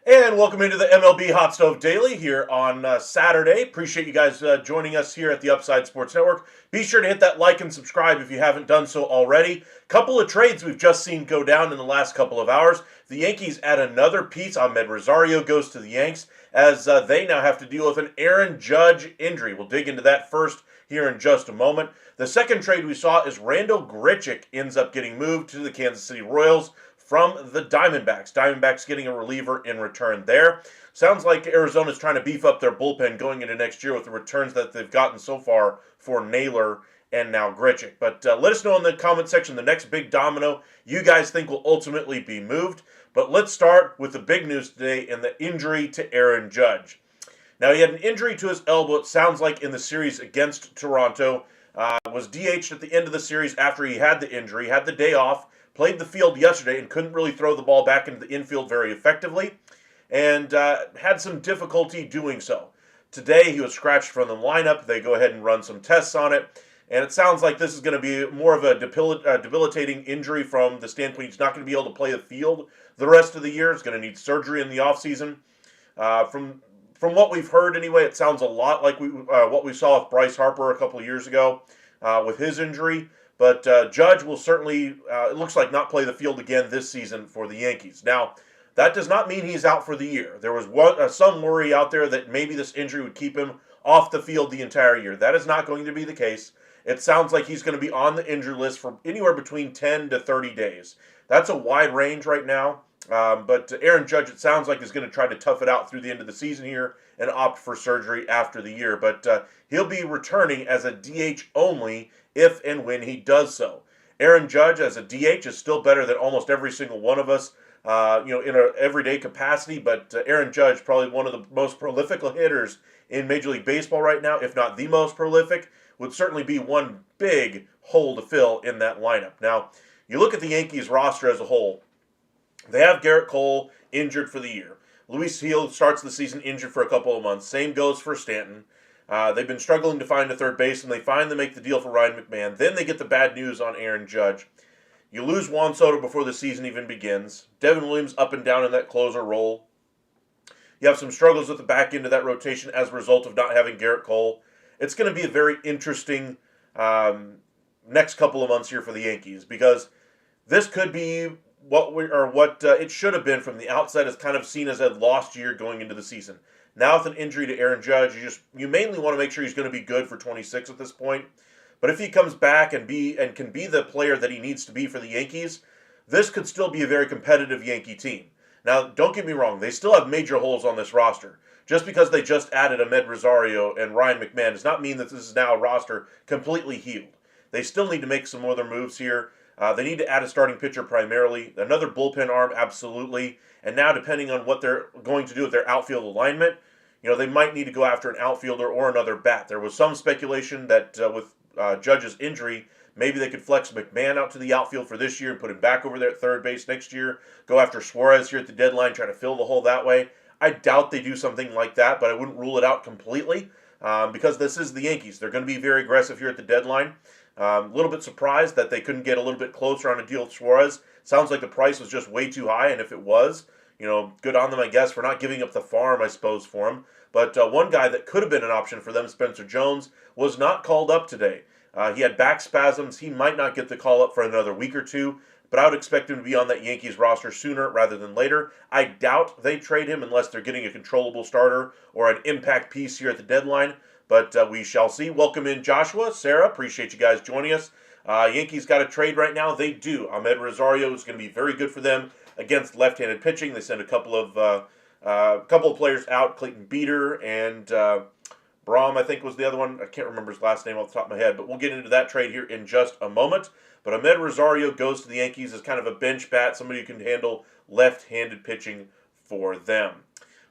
And welcome into the MLB Hot Stove Daily here on Saturday. Appreciate you guys joining us here at the Upside Sports Network. Be sure to hit that like and subscribe if you haven't done so already. Couple of trades we've just seen go down in the last couple of hours. The Yankees add another piece. Ahmed Rosario goes to the Yanks as they now have to deal with an Aaron Judge injury. We'll dig into that first here in just a moment. The second trade we saw is Randal Grichuk ends up getting moved to the Kansas City Royals from the Diamondbacks. Diamondbacks getting a reliever in return there. Sounds like Arizona's trying to beef up their bullpen going into next year with the returns that they've gotten so far for Naylor and now Grichuk. But let us know in the comment section the next big domino you guys think will ultimately be moved. But let's start with the big news today and the injury to Aaron Judge. Now, he had an injury to his elbow, it sounds like, in the series against Toronto. Was DH'd at the end of the series after he had the injury, had the day off, played the field yesterday and couldn't really throw the ball back into the infield very effectively, and had some difficulty doing so. Today, he was scratched from the lineup. They go ahead and run some tests on it, and it sounds like this is going to be more of a debilitating injury from the standpoint he's not going to be able to play the field the rest of the year. He's going to need surgery in the offseason. From what we've heard anyway, it sounds a lot like what we saw with Bryce Harper a couple of years ago with his injury. But Judge will certainly, it looks like, not play the field again this season for the Yankees. Now, that does not mean he's out for the year. There was some worry out there that maybe this injury would keep him off the field the entire year. That is not going to be the case. It sounds like he's going to be on the injury list for anywhere between 10 to 30 days. That's a wide range right now. But Aaron Judge, it sounds like, is going to try to tough it out through the end of the season here and opt for surgery after the year. But he'll be returning as a DH only if and when he does so. Aaron Judge as a DH is still better than almost every single one of us, in an everyday capacity. But Aaron Judge, probably one of the most prolific hitters in Major League Baseball right now, if not the most prolific, would certainly be one big hole to fill in that lineup. Now, you look at the Yankees roster as a whole. They have Garrett Cole injured for the year. Luis Gil starts the season injured for a couple of months. Same goes for Stanton. They've been struggling to find a third baseman. They finally make the deal for Ryan McMahon. Then they get the bad news on Aaron Judge. You lose Juan Soto before the season even begins. Devin Williams up and down in that closer role. You have some struggles at the back end of that rotation as a result of not having Garrett Cole. It's going to be a very interesting next couple of months here for the Yankees because this could be what it should have been from the outside is kind of seen as a lost year going into the season. Now with an injury to Aaron Judge, you mainly want to make sure he's going to be good for 26 at this point. But if he comes back and can be the player that he needs to be for the Yankees, this could still be a very competitive Yankee team. Now, don't get me wrong, they still have major holes on this roster. Just because they just added Ahmed Rosario and Ryan McMahon does not mean that this is now a roster completely healed. They still need to make some other moves here. They need to add a starting pitcher primarily, another bullpen arm, absolutely. And now, depending on what they're going to do with their outfield alignment, they might need to go after an outfielder or another bat. There was some speculation that with Judge's injury, maybe they could flex McMahon out to the outfield for this year and put him back over there at third base next year, go after Suarez here at the deadline, try to fill the hole that way. I doubt they do something like that, but I wouldn't rule it out completely because this is the Yankees. They're going to be very aggressive here at the deadline. A little bit surprised that they couldn't get a little bit closer on a deal with Suarez. Sounds like the price was just way too high, and if it was, good on them, I guess, for not giving up the farm, I suppose, for him. But one guy that could have been an option for them, Spencer Jones, was not called up today. He had back spasms. He might not get the call up for another week or two, but I would expect him to be on that Yankees roster sooner rather than later. I doubt they trade him unless they're getting a controllable starter or an impact piece here at the deadline. But we shall see. Welcome in Joshua, Sarah. Appreciate you guys joining us. Yankees got a trade right now. They do. Ahmed Rosario is going to be very good for them against left-handed pitching. They sent a couple of players out. Clayton Beeter and Braum, I think, was the other one. I can't remember his last name off the top of my head. But we'll get into that trade here in just a moment. But Ahmed Rosario goes to the Yankees as kind of a bench bat, somebody who can handle left-handed pitching for them.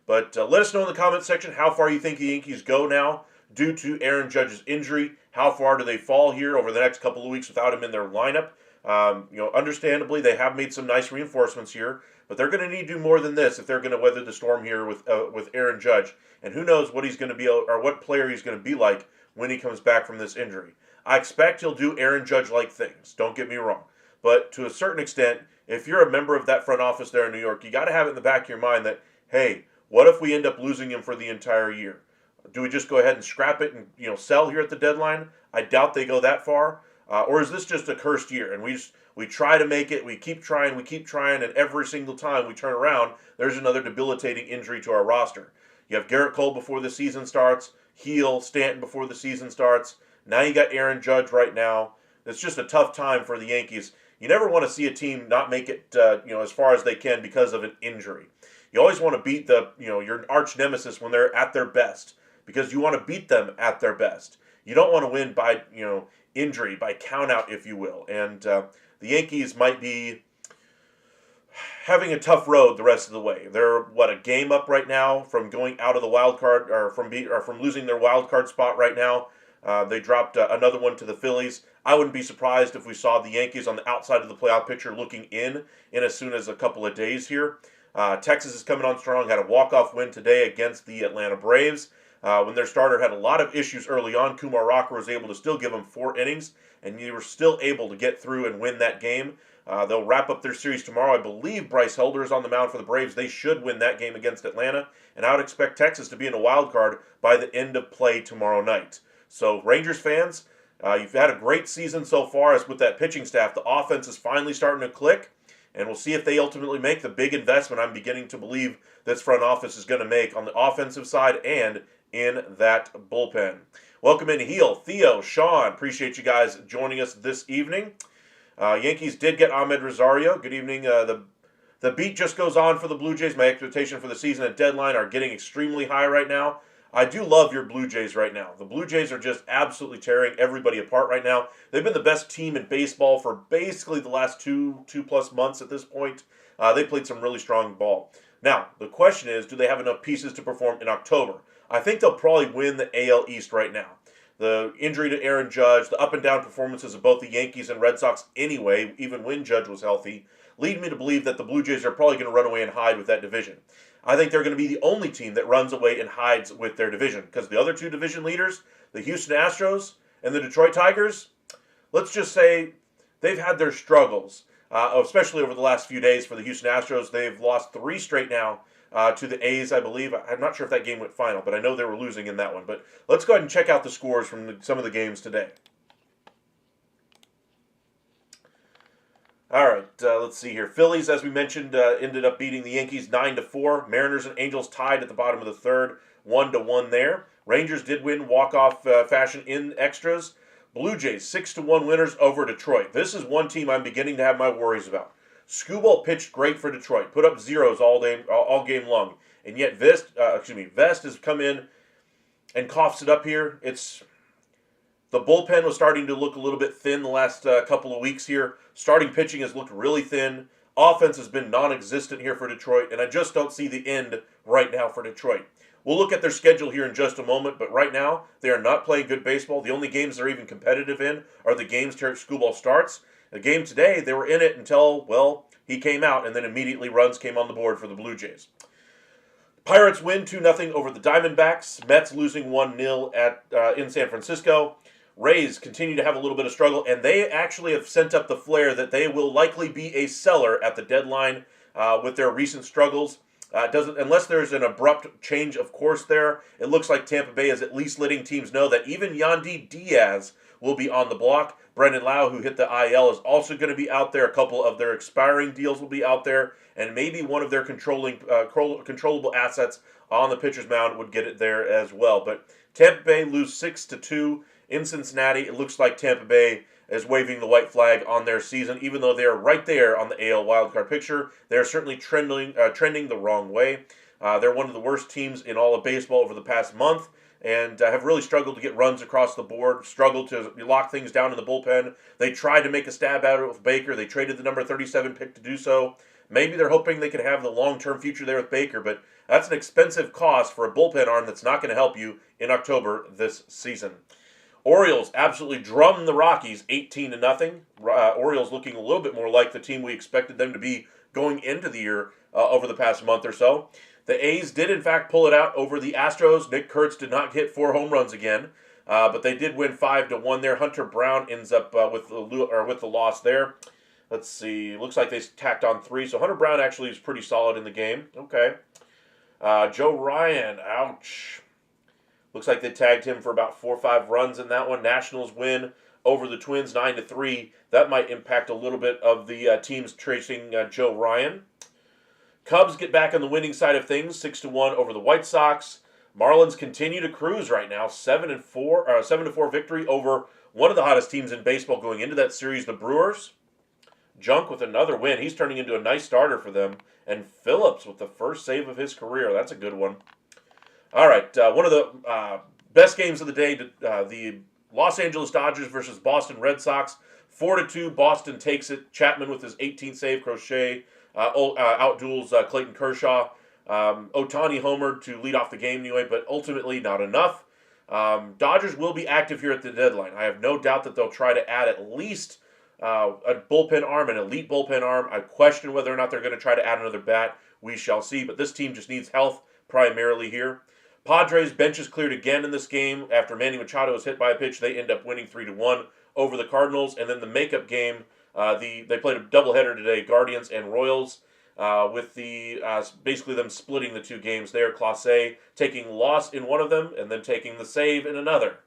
But let us know in the comment section how far you think the Yankees go now due to Aaron Judge's injury. How far do they fall here over the next couple of weeks without him in their lineup? Understandably, they have made some nice reinforcements here, but they're going to need to do more than this if they're going to weather the storm here with Aaron Judge. And who knows what he's going to be or what player he's going to be like when he comes back from this injury. I expect he'll do Aaron Judge-like things. Don't get me wrong. But to a certain extent, if you're a member of that front office there in New York, you got to have it in the back of your mind that hey, what if we end up losing him for the entire year? Do we just go ahead and scrap it and sell here at the deadline? I doubt they go that far. Or is this just a cursed year and we try to make it, we keep trying, and every single time we turn around, there's another debilitating injury to our roster. You have Garrett Cole before the season starts, Heel, Stanton before the season starts. Now you got Aaron Judge right now. It's just a tough time for the Yankees. You never want to see a team not make it, as far as they can because of an injury. You always want to beat your arch nemesis when they're at their best, because you want to beat them at their best. You don't want to win by, injury, by count out, if you will. And the Yankees might be having a tough road the rest of the way. They're a game up right now from going out of the wild card, or from losing their wild card spot right now. They dropped another one to the Phillies. I wouldn't be surprised if we saw the Yankees on the outside of the playoff picture looking in as soon as a couple of days here. Texas is coming on strong, had a walk-off win today against the Atlanta Braves. When their starter had a lot of issues early on, Kumar Rocker was able to still give them 4 innings, and you were still able to get through and win that game. They'll wrap up their series tomorrow. I believe Bryce Elder is on the mound for the Braves. They should win that game against Atlanta, and I would expect Texas to be in a wild card by the end of play tomorrow night. So, Rangers fans, you've had a great season so far as with that pitching staff. The offense is finally starting to click, and we'll see if they ultimately make the big investment I'm beginning to believe this front office is going to make on the offensive side and in that bullpen. Welcome in, Heel, Theo, Sean. Appreciate you guys joining us this evening. Yankees did get Ahmed Rosario. Good evening. The beat just goes on for the Blue Jays. My expectation for the season and deadline are getting extremely high right now. I do love your Blue Jays right now. The Blue Jays are just absolutely tearing everybody apart right now. They've been the best team in baseball for basically the last two-plus months at this point. They played some really strong ball. Now, the question is, do they have enough pieces to perform in October? I think they'll probably win the AL East right now. The injury to Aaron Judge, the up-and-down performances of both the Yankees and Red Sox anyway, even when Judge was healthy, lead me to believe that the Blue Jays are probably going to run away and hide with that division. I think they're going to be the only team that runs away and hides with their division, because the other two division leaders, the Houston Astros and the Detroit Tigers, let's just say they've had their struggles, especially over the last few days for the Houston Astros. They've lost 3 straight now to the A's, I believe. I'm not sure if that game went final, but I know they were losing in that one. But let's go ahead and check out the scores from some of the games today. All right, let's see here. Phillies, as we mentioned, ended up beating the Yankees 9-4. Mariners and Angels tied at the bottom of the third, 1-1 there. Rangers did win walk-off fashion in extras. Blue Jays 6-1 winners over Detroit. This is one team I'm beginning to have my worries about. Skubal pitched great for Detroit, put up zeros all game long, and yet Vest has come in and coughs it up here. The bullpen was starting to look a little bit thin the last couple of weeks here. Starting pitching has looked really thin. Offense has been non-existent here for Detroit, and I just don't see the end right now for Detroit. We'll look at their schedule here in just a moment, but right now they are not playing good baseball. The only games they're even competitive in are the games Tarek Skubal starts. The game today, they were in it until, he came out, and then immediately runs came on the board for the Blue Jays. Pirates win 2-0 over the Diamondbacks. Mets losing 1-0 in San Francisco. Rays continue to have a little bit of struggle, and they actually have sent up the flare that they will likely be a seller at the deadline with their recent struggles. Unless there's an abrupt change of course there, it looks like Tampa Bay is at least letting teams know that even Yandy Diaz will be on the block. Brendan Lau, who hit the IL, is also going to be out there. A couple of their expiring deals will be out there, and maybe one of their controllable assets on the pitcher's mound would get it there as well. But Tampa Bay lose 6-2 in Cincinnati. It looks like Tampa Bay is waving the white flag on their season, even though they are right there on the AL wildcard picture. They are certainly trending the wrong way. They're one of the worst teams in all of baseball over the past month, and have really struggled to get runs across the board, struggled to lock things down in the bullpen. They tried to make a stab at it with Baker. They traded the number 37 pick to do so. Maybe they're hoping they can have the long-term future there with Baker, but that's an expensive cost for a bullpen arm that's not going to help you in October this season. Orioles absolutely drummed the Rockies 18-0. Orioles looking a little bit more like the team we expected them to be going into the year over the past month or so. The A's did, in fact, pull it out over the Astros. Nick Kurtz did not hit 4 home runs again, but they did win 5-1 there. Hunter Brown ends up with the loss there. Let's see. Looks like they tacked on 3, so Hunter Brown actually is pretty solid in the game. Okay. Joe Ryan, ouch. Looks like they tagged him for about 4 or 5 runs in that one. Nationals win over the Twins 9-3. That might impact a little bit of the teams chasing Joe Ryan. Cubs get back on the winning side of things, 6-1 over the White Sox. Marlins continue to cruise right now, 7-4 victory over one of the hottest teams in baseball going into that series, the Brewers. Junk with another win. He's turning into a nice starter for them. And Phillips with the first save of his career. That's a good one. All right, one of the best games of the day, the Los Angeles Dodgers versus Boston Red Sox. 4-2, Boston takes it. Chapman with his 18th save. Crochet outduels Clayton Kershaw. Ohtani homered to lead off the game anyway, but ultimately not enough. Dodgers will be active here at the deadline. I have no doubt that they'll try to add at least a bullpen arm, an elite bullpen arm. I question whether or not they're going to try to add another bat. We shall see, but this team just needs health primarily here. Padres bench is cleared again in this game after Manny Machado was hit by a pitch. They end up winning 3-1 over the Cardinals, and then the makeup game, they played a doubleheader today, Guardians and Royals, with basically them splitting the two games there. Clase taking loss in one of them and then taking the save in another.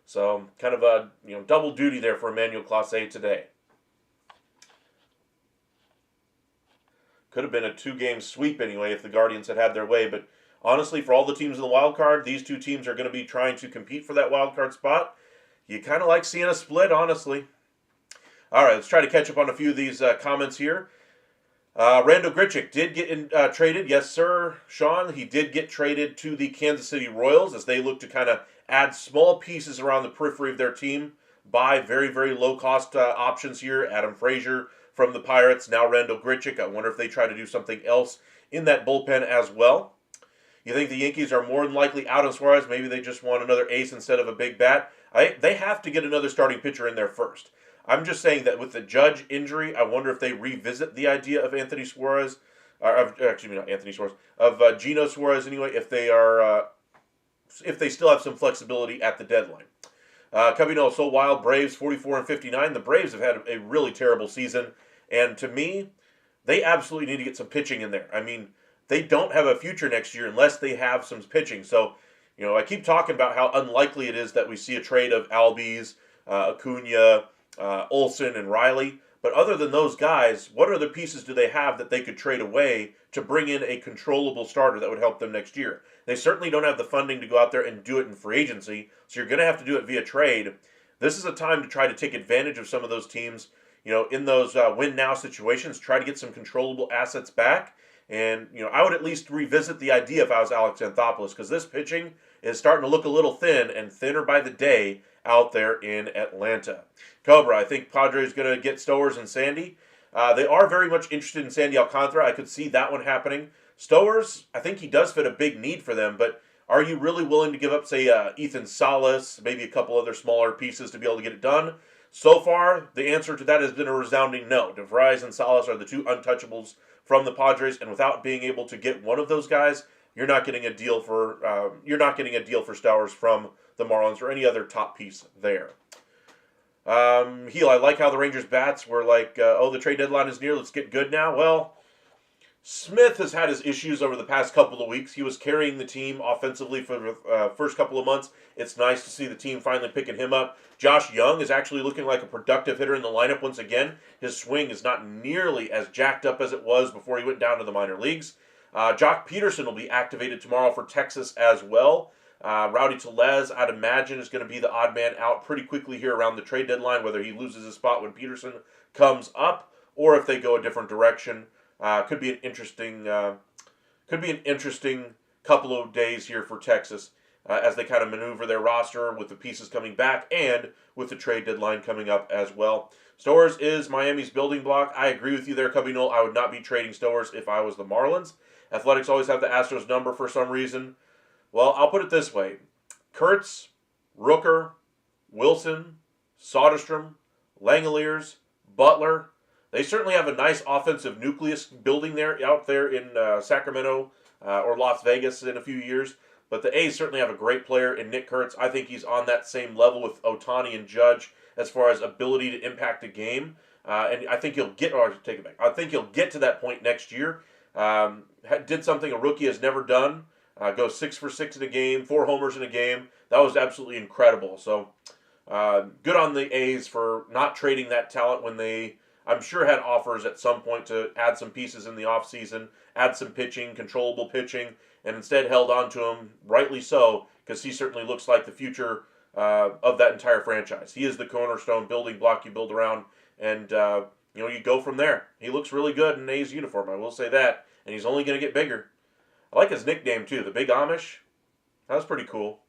So kind of a double duty there for Emmanuel Clase today. Could have been a 2-game sweep anyway if the Guardians had their way, but honestly, for all the teams in the wild card, these two teams are going to be trying to compete for that wild card spot. You kind of like seeing a split, honestly. All right, let's try to catch up on a few of these comments here. Randall Grichuk did get traded. Yes, sir, Sean. He did get traded to the Kansas City Royals as they look to kind of add small pieces around the periphery of their team. Buy very, very low-cost options here. Adam Frazier from the Pirates, now Randall Grichuk. I wonder if they try to do something else in that bullpen as well. You think the Yankees are more than likely out of Suarez? Maybe they just want another ace instead of a big bat. They have to get another starting pitcher in there first. I'm just saying that with the Judge injury, I wonder if they revisit the idea of Anthony Suarez, not Anthony Suarez, of Gino Suarez anyway, if they still have some flexibility at the deadline. Cubino So Wild, Braves 44-59. The Braves have had a really terrible season, and to me, they absolutely need to get some pitching in there. I mean, they don't have a future next year unless they have some pitching. So, I keep talking about how unlikely it is that we see a trade of Albies, Acuna, Olsen, and Riley. But other than those guys, what other pieces do they have that they could trade away to bring in a controllable starter that would help them next year? They certainly don't have the funding to go out there and do it in free agency, so you're going to have to do it via trade. This is a time to try to take advantage of some of those teams, in those win-now situations, try to get some controllable assets back. And, I would at least revisit the idea if I was Alex Anthopoulos, because this pitching is starting to look a little thin and thinner by the day out there in Atlanta. Cobra, I think Padres going to get Stowers and Sandy. They are very much interested in Sandy Alcantara. I could see that one happening. Stowers, I think he does fit a big need for them, but are you really willing to give up, say, Ethan Salas, maybe a couple other smaller pieces to be able to get it done? So far, the answer to that has been a resounding no. DeVries and Salas are the two untouchables from the Padres, and without being able to get one of those guys, you're not getting a deal for Stowers from the Marlins or any other top piece there. Heel, I like how the Rangers bats were like, the trade deadline is near, let's get good now. Well, Smith has had his issues over the past couple of weeks. He was carrying the team offensively for the first couple of months. It's nice to see the team finally picking him up. Josh Young is actually looking like a productive hitter in the lineup once again. His swing is not nearly as jacked up as it was before he went down to the minor leagues. Jock Peterson will be activated tomorrow for Texas as well. Rowdy Tellez, I'd imagine, is going to be the odd man out pretty quickly here around the trade deadline, whether he loses his spot when Peterson comes up or if they go a different direction. Could be an interesting couple of days here for Texas as they kind of maneuver their roster with the pieces coming back and with the trade deadline coming up as well. Stowers is Miami's building block. I agree with you there, Cubby Knoll. I would not be trading Stowers if I was the Marlins. Athletics always have the Astros number for some reason. Well, I'll put it this way. Kurtz, Rooker, Wilson, Soderstrom, Langoliers, Butler, they certainly have a nice offensive nucleus building there out there in Sacramento or Las Vegas in a few years. But the A's certainly have a great player in Nick Kurtz. I think he's on that same level with Ohtani and Judge as far as ability to impact a game. And I think he'll get, or take it back. I think he'll get to that point next year. Did something a rookie has never done. Go 6 for 6 in a game, 4 homers in a game. That was absolutely incredible. So good on the A's for not trading that talent when they, I'm sure, had offers at some point to add some pieces in the offseason, add some pitching, controllable pitching, and instead held on to him, rightly so, because he certainly looks like the future of that entire franchise. He is the cornerstone building block you build around, and you go from there. He looks really good in an A's uniform, I will say that, and he's only going to get bigger. I like his nickname, too, the Big Amish. That was pretty cool.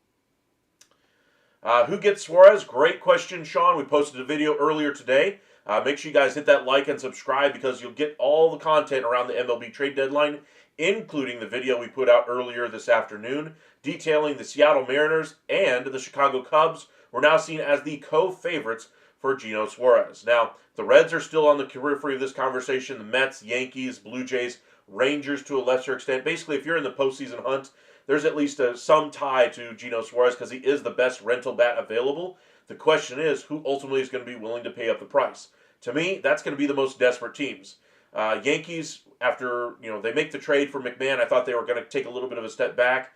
Who gets Suarez? Great question, Sean. We posted a video earlier today. Make sure you guys hit that like and subscribe because you'll get all the content around the MLB trade deadline, including the video we put out earlier this afternoon detailing the Seattle Mariners and the Chicago Cubs were now seen as the co-favorites for Geno Suarez. Now, the Reds are still on the periphery of this conversation. The Mets, Yankees, Blue Jays, Rangers to a lesser extent. Basically, if you're in the postseason hunt, there's at least some tie to Geno Suarez because he is the best rental bat available. The question is, who ultimately is going to be willing to pay up the price? To me, that's going to be the most desperate teams. Yankees, after they make the trade for McMahon, I thought they were going to take a little bit of a step back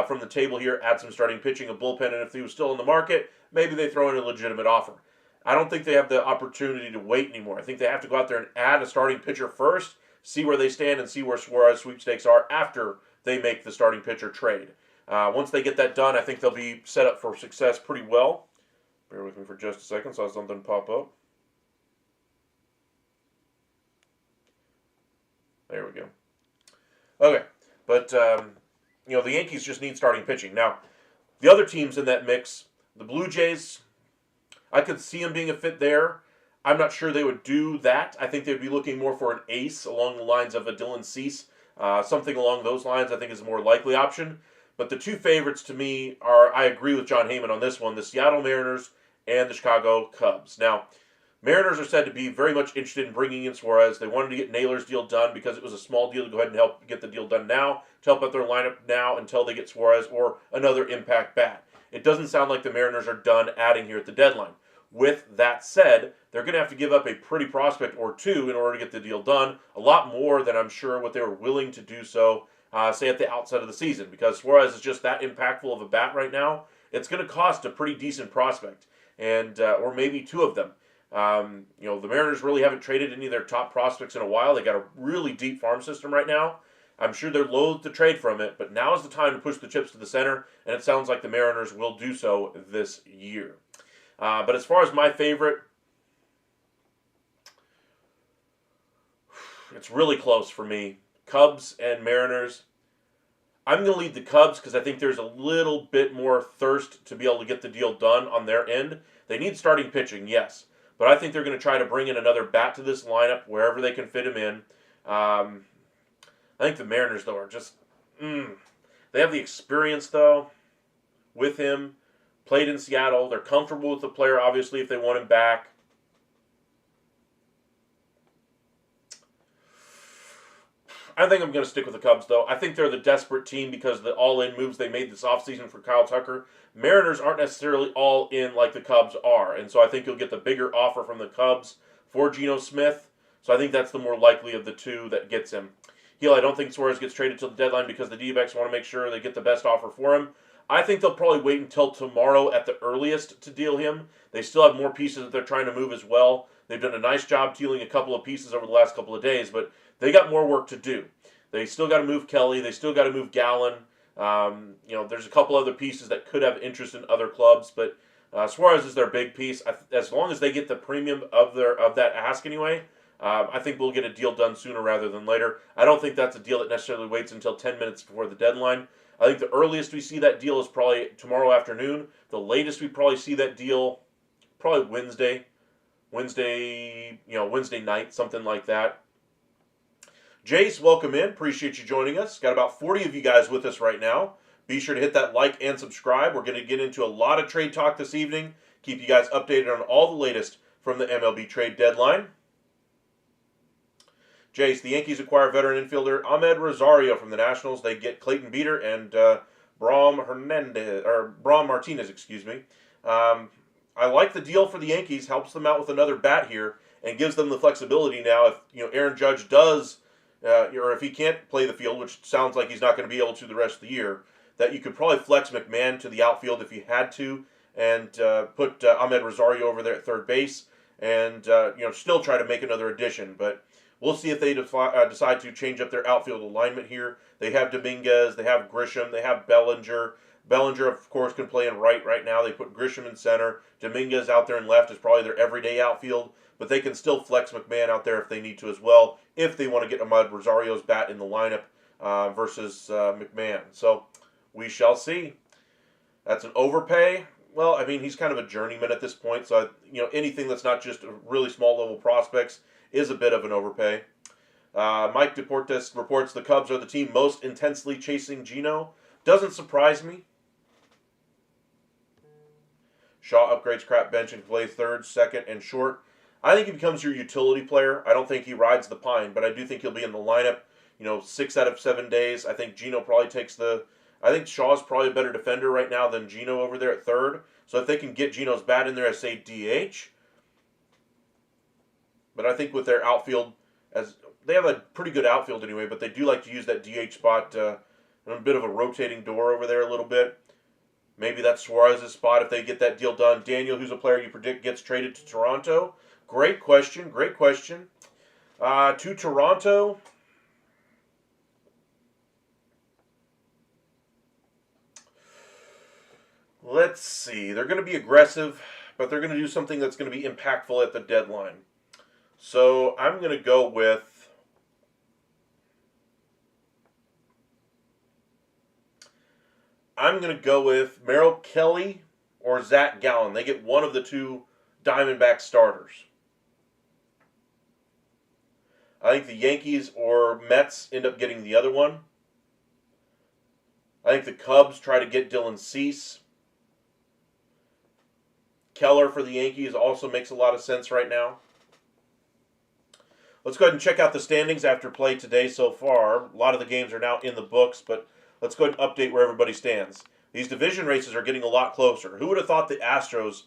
from the table here, add some starting pitching, a bullpen, and if he was still in the market, maybe they throw in a legitimate offer. I don't think they have the opportunity to wait anymore. I think they have to go out there and add a starting pitcher first, see where they stand, and see where Suarez sweepstakes are after they make the starting pitcher trade. Once they get that done, I think they'll be set up for success pretty well. Bear with me for just a second, saw something pop up. There we go. Okay, but the Yankees just need starting pitching. Now, the other teams in that mix, the Blue Jays, I could see them being a fit there. I'm not sure they would do that. I think they'd be looking more for an ace along the lines of a Dylan Cease. Something along those lines I think is a more likely option. But the two favorites to me are, I agree with John Heyman on this one, the Seattle Mariners and the Chicago Cubs. Now, Mariners are said to be very much interested in bringing in Suarez. They wanted to get Naylor's deal done because it was a small deal to go ahead and help get the deal done now, to help out their lineup now until they get Suarez or another impact bat. It doesn't sound like the Mariners are done adding here at the deadline. With that said, they're going to have to give up a pretty prospect or two in order to get the deal done. A lot more than I'm sure what they were willing to do so, say at the outset of the season. Because Suarez is just that impactful of a bat right now. It's going to cost a pretty decent prospect, and or maybe two of them. The Mariners really haven't traded any of their top prospects in a while. They got a really deep farm system right now. I'm sure they're loath to trade from it, but now is the time to push the chips to the center, and it sounds like the Mariners will do so this year. But as far as my favorite, it's really close for me. Cubs and Mariners. I'm going to lead the Cubs because I think there's a little bit more thirst to be able to get the deal done on their end. They need starting pitching, yes. But I think they're going to try to bring in another bat to this lineup wherever they can fit him in. I think the Mariners, though, are just... They have the experience, though, with him. Played in Seattle. They're comfortable with the player, obviously, if they want him back. I think I'm going to stick with the Cubs, though. I think they're the desperate team because of the all-in moves they made this offseason for Kyle Tucker. Mariners aren't necessarily all in like the Cubs are, and so I think you'll get the bigger offer from the Cubs for Geno Smith. So I think that's the more likely of the two that gets him. I don't think Suarez gets traded till the deadline because the Dbacks want to make sure they get the best offer for him. I think they'll probably wait until tomorrow at the earliest to deal him. They still have more pieces that they're trying to move as well. They've done a nice job dealing a couple of pieces over the last couple of days, but they got more work to do. They still got to move Kelly. They still got to move Gallen. There's a couple other pieces that could have interest in other clubs, but Suarez is their big piece. As long as they get the premium of that ask anyway, I think we'll get a deal done sooner rather than later. I don't think that's a deal that necessarily waits until 10 minutes before the deadline. I think the earliest we see that deal is probably tomorrow afternoon. The latest we probably see that deal, probably Wednesday night, something like that. Jace, welcome in. Appreciate you joining us. Got about 40 of you guys with us right now. Be sure to hit that like and subscribe. We're going to get into a lot of trade talk this evening. Keep you guys updated on all the latest from the MLB trade deadline. Jace, the Yankees acquire veteran infielder Ahmed Rosario from the Nationals. They get Clayton Beeter and Brom Martinez, excuse me. I like the deal for the Yankees. Helps them out with another bat here and gives them the flexibility now. If Aaron Judge does or if he can't play the field, which sounds like he's not going to be able to the rest of the year, that you could probably flex McMahon to the outfield if you had to, and put Ahmed Rosario over there at third base, and still try to make another addition. But we'll see if they decide to change up their outfield alignment here. They have Dominguez, they have Grisham, they have Bellinger. Bellinger, of course, can play in right now. They put Grisham in center. Dominguez out there in left is probably their everyday outfield, but they can still flex McMahon out there if they need to as well, if they want to get Ahmed Rosario's bat in the lineup versus McMahon. So we shall see. That's an overpay. Well, I mean, he's kind of a journeyman at this point, so anything that's not just really small level prospects is a bit of an overpay. Mike Deportes reports the Cubs are the team most intensely chasing Gino. Doesn't surprise me. Shaw upgrades crap bench and plays third, second, and short. I think he becomes your utility player. I don't think he rides the pine, but I do think he'll be in the lineup, 6 out of 7 days. I think Gino probably I think Shaw's probably a better defender right now than Gino over there at third. So if they can get Gino's bat in there as, say, DH. But I think with their outfield, they have a pretty good outfield anyway, but they do like to use that DH spot in a bit of a rotating door over there a little bit. Maybe that's Suarez's spot if they get that deal done. Daniel, who's a player you predict gets traded to Toronto? Great question. To Toronto, let's see. They're going to be aggressive, but they're going to do something that's going to be impactful at the deadline. So I'm going to go with Merrill Kelly or Zach Gallen. They get one of the two Diamondback starters. I think the Yankees or Mets end up getting the other one. I think the Cubs try to get Dylan Cease. Keller for the Yankees also makes a lot of sense right now. Let's go ahead and check out the standings after play today so far. A lot of the games are now in the books, but let's go ahead and update where everybody stands. These division races are getting a lot closer. Who would have thought the Astros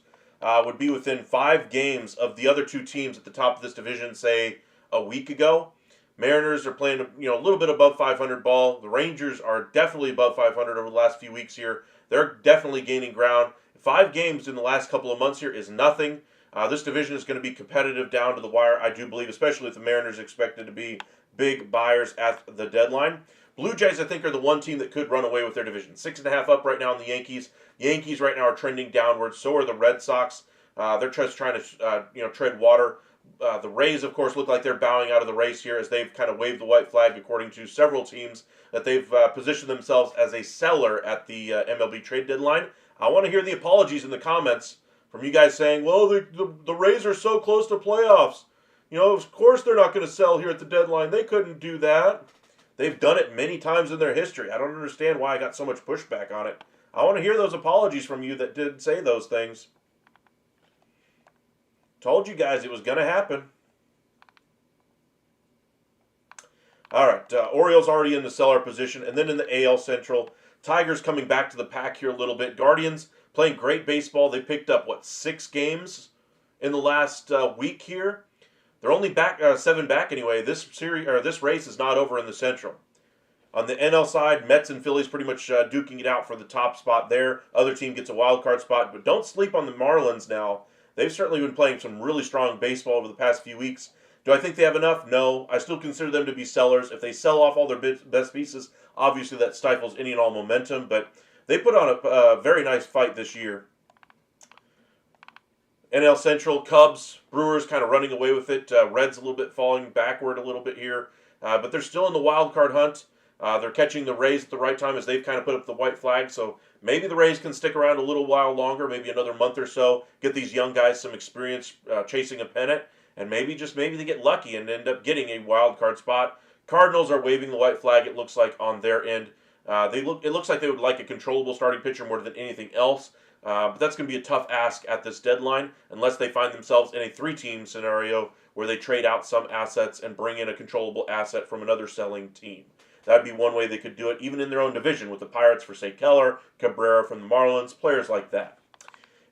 would be within 5 games of the other two teams at the top of this division, say, a week ago? Mariners are playing a little bit above 500 ball. The Rangers are definitely above 500 over the last few weeks here. They're definitely gaining ground. 5 games in the last couple of months here is nothing. This division is going to be competitive down to the wire, I do believe, especially if the Mariners are expected to be big buyers at the deadline. Blue Jays, I think, are the one team that could run away with their division. 6.5 up right now on the Yankees. Yankees right now are trending downwards. So are the Red Sox. They're just trying to tread water. The Rays, of course, look like they're bowing out of the race here as they've kind of waved the white flag, according to several teams, that they've positioned themselves as a seller at the MLB trade deadline. I want to hear the apologies in the comments from you guys saying, well, the Rays are so close to playoffs. Of course they're not going to sell here at the deadline. They couldn't do that. They've done it many times in their history. I don't understand why I got so much pushback on it. I want to hear those apologies from you that did say those things. Told you guys it was going to happen. All right, Orioles already in the seller position. And then in the AL Central, Tigers coming back to the pack here a little bit. Guardians playing great baseball. They picked up, 6 games in the last week here. They're only back 7 back anyway. This race is not over in the Central. On the NL side, Mets and Phillies pretty much duking it out for the top spot there. Other team gets a wild card spot, but don't sleep on the Marlins now. They've certainly been playing some really strong baseball over the past few weeks. Do I think they have enough? No. I still consider them to be sellers. If they sell off all their best pieces, obviously that stifles any and all momentum, but they put on a very nice fight this year. NL Central, Cubs, Brewers kind of running away with it. Reds a little bit falling backward a little bit here. But they're still in the wild card hunt. They're catching the Rays at the right time as they've kind of put up the white flag. So maybe the Rays can stick around a little while longer, maybe another month or so, get these young guys some experience chasing a pennant, and maybe they get lucky and end up getting a wild card spot. Cardinals are waving the white flag, it looks like, on their end. It looks like they would like a controllable starting pitcher more than anything else. But that's going to be a tough ask at this deadline unless they find themselves in a 3-team scenario where they trade out some assets and bring in a controllable asset from another selling team. That would be one way they could do it, even in their own division, with the Pirates for, say, Keller, Cabrera from the Marlins, players like that.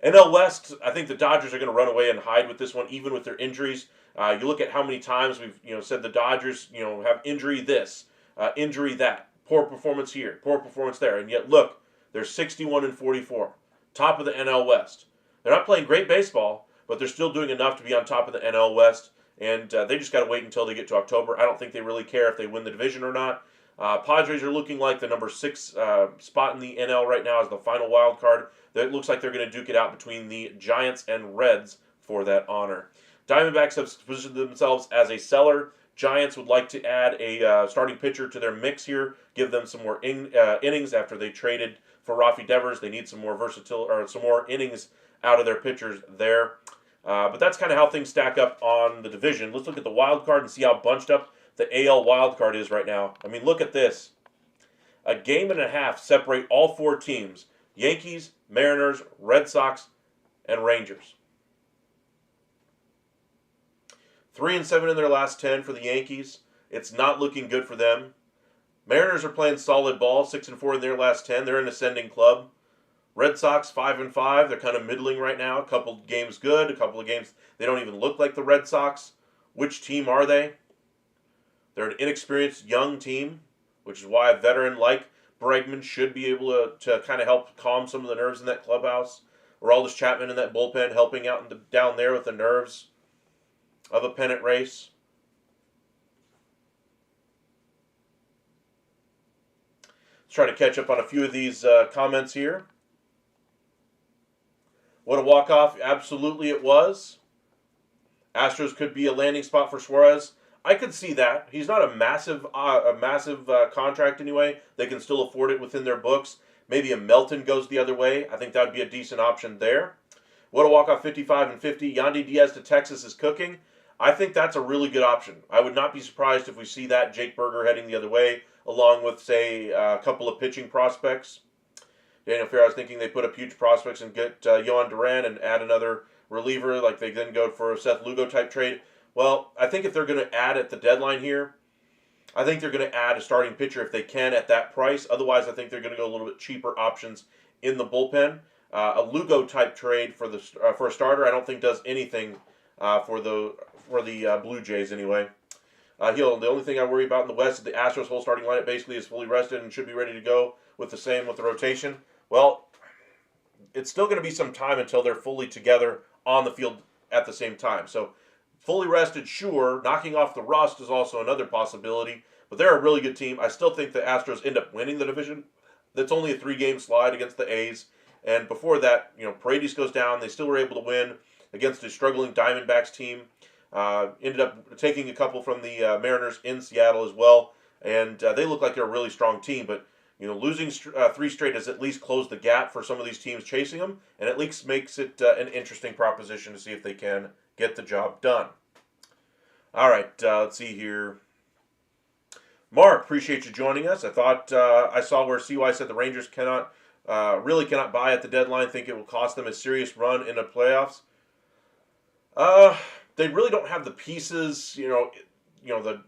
NL West, I think the Dodgers are going to run away and hide with this one, even with their injuries. You look at how many times we've said the Dodgers have injury this, injury that, poor performance here, poor performance there, and yet look, they're 61-44, top of the NL West. They're not playing great baseball, but they're still doing enough to be on top of the NL West, and they just got to wait until they get to October. I don't think they really care if they win the division or not. Padres are looking like the number 6 spot in the NL right now as the final wild card. It looks like they're going to duke it out between the Giants and Reds for that honor. Diamondbacks have positioned themselves as a seller. Giants would like to add a starting pitcher to their mix here, give them some more innings after they traded for Rafi Devers. They need some more versatility or some more innings out of their pitchers there. But that's kind of how things stack up on the division. Let's look at the wild card and see how bunched up the AL wild card is right now. I mean, look at this. A game and a half separate all 4 teams. Yankees, Mariners, Red Sox, and Rangers. 3-7 in their last 10 for the Yankees. It's not looking good for them. Mariners are playing solid ball, 6-4 in their last 10. They're an ascending club. Red Sox 5-5. They're kind of middling right now. A couple games good, a couple of games they don't even look like the Red Sox. Which team are they? They're an inexperienced young team, which is why a veteran like Bregman should be able to kind of help calm some of the nerves in that clubhouse. Aroldis Chapman in that bullpen helping out down there with the nerves of a pennant race. Let's try to catch up on a few of these comments here. What a walk-off. Absolutely it was. Astros could be a landing spot for Suarez. I could see that. He's not a massive contract anyway. They can still afford it within their books. Maybe a Melton goes the other way. I think that would be a decent option there. What a walk-off 55-50. Yandy Diaz to Texas is cooking. I think that's a really good option. I would not be surprised if we see that Jake Berger heading the other way, along with, say, a couple of pitching prospects. Daniel Fair, I was thinking they put up huge prospects and get Yohan Duran and add another reliever, like they then go for a Seth Lugo type trade. Well, I think if they're going to add at the deadline here, I think they're going to add a starting pitcher if they can at that price. Otherwise, I think they're going to go a little bit cheaper options in the bullpen. A Lugo type trade for a starter, I don't think does anything for the Blue Jays anyway. The only thing I worry about in the West is the Astros' whole starting lineup basically is fully rested and should be ready to go with the same with the rotation. Well, it's still going to be some time until they're fully together on the field at the same time. So fully rested, sure. Knocking off the rust is also another possibility. But they're a really good team. I still think the Astros end up winning the division. That's only a 3-game slide against the A's. And before that, Paredes goes down. They still were able to win against a struggling Diamondbacks team. Ended up taking a couple from the Mariners in Seattle as well. And they look like they're a really strong team. But losing 3 straight has at least closed the gap for some of these teams chasing them, and at least makes it an interesting proposition to see if they can get the job done. All right, let's see here. Mark, appreciate you joining us. I thought I saw where CY said the Rangers really cannot buy at the deadline. Think it will cost them a serious run in the playoffs. They really don't have the pieces, the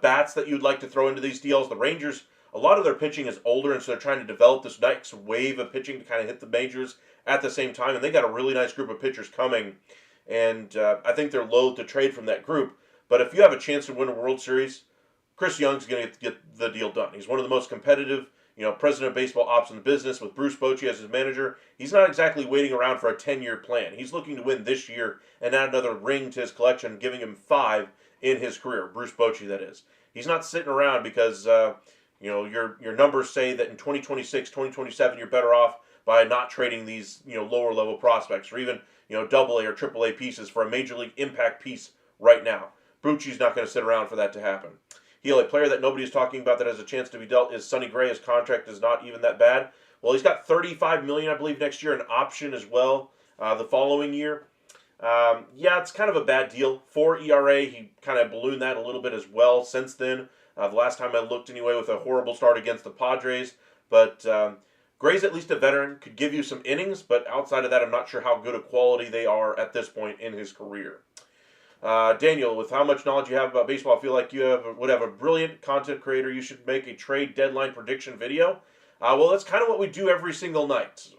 bats that you'd like to throw into these deals. The Rangers, a lot of their pitching is older, and so they're trying to develop this next wave of pitching to kind of hit the majors at the same time. And they got a really nice group of pitchers coming, and I think they're loath to trade from that group. But if you have a chance to win a World Series, Chris Young's going to get the deal done. He's one of the most competitive, president of baseball ops in the business with Bruce Bochy as his manager. He's not exactly waiting around for a 10-year plan. He's looking to win this year and add another ring to his collection, giving him 5 in his career. Bruce Bochy, that is. He's not sitting around because your numbers say that in 2026, 2027, you're better off by not trading these, lower level prospects or even, double A or triple A pieces for a major league impact piece right now. Bucci's not going to sit around for that to happen. A player that nobody's talking about that has a chance to be dealt is Sonny Gray. His contract is not even that bad. Well, he's got $35 million, I believe, next year, an option as well the following year. It's kind of a bad deal. 4 ERA, he kind of ballooned that a little bit as well since then. The last time I looked anyway with a horrible start against the Padres. But Gray's at least a veteran, could give you some innings, but outside of that, I'm not sure how good a quality they are at this point in his career. Daniel, with how much knowledge you have about baseball, I feel like you would have a brilliant content creator. You should make a trade deadline prediction video. Well, that's kind of what we do every single night.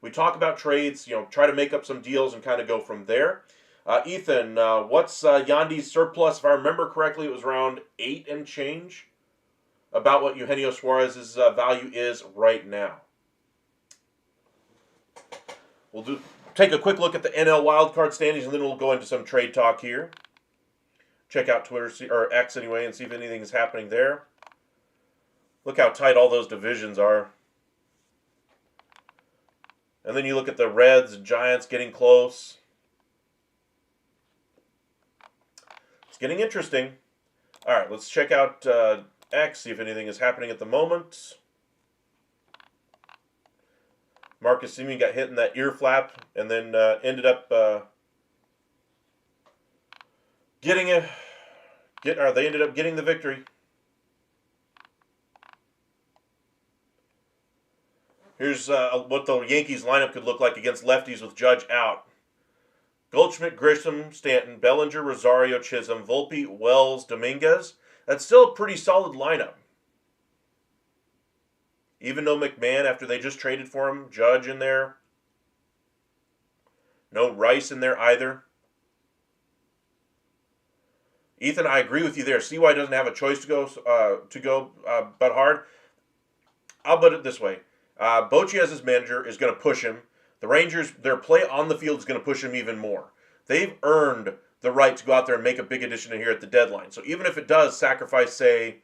We talk about trades, try to make up some deals and kind of go from there. Ethan, what's Yandy's surplus? If I remember correctly, it was around 8 and change. About what Eugenio Suarez's value is right now. We'll take a quick look at the NL wildcard standings, and then we'll go into some trade talk here. Check out Twitter, or X anyway, and see if anything is happening there. Look how tight all those divisions are. And then you look at the Reds and Giants getting close. It's getting interesting. All right, let's check out X, see if anything is happening at the moment. Marcus Semien got hit in that ear flap and then ended up they ended up getting the victory. Here's what the Yankees lineup could look like against lefties with Judge out. Goldschmidt, Grisham, Stanton, Bellinger, Rosario, Chisholm, Volpe, Wells, Dominguez. That's still a pretty solid lineup. Even though McMahon, after they just traded for him, Judge in there. No Rice in there either. Ethan, I agree with you there. CY doesn't have a choice to go but hard. I'll put it this way. Bochy as his manager is going to push him. The Rangers, their play on the field is going to push him even more. They've earned the right to go out there and make a big addition here at the deadline. So even if it does sacrifice, say,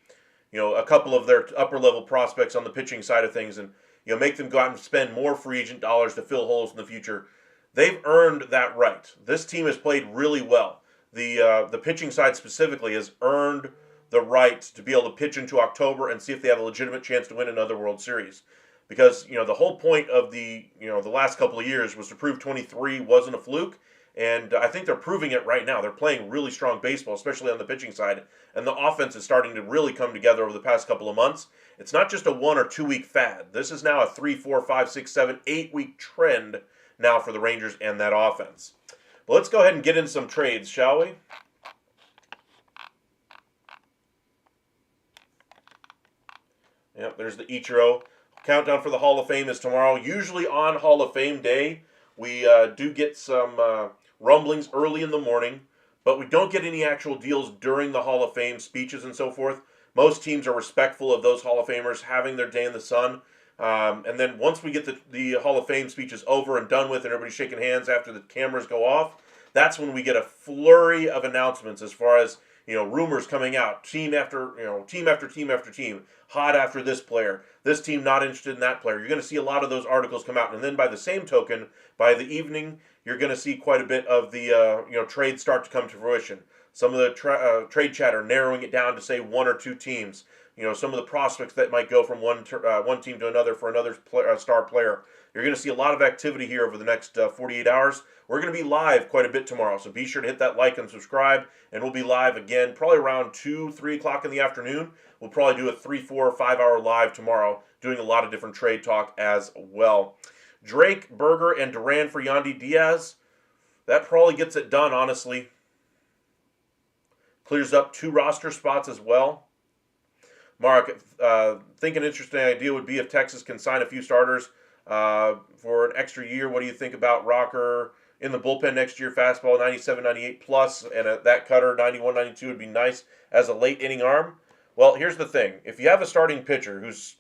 a couple of their upper level prospects on the pitching side of things, and make them go out and spend more free agent dollars to fill holes in the future, they've earned that right. This team has played really well. The pitching side specifically has earned the right to be able to pitch into October and see if they have a legitimate chance to win another World Series. Because, the whole point of the last couple of years was to prove 23 wasn't a fluke. And I think they're proving it right now. They're playing really strong baseball, especially on the pitching side. And the offense is starting to really come together over the past couple of months. It's not just a 1 or 2 week fad. This is now a 3, 4, 5, 6, 7, 8 week trend now for the Rangers and that offense. But let's go ahead and get into some trades, shall we? Yep, there's the Ichiro. Countdown for the Hall of Fame is tomorrow. Usually on Hall of Fame Day, we do get some rumblings early in the morning, but we don't get any actual deals during the Hall of Fame speeches and so forth. Most teams are respectful of those Hall of Famers having their day in the sun. And then once we get the Hall of Fame speeches over and done with and everybody's shaking hands after the cameras go off, that's when we get a flurry of announcements as far as rumors coming out, team after team after team after team, hot after this player, this team not interested in that player. You're going to see a lot of those articles come out, and then by the same token, by the evening, you're going to see quite a bit of the trades start to come to fruition. Some of the trade chatter narrowing it down to say 1 or 2 teams. Some of the prospects that might go from one team to another for another star player. You're going to see a lot of activity here over the next 48 hours. We're going to be live quite a bit tomorrow, so be sure to hit that like and subscribe, and we'll be live again probably around 2, 3 o'clock in the afternoon. We'll probably do a 3, 4, 5 hour live tomorrow, doing a lot of different trade talk as well. Drake, Berger, and Duran for Yandy Diaz. That probably gets it done, honestly. Clears up 2 roster spots as well. Mark, think an interesting idea would be if Texas can sign a few starters for an extra year. What do you think about Rocker in the bullpen next year? Fastball 97, 98 plus, and that cutter 91, 92 would be nice as a late inning arm. Well, here's the thing. If you have a starting pitcher who's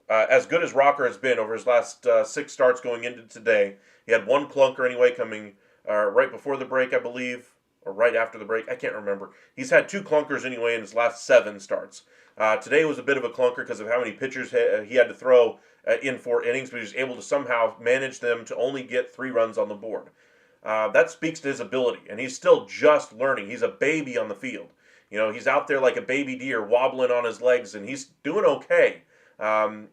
as good as Rocker has been over his last 6 starts going into today, he had 1 clunker anyway coming right before the break, I believe, or right after the break. I can't remember. He's had 2 clunkers anyway in his last 7 starts. Today was a bit of a clunker because of how many pitchers he had to throw in 4 innings, but he was able to somehow manage them to only get 3 runs on the board. That speaks to his ability, and he's still just learning. He's a baby on the field. He's out there like a baby deer wobbling on his legs, and he's doing okay. I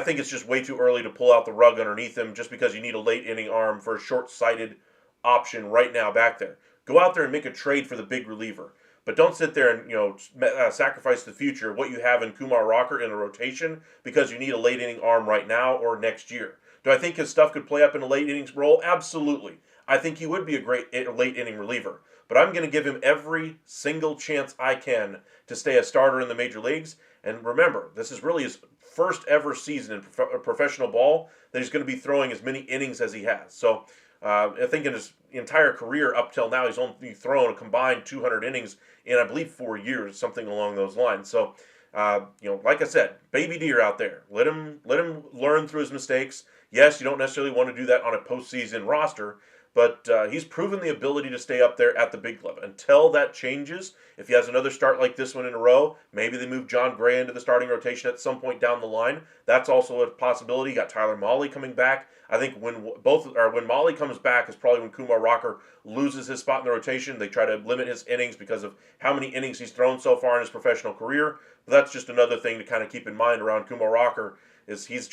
think it's just way too early to pull out the rug underneath him just because you need a late inning arm for a short-sighted option right now back there. Go out there and make a trade for the big reliever. But don't sit there and sacrifice the future, what you have in Kumar Rocker in a rotation, because you need a late inning arm right now or next year. Do I think his stuff could play up in a late innings role? Absolutely. I think he would be a great late inning reliever. But I'm going to give him every single chance I can to stay a starter in the major leagues. And remember, this is really his first ever season in professional ball that he's going to be throwing as many innings as he has. So I think in his entire career up till now, he's only thrown a combined 200 innings in, I believe, 4 years, something along those lines. So, like I said, baby deer out there. Let him learn through his mistakes. Yes, you don't necessarily want to do that on a postseason roster, but he's proven the ability to stay up there at the big club. Until that changes, if he has another start like this one in a row, maybe they move John Gray into the starting rotation at some point down the line. That's also a possibility. You got Tyler Mahle coming back. I think when Mahle comes back is probably when Kumar Rocker loses his spot in the rotation. They try to limit his innings because of how many innings he's thrown so far in his professional career. But that's just another thing to kind of keep in mind around Kumar Rocker. Is he's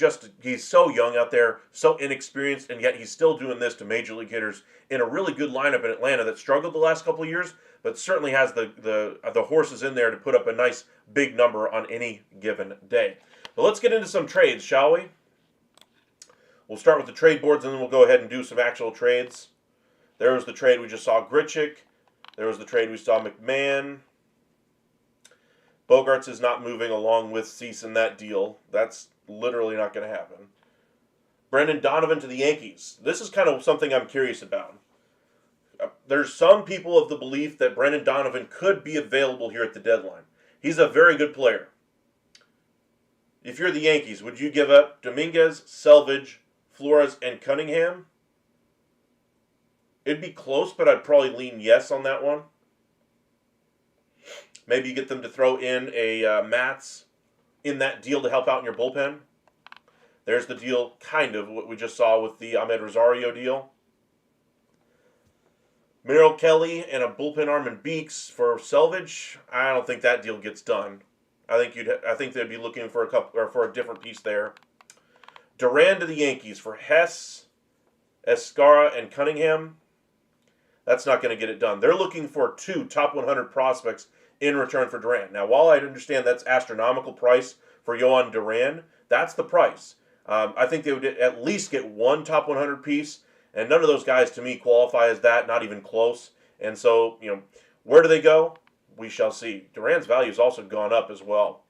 so young out there, so inexperienced, and yet he's still doing this to major league hitters in a really good lineup in Atlanta that struggled the last couple of years, but certainly has the horses in there to put up a nice big number on any given day. But let's get into some trades, shall we? We'll start with the trade boards, and then we'll go ahead and do some actual trades. There was the trade we just saw, Grichuk. There was the trade we saw, McMahon. Bogarts is not moving along with Cease in that deal. That's literally not going to happen. Brendan Donovan to the Yankees. This is kind of something I'm curious about. There's some people of the belief that Brendan Donovan could be available here at the deadline. He's a very good player. If you're the Yankees, would you give up Dominguez, Selvage, Flores, and Cunningham? It'd be close, but I'd probably lean yes on that one. Maybe you get them to throw in a Mats in that deal to help out in your bullpen. There's the deal, kind of, what we just saw with the Ahmed Rosario deal. Merrill Kelly and a bullpen arm and Beeks for Selvage. I don't think that deal gets done. I think they'd be looking for a different piece there. Duran to the Yankees for Hess, Escara, and Cunningham. That's not going to get it done. They're looking for 2 top 100 prospects in return for Duran. Now, while I understand that's astronomical price for Yohan Duran, that's the price. I think they would at least get 1 top 100 piece, and none of those guys to me qualify as that, not even close. And so, where do they go? We shall see. Duran's value has also gone up as well.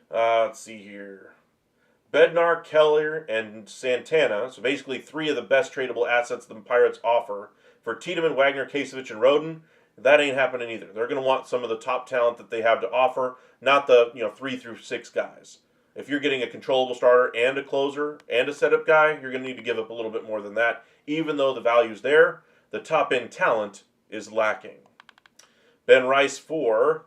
Let's see here. Bednar, Keller, and Santana. So basically 3 of the best tradable assets the Pirates offer for Tiedemann, Wagner, Kasevich, and Roden. That ain't happening either. They're going to want some of the top talent that they have to offer, not the 3 through 6 guys. If you're getting a controllable starter and a closer and a setup guy, you're going to need to give up a little bit more than that. Even though the value's there, the top-end talent is lacking. Ben Rice for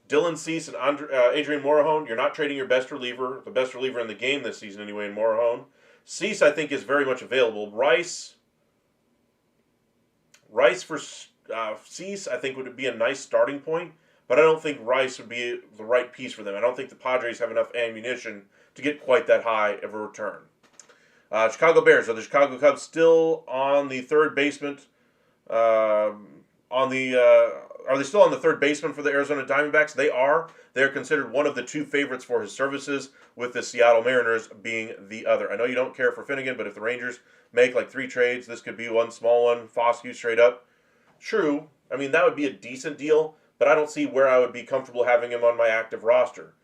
Dylan Cease and Adrian Morejon. You're not trading your best reliever, the best reliever in the game this season anyway, in Morejon. Cease, I think, is very much available. Rice for Cease, I think, would be a nice starting point, but I don't think Rice would be the right piece for them. I don't think the Padres have enough ammunition to get quite that high of a return. Chicago Bears. Are the Chicago Cubs still on the third baseman? Are they still on the third baseman for the Arizona Diamondbacks? They are. They are considered one of the 2 favorites for his services, with the Seattle Mariners being the other. I know you don't care for Finnegan, but if the Rangers make like 3 trades, this could be one small one. Foscue straight up. True. I mean, that would be a decent deal, but I don't see where I would be comfortable having him on my active roster.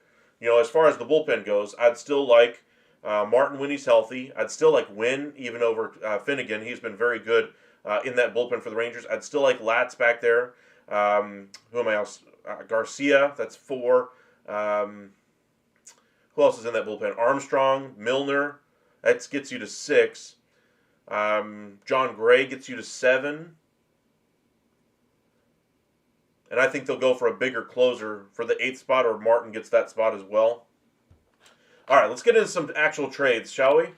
As far as the bullpen goes, I'd still like Martin when he's healthy. I'd still like Wynn even over Finnegan. He's been very good in that bullpen for the Rangers. I'd still like Latz back there. Who am I else? Garcia, that's 4. Who else is in that bullpen? Armstrong, Milner, that gets you to 6. John Gray gets you to 7. And I think they'll go for a bigger closer for the 8th spot, or Martin gets that spot as well. All right, let's get into some actual trades, shall we?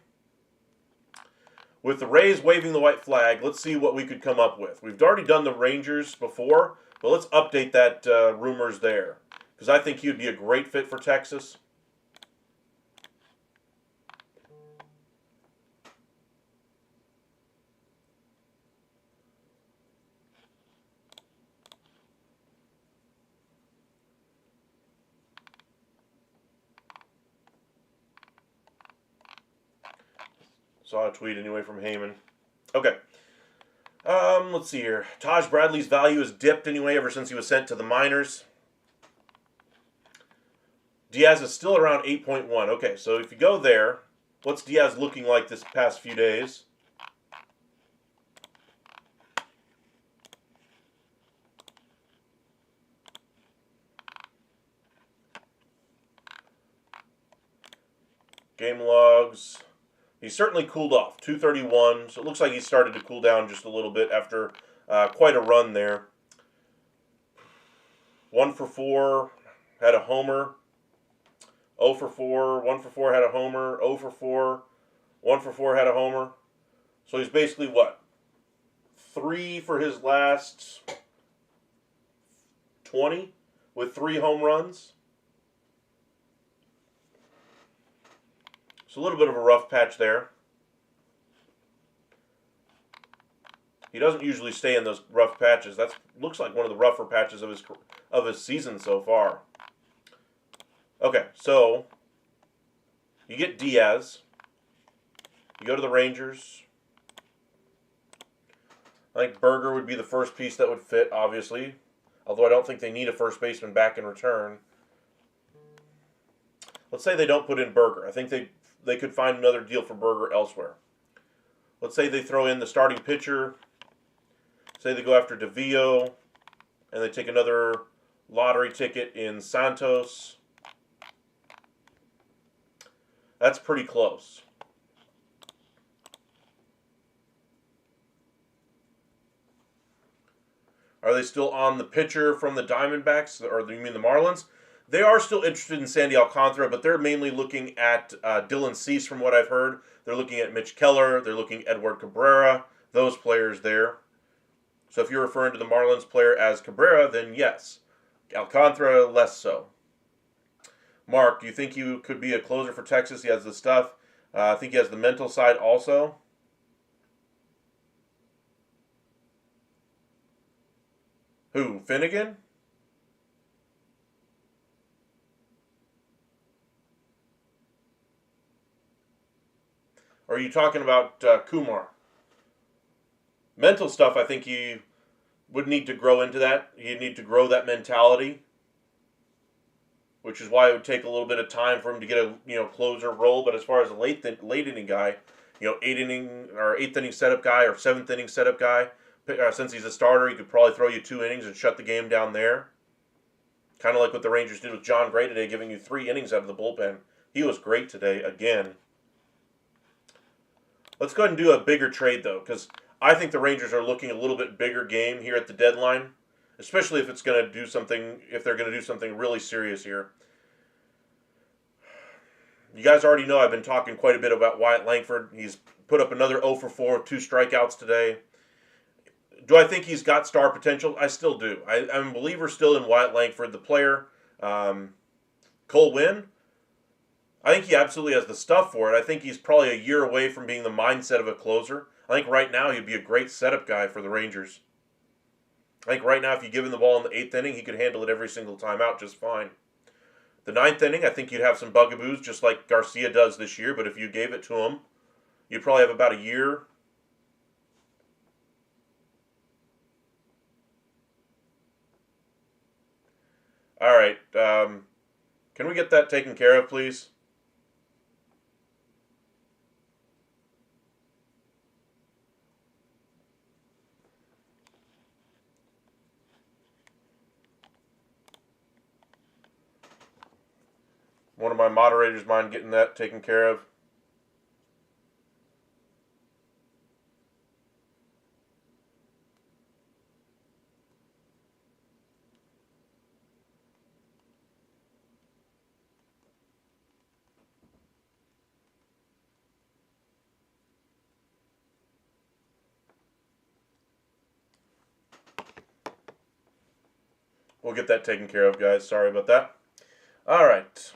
With the Rays waving the white flag, let's see what we could come up with. We've already done the Rangers before, but let's update that rumors there, because I think he would be a great fit for Texas. Saw a tweet anyway from Heyman. Okay. Let's see here. Taj Bradley's value has dipped anyway ever since he was sent to the minors. Diaz is still around 8.1. Okay, so if you go there, what's Diaz looking like this past few days? Game logs. He certainly cooled off. 231. So it looks like he started to cool down just a little bit after quite a run there. 1 for 4. Had a homer. 0 for 4. 1 for 4 had a homer. 0 for 4. 1 for 4 had a homer. So he's basically what? 3 for his last 20 with 3 home runs. It's a little bit of a rough patch there. He doesn't usually stay in those rough patches. That looks like one of the rougher patches of his season so far. Okay, so you get Diaz. You go to the Rangers. I think Berger would be the first piece that would fit, obviously. Although I don't think they need a first baseman back in return. Let's say they don't put in Berger. I think they could find another deal for Berger elsewhere. Let's say they throw in the starting pitcher. Say they go after DeVio, and they take another lottery ticket in Santos. That's pretty close. Are they still on the pitcher from the Diamondbacks, or you mean the Marlins? They are still interested in Sandy Alcantara, but they're mainly looking at Dylan Cease from what I've heard. They're looking at Mitch Keller. They're looking at Edward Cabrera, those players there. So if you're referring to the Marlins player as Cabrera, then yes. Alcantara, less so. Mark, do you think you could be a closer for Texas? He has the stuff. I think he has the mental side also. Who? Finnegan? Or are you talking about Kumar? Mental stuff, I think you would need to grow into that. You need to grow that mentality, which is why it would take a little bit of time for him to get a closer role. But as far as a late inning guy, eighth inning setup guy or seventh inning setup guy, since he's a starter, he could probably throw you 2 innings and shut the game down there. Kind of like what the Rangers did with John Gray today, giving you 3 innings out of the bullpen. He was great today again. Let's go ahead and do a bigger trade though, because I think the Rangers are looking a little bit bigger game here at the deadline, especially if they're going to do something really serious here. You guys already know I've been talking quite a bit about Wyatt Langford. He's put up another 0 for 4 with 2 strikeouts today. Do I think he's got star potential? I still do. I'm a believer still in Wyatt Langford, the player. Cole Winn, I think he absolutely has the stuff for it. I think he's probably a year away from being the mindset of a closer. I think right now he'd be a great setup guy for the Rangers. I think right now if you give him the ball in the 8th inning, he could handle it every single time out just fine. The 9th inning, I think you'd have some bugaboos just like Garcia does this year, but if you gave it to him, you'd probably have about a year. All right. Can we get that taken care of, please? One of my moderators mind getting that taken care of? We'll get that taken care of, guys. Sorry about that. All right.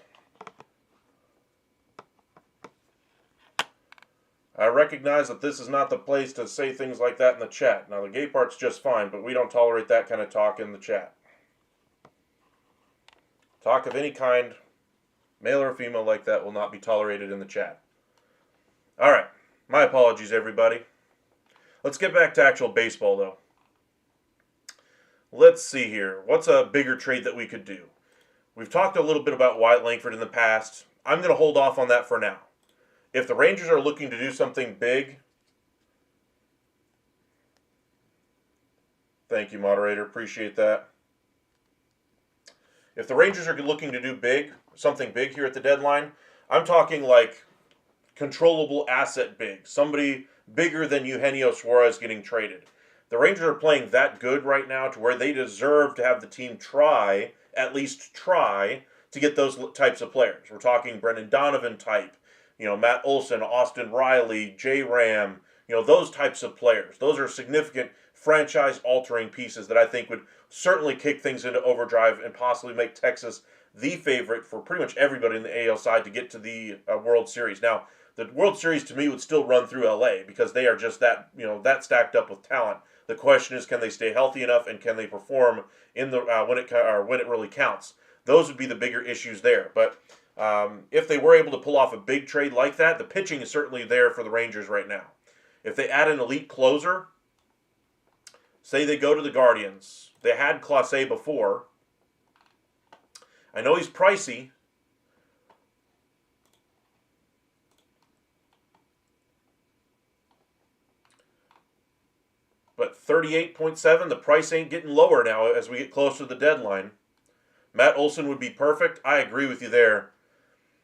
I recognize that this is not the place to say things like that in the chat. Now, the gay part's just fine, but we don't tolerate that kind of talk in the chat. Talk of any kind, male or female like that, will not be tolerated in the chat. All right. My apologies, everybody. Let's get back to actual baseball, though. Let's see here. What's a bigger trade that we could do? We've talked a little bit about Wyatt Langford in the past. I'm going to hold off on that for now. If the Rangers are looking to do something big, thank you, moderator. Appreciate that. If the Rangers are looking to do something big here at the deadline, I'm talking like controllable asset big, somebody bigger than Eugenio Suarez getting traded. The Rangers are playing that good right now to where they deserve to have the team try, at least try, to get those types of players. We're talking Brendan Donovan type, Matt Olson, Austin Riley, J. Ram, those types of players. Those are significant franchise-altering pieces that I think would certainly kick things into overdrive and possibly make Texas the favorite for pretty much everybody in the AL side to get to the World Series. Now, the World Series to me would still run through LA because they are just that that stacked up with talent. The question is, can they stay healthy enough and can they perform in the when it really counts? Those would be the bigger issues there. But if they were able to pull off a big trade like that, the pitching is certainly there for the Rangers right now. If they add an elite closer, say they go to the Guardians, they had Clase before. I know he's pricey. But 38.7, the price ain't getting lower now as we get closer to the deadline. Matt Olson would be perfect. I agree with you there.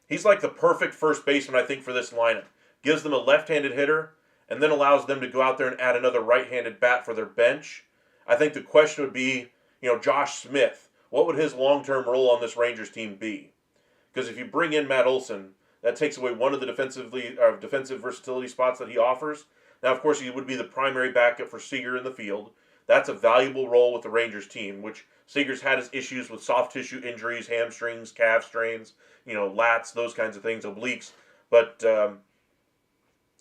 He's like the perfect first baseman, I think, for this lineup. Gives them a left-handed hitter and then allows them to go out there and add another right-handed bat for their bench. I think the question would be, Josh Smith. What would his long-term role on this Rangers team be? Because if you bring in Matt Olson, that takes away one of the defensive versatility spots that he offers. Now, of course, he would be the primary backup for Seager in the field. That's a valuable role with the Rangers team, which Seager's had his issues with soft tissue injuries, hamstrings, calf strains, lats, those kinds of things, obliques. But,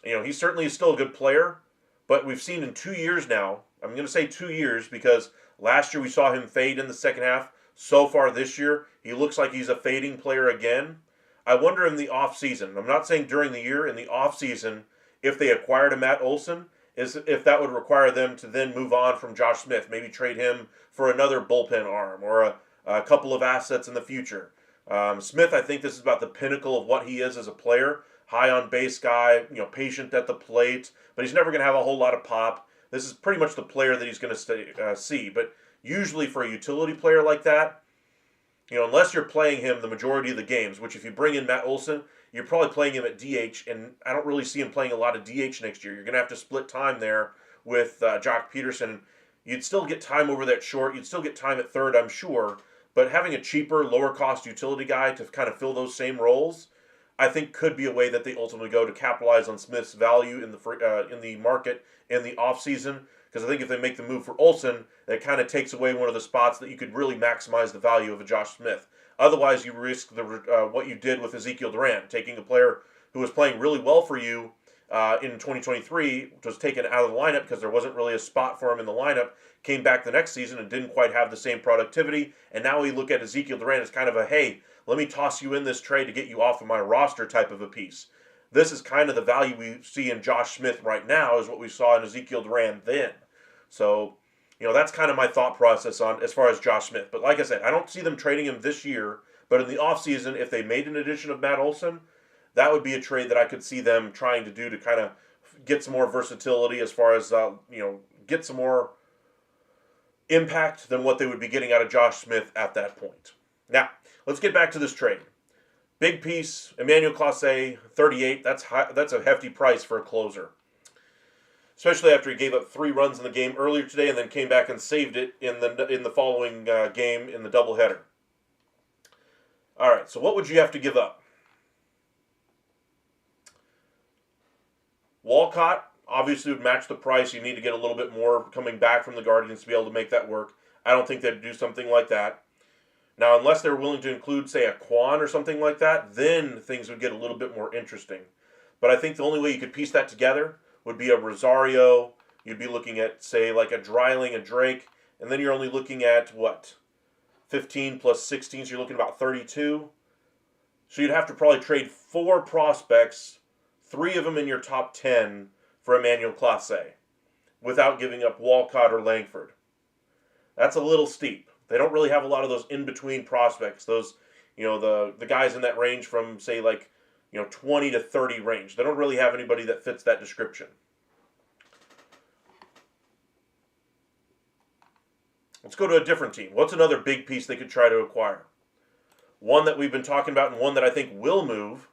he certainly is still a good player. But we've seen in 2 years now, I'm going to say 2 years because last year we saw him fade in the second half. So far this year, he looks like he's a fading player again. I wonder in the offseason, I'm not saying during the year, in the offseason, if they acquired a Matt Olson, is if that would require them to then move on from Josh Smith, maybe trade him for another bullpen arm or a couple of assets in the future. Smith, I think this is about the pinnacle of what he is as a player. High on base guy, patient at the plate, but he's never going to have a whole lot of pop. This is pretty much the player that he's going to see. But usually for a utility player like that, unless you're playing him the majority of the games, which if you bring in Matt Olson, you're probably playing him at DH, and I don't really see him playing a lot of DH next year. You're going to have to split time there with Jock Peterson. You'd still get time over that short. You'd still get time at third, I'm sure. But having a cheaper, lower-cost utility guy to kind of fill those same roles, I think could be a way that they ultimately go to capitalize on Smith's value in the market in the offseason. Because I think if they make the move for Olson, that kind of takes away one of the spots that you could really maximize the value of a Josh Smith. Otherwise, you risk what you did with Ezekiel Duran, taking a player who was playing really well for you in 2023, which was taken out of the lineup because there wasn't really a spot for him in the lineup, came back the next season and didn't quite have the same productivity. And now we look at Ezekiel Duran as kind of a, hey, let me toss you in this trade to get you off of my roster type of a piece. This is kind of the value we see in Josh Smith right now is what we saw in Ezekiel Duran then. So, that's kind of my thought process on as far as Josh Smith. But like I said, I don't see them trading him this year. But in the offseason, if they made an addition of Matt Olson, that would be a trade that I could see them trying to do to kind of get some more versatility as far as, get some more impact than what they would be getting out of Josh Smith at that point. Now, let's get back to this trade. Big piece, Emmanuel Clase, 38. That's a hefty price for a closer. Especially after he gave up 3 runs in the game earlier today and then came back and saved it in the following game in the doubleheader. All right, so what would you have to give up? Walcott obviously would match the price. You need to get a little bit more coming back from the Guardians to be able to make that work. I don't think they'd do something like that. Now, unless they're willing to include, say, a Quan or something like that, then things would get a little bit more interesting. But I think the only way you could piece that together would be a Rosario. You'd be looking at, say, like a Dreiling, a Drake, and then you're only looking at, 15 plus 16, so you're looking at about 32. So you'd have to probably trade 4 prospects, 3 of them in your top 10 for Emmanuel Clase, without giving up Walcott or Langford. That's a little steep. They don't really have a lot of those in-between prospects, those, the guys in that range from, say, 20 to 30 range. They don't really have anybody that fits that description. Let's go to a different team. What's another big piece they could try to acquire? One that we've been talking about and one that I think will move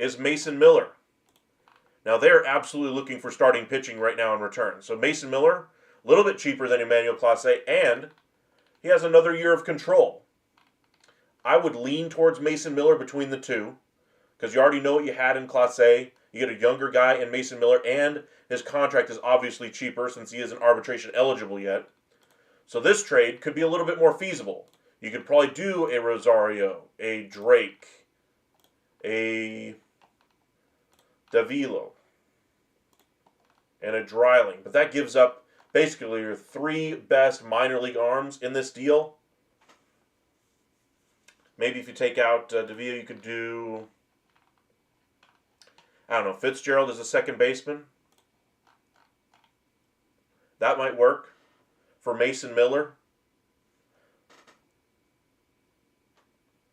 is Mason Miller. Now they're absolutely looking for starting pitching right now in return. So Mason Miller, a little bit cheaper than Emmanuel Clase, and he has another year of control. I would lean towards Mason Miller between the two because you already know what you had in Clase. You get a younger guy in Mason Miller, and his contract is obviously cheaper since he isn't arbitration eligible yet. So this trade could be a little bit more feasible. You could probably do a Rosario, a Drake, a Davilo, and a Dreiling. But that gives up basically your three best minor league arms in this deal. Maybe if you take out Davila, you could do, I don't know, Fitzgerald as a second baseman. That might work for Mason Miller.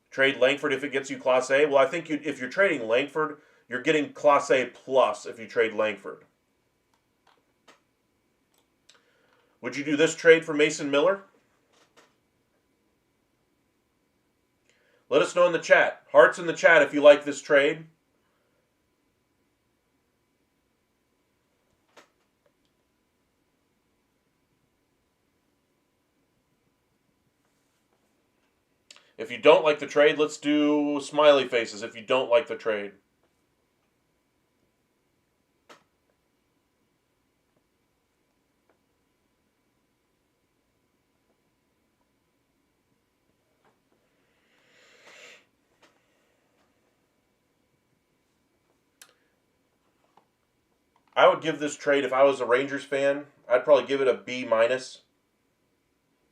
Trade Langford if it gets you Class A. Well, I think if you're trading Langford, you're getting Class A plus if you trade Langford. Would you do this trade for Mason Miller? Let us know in the chat. Hearts in the chat if you like this trade. If you don't like the trade, let's do smiley faces if you don't like the trade. I would give this trade, if I was a Rangers fan, I'd probably give it a B minus.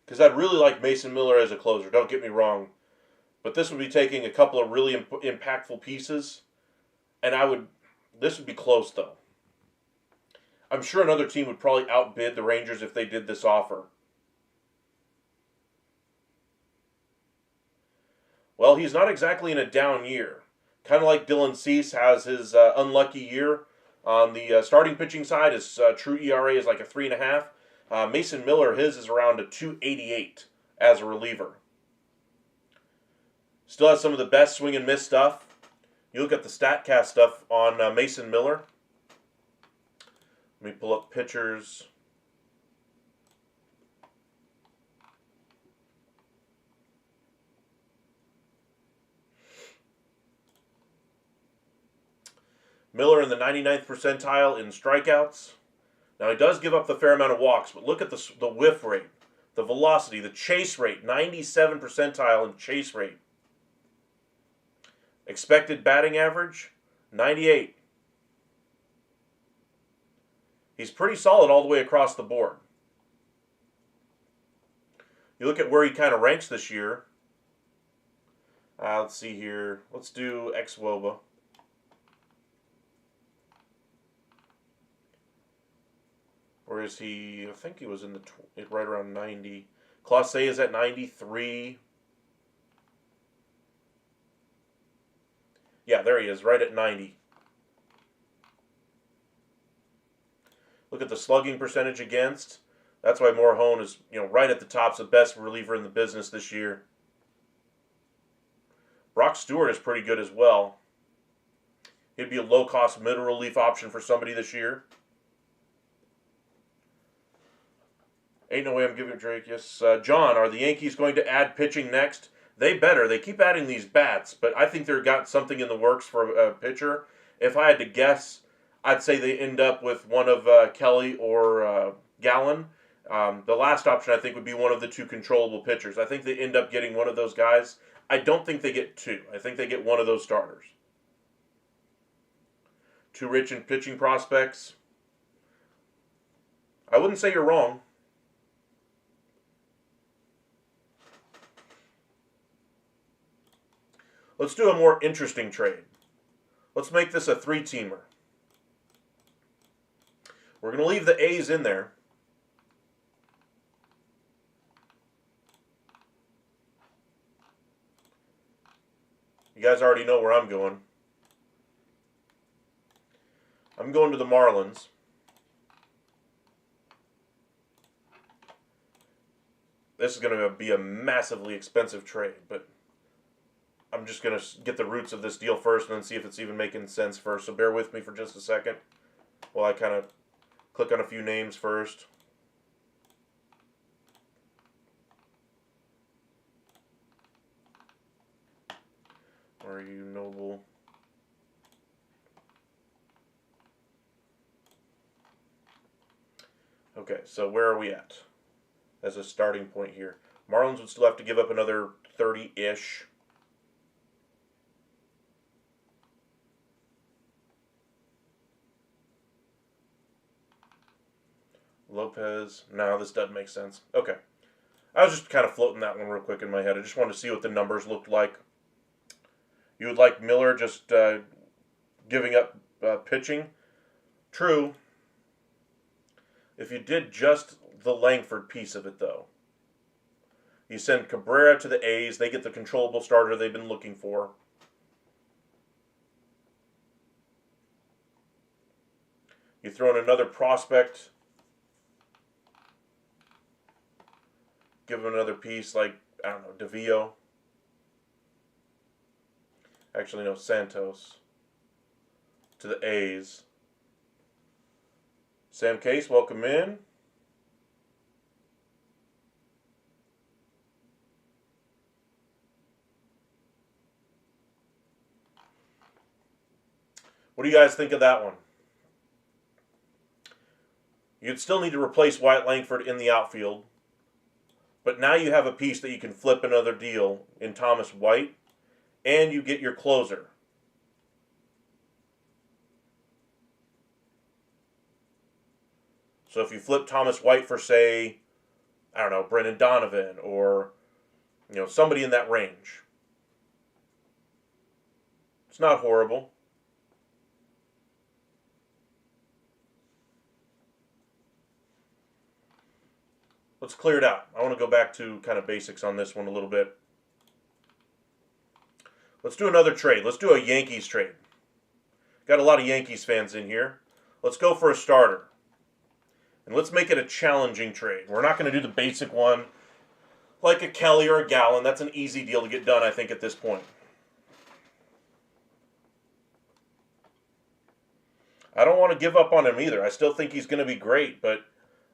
Because I'd really like Mason Miller as a closer, don't get me wrong. But this would be taking a couple of really impactful pieces. And this would be close though. I'm sure another team would probably outbid the Rangers if they did this offer. Well, he's not exactly in a down year. Kind of like Dylan Cease has his unlucky year. On the starting pitching side, his true ERA is like a 3.5. Mason Miller, his is around a 2.88 as a reliever. Still has some of the best swing and miss stuff. You look at the StatCast stuff on Mason Miller. Let me pull up pitchers. Miller in the 99th percentile in strikeouts. Now, he does give up the fair amount of walks, but look at the whiff rate, the velocity, the chase rate, 97 percentile in chase rate. Expected batting average, 98. He's pretty solid all the way across the board. You look at where he kind of ranks this year. Let's see here. Let's do ex-WOBA. Where is he? I think he was in the right around 90. Class A is at 93. Yeah, there he is, right at 90. Look at the slugging percentage against. That's why Morhone is, right at the top. The best reliever in the business this year. Brock Stewart is pretty good as well. He'd be a low-cost middle relief option for somebody this year. Ain't no way I'm giving Drake. Yes. John, are the Yankees going to add pitching next? They better. They keep adding these bats, but I think they've got something in the works for a pitcher. If I had to guess, I'd say they end up with one of Kelly or Gallen. The last option, I think, would be one of the two controllable pitchers. I think they end up getting one of those guys. I don't think they get two. I think they get one of those starters. Too rich in pitching prospects? I wouldn't say you're wrong. Let's do a more interesting trade. Let's make this a three-teamer. We're going to leave the A's in there. You guys already know where I'm going. I'm going to the Marlins. This is going to be a massively expensive trade, but I'm just going to get the roots of this deal first and then see if it's even making sense first. So bear with me for just a second while I kind of click on a few names first. Are you Noble? Okay, so where are we at as a starting point here? Marlins would still have to give up another 30-ish. Lopez. No, this doesn't make sense. Okay. I was just kind of floating that one real quick in my head. I just wanted to see what the numbers looked like. You would like Miller just giving up pitching? True. If you did just the Langford piece of it, though, you send Cabrera to the A's. They get the controllable starter they've been looking for. You throw in another prospect. Give him another piece like, I don't know, DeVio. Actually, no, Santos. To the A's. Sam Case, welcome in. What do you guys think of that one? You'd still need to replace Wyatt Langford in the outfield. But now you have a piece that you can flip another deal in Thomas White, and you get your closer. So if you flip Thomas White for, say, I don't know, Brendan Donovan or, somebody in that range. It's not horrible. Let's clear it out. I want to go back to kind of basics on this one a little bit. Let's do another trade. Let's do a Yankees trade. Got a lot of Yankees fans in here. Let's go for a starter. And let's make it a challenging trade. We're not going to do the basic one like a Kelly or a Gallen. That's an easy deal to get done, I think, at this point. I don't want to give up on him either. I still think he's going to be great, but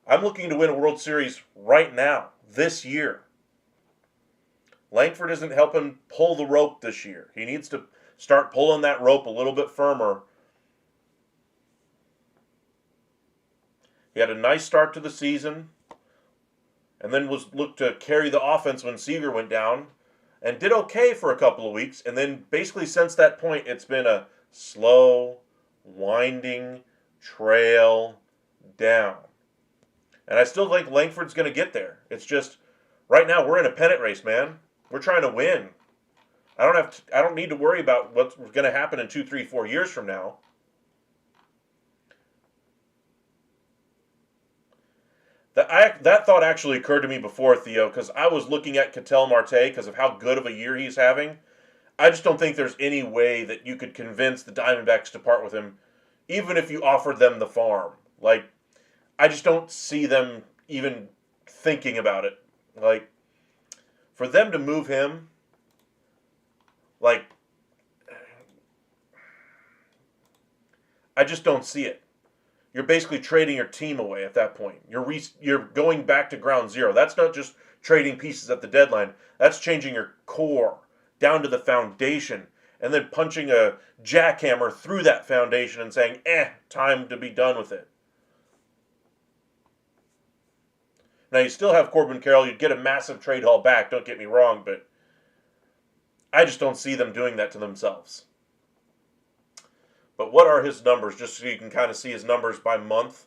I'm looking to win a World Series right now, this year. Langford isn't helping pull the rope this year. He needs to start pulling that rope a little bit firmer. He had a nice start to the season, and then was looked to carry the offense when Seager went down, and did okay for a couple of weeks, and then basically since that point, it's been a slow, winding trail down. And I still think Langford's going to get there. It's just, right now we're in a pennant race, man. We're trying to win. I don't need to worry about what's going to happen in 2, 3, 4 years from now. That thought actually occurred to me before, Theo, because I was looking at Ketel Marte because of how good of a year he's having. I just don't think there's any way that you could convince the Diamondbacks to part with him, even if you offered them the farm. Like, I just don't see them even thinking about it. Like, for them to move him, like, I just don't see it. You're basically trading your team away at that point. You're going back to ground zero. That's not just trading pieces at the deadline. That's changing your core down to the foundation and then punching a jackhammer through that foundation and saying, time to be done with it. Now, you still have Corbin Carroll. You'd get a massive trade haul back, don't get me wrong, but I just don't see them doing that to themselves. But what are his numbers, just so you can kind of see his numbers by month?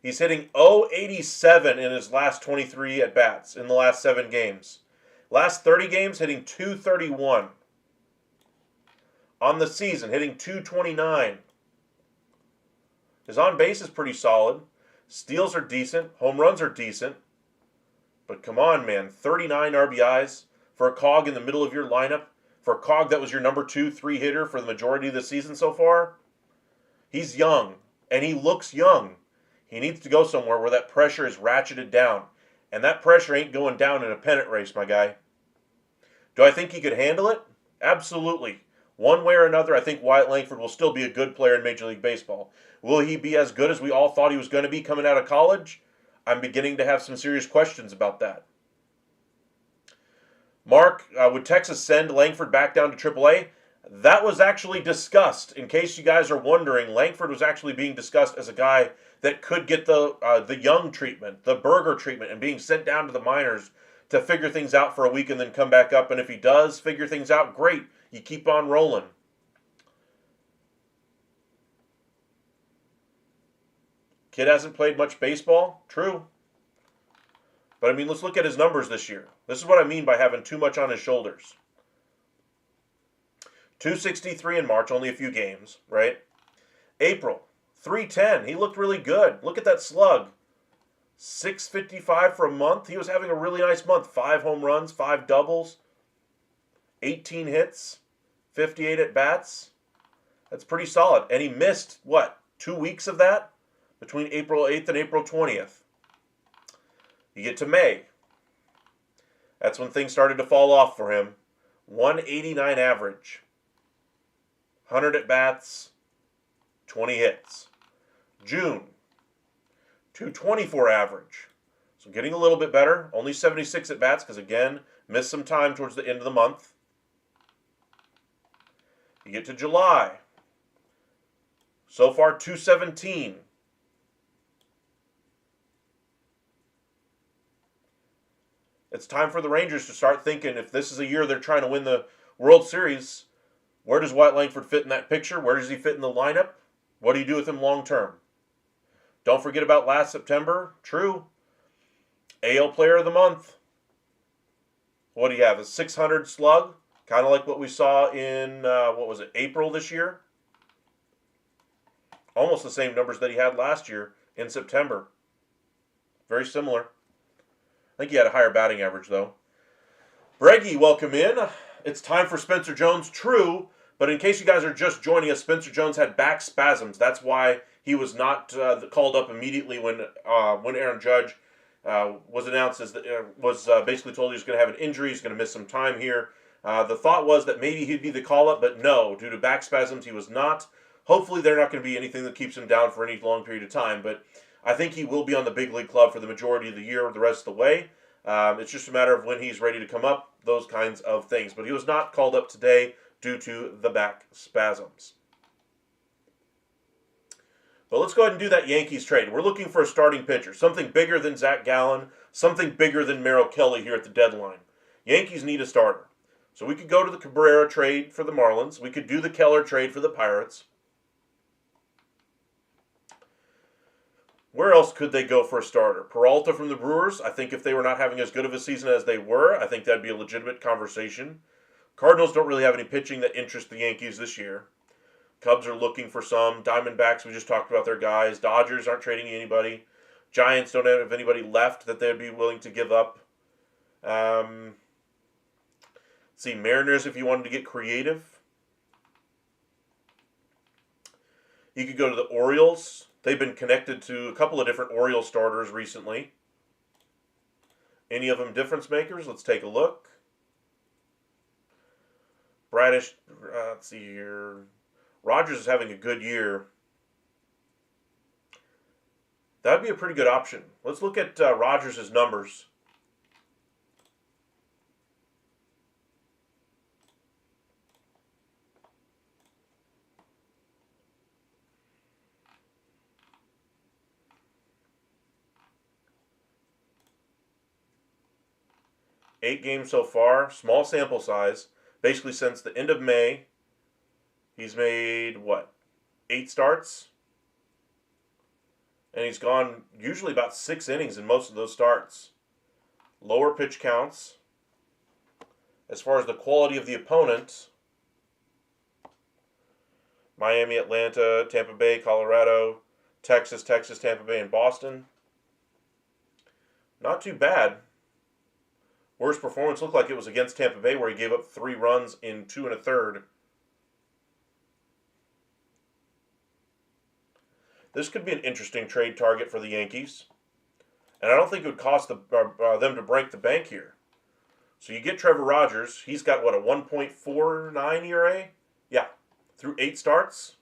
He's hitting .087 in his last 23 at-bats in the last 7 games. Last 30 games, hitting .231. On the season, hitting .229. His on-base is pretty solid. Steals are decent. Home runs are decent. But come on, man. 39 RBIs for a cog in the middle of your lineup. For a cog that was your number 2, 3 hitter for the majority of the season so far. He's young. And he looks young. He needs to go somewhere where that pressure is ratcheted down. And that pressure ain't going down in a pennant race, my guy. Do I think he could handle it? Absolutely. One way or another, I think Wyatt Langford will still be a good player in Major League Baseball. Will he be as good as we all thought he was going to be coming out of college? I'm beginning to have some serious questions about that. Mark, would Texas send Langford back down to AAA? That was actually discussed. In case you guys are wondering, Langford was actually being discussed as a guy that could get the young treatment, the burger treatment, and being sent down to the minors to figure things out for a week and then come back up. And if he does figure things out, great. You keep on rolling. Kid hasn't played much baseball. True. But I mean, let's look at his numbers this year. This is what I mean by having too much on his shoulders. 263 in March, only a few games, right? April, 310. He looked really good. Look at that slug. 655 for a month. He was having a really nice month. 5 home runs, 5 doubles, 18 hits, 58 at bats. That's pretty solid. And he missed, what, 2 weeks of that? Between April 8th and April 20th. You get to May. That's when things started to fall off for him. 189 average. 100 at bats, 20 hits. June, 224 average. So getting a little bit better. Only 76 at bats because, again, missed some time towards the end of the month. You get to July. So far, 217. It's time for the Rangers to start thinking if this is a year they're trying to win the World Series, where does Wyatt Langford fit in that picture? Where does he fit in the lineup? What do you do with him long term? Don't forget about last September. True. AL Player of the Month. What do you have? A 600 slug? Kind of like what we saw in, April this year? Almost the same numbers that he had last year in September. Very similar. I think he had a higher batting average, though. Breggy, welcome in. It's time for Spencer Jones. True, but in case you guys are just joining us, Spencer Jones had back spasms. That's why he was not called up immediately when Aaron Judge was announced as basically told he was going to have an injury. He's going to miss some time here. The thought was that maybe he'd be the call-up, but no, due to back spasms, he was not. Hopefully, they're not going to be anything that keeps him down for any long period of time, but I think he will be on the big league club for the majority of the year, the rest of the way. It's just a matter of when he's ready to come up, those kinds of things. But he was not called up today due to the back spasms. But let's go ahead and do that Yankees trade. We're looking for a starting pitcher, something bigger than Zach Gallen, something bigger than Merrill Kelly here at the deadline. Yankees need a starter. So we could go to the Cabrera trade for the Marlins. We could do the Keller trade for the Pirates. Where else could they go for a starter? Peralta from the Brewers. I think if they were not having as good of a season as they were, I think that'd be a legitimate conversation. Cardinals don't really have any pitching that interests the Yankees this year. Cubs are looking for some. Diamondbacks, we just talked about their guys. Dodgers aren't trading anybody. Giants don't have anybody left that they'd be willing to give up. Let's see, Mariners if you wanted to get creative. You could go to the Orioles. They've been connected to a couple of different Orioles starters recently. Any of them difference makers? Let's take a look. Bradish, let's see here. Rogers is having a good year. That'd be a pretty good option. Let's look at Rogers' numbers. Eight games so far, small sample size. Basically since the end of May, he's made, 8 starts? And he's gone usually about 6 innings in most of those starts. Lower pitch counts. As far as the quality of the opponent, Miami, Atlanta, Tampa Bay, Colorado, Texas, Tampa Bay, and Boston. Not too bad. Worst performance looked like it was against Tampa Bay where he gave up 3 runs in 2 1/3. This could be an interesting trade target for the Yankees. And I don't think it would cost them to break the bank here. So you get Trevor Rogers. He's got, what, a 1.49 ERA? Yeah, through 8 starts.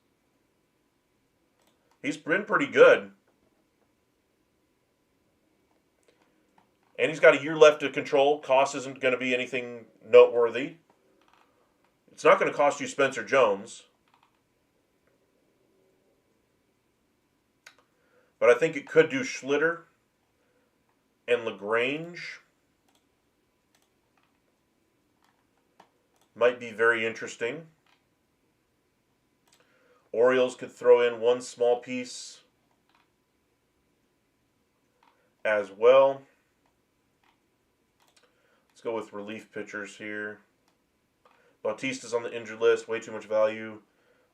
He's been pretty good. And he's got a year left to control. Cost isn't going to be anything noteworthy. It's not going to cost you Spencer Jones. But I think it could do Schlitter and LaGrange. Might be very interesting. Orioles could throw in one small piece as well. Let's go with relief pitchers here. Bautista's on the injured list. Way too much value.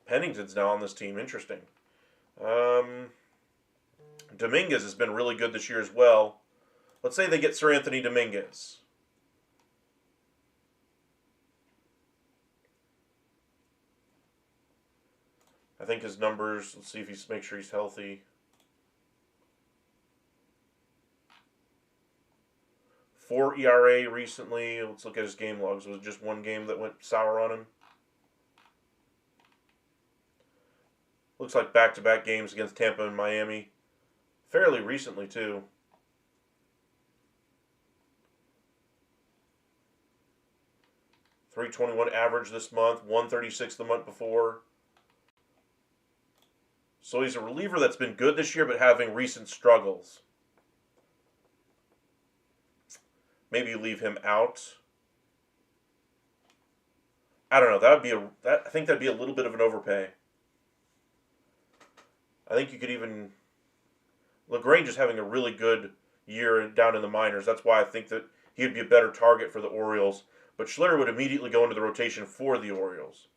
Pennington's now on this team. Interesting. Dominguez has been really good this year as well. Let's say they get Sir Anthony Dominguez. I think his numbers, let's see if he's, make sure he's healthy. 4 ERA recently. Let's look at his game logs. Was it just one game that went sour on him? Looks like back-to-back games against Tampa and Miami. Fairly recently, too. .321 average this month, 136 the month before. So he's a reliever that's been good this year, but having recent struggles. Maybe you leave him out. I don't know. That would be I think that'd be a little bit of an overpay. I think you could even. LaGrange is having a really good year down in the minors. That's why I think that he would be a better target for the Orioles. But Schlitter would immediately go into the rotation for the Orioles.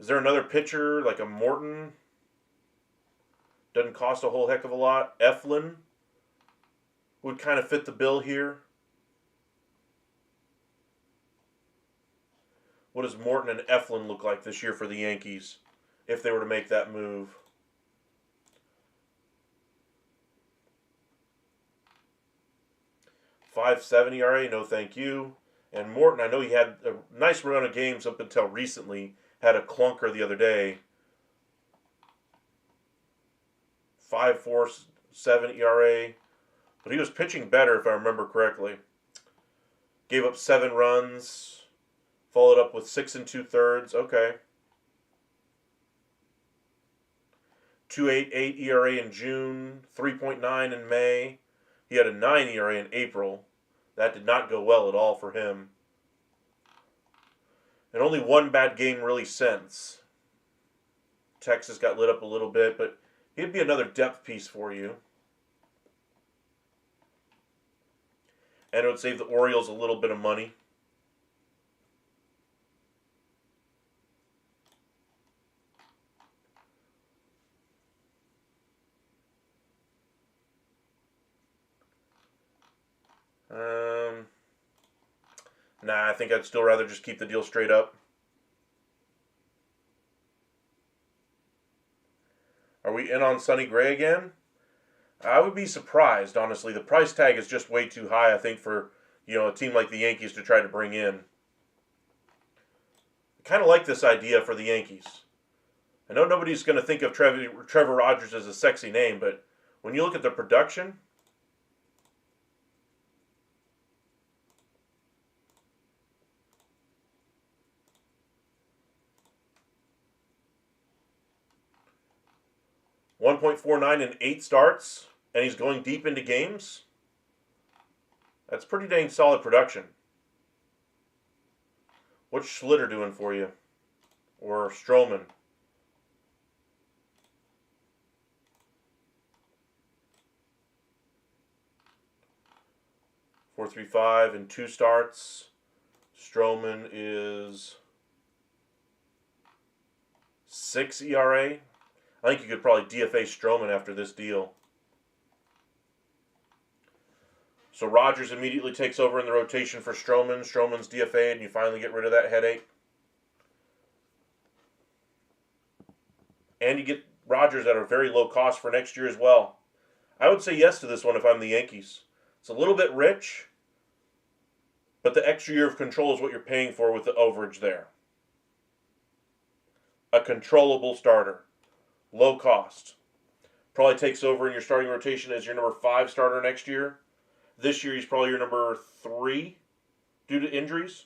Is there another pitcher like a Morton? Doesn't cost a whole heck of a lot. Eflin would kind of fit the bill here. What does Morton and Eflin look like this year for the Yankees if they were to make that move? .57 ERA, no thank you. And Morton, I know he had a nice run of games up until recently. Had a clunker the other day. 5.47 ERA. But he was pitching better if I remember correctly. Gave up 7 runs. Followed up with 6 2/3. Okay. 2.88 ERA in June. 3.9 in May. He had a 9 ERA in April. That did not go well at all for him. And only one bad game really since. Texas got lit up a little bit, but he'd be another depth piece for you. And it would save the Orioles a little bit of money. Nah, I think I'd still rather just keep the deal straight up. Are we in on Sonny Gray again? I would be surprised, honestly. The price tag is just way too high, I think, for a team like the Yankees to try to bring in. I kind of like this idea for the Yankees. I know nobody's going to think of Trevor Rogers as a sexy name, but when you look at the production, .149 in 8 starts, and he's going deep into games. That's pretty dang solid production. What's Schlitter doing for you? Or Stroman? .435 in 2 starts. Stroman is 6 ERA. I think you could probably DFA Stroman after this deal. So Rogers immediately takes over in the rotation for Stroman. Stroman's DFA'd, and you finally get rid of that headache. And you get Rogers at a very low cost for next year as well. I would say yes to this one if I'm the Yankees. It's a little bit rich, but the extra year of control is what you're paying for with the overage there. A controllable starter. Low cost. Probably takes over in your starting rotation as your number 5 starter next year. This year he's probably your number 3 due to injuries.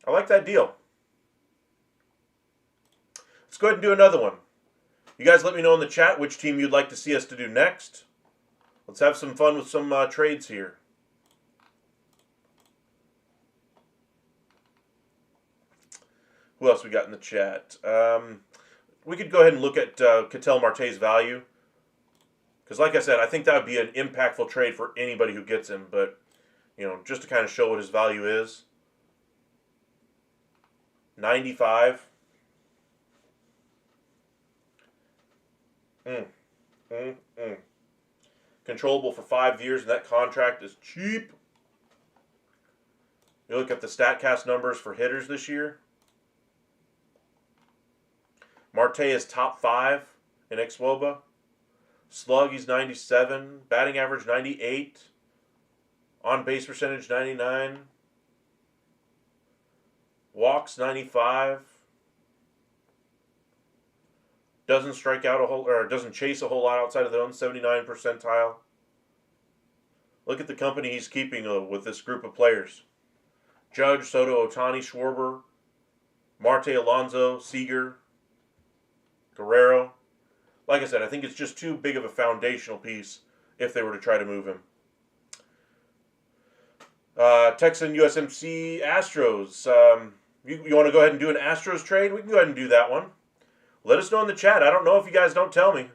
I like that deal. Let's go ahead and do another one. You guys let me know in the chat which team you'd like to see us to do next. Let's have some fun with some trades here. Who else we got in the chat? We could go ahead and look at Ketel Marte's value. Because like I said, I think that would be an impactful trade for anybody who gets him. But, just to kind of show what his value is. 95. Controllable for 5 years, and that contract is cheap. You look at the StatCast numbers for hitters this year. Marte is top 5 in xwOBA. Slug, he's 97. Batting average, 98. On-base percentage, 99. Walks, 95. Doesn't strike out doesn't chase a whole lot outside of their own 79 percentile. Look at the company he's keeping with this group of players. Judge, Soto, Ohtani, Schwarber, Marte, Alonso, Seager, Guerrero. Like I said, I think it's just too big of a foundational piece if they were to try to move him. Texan USMC Astros. You want to go ahead and do an Astros trade? We can go ahead and do that one. Let us know in the chat. I don't know if you guys don't tell me.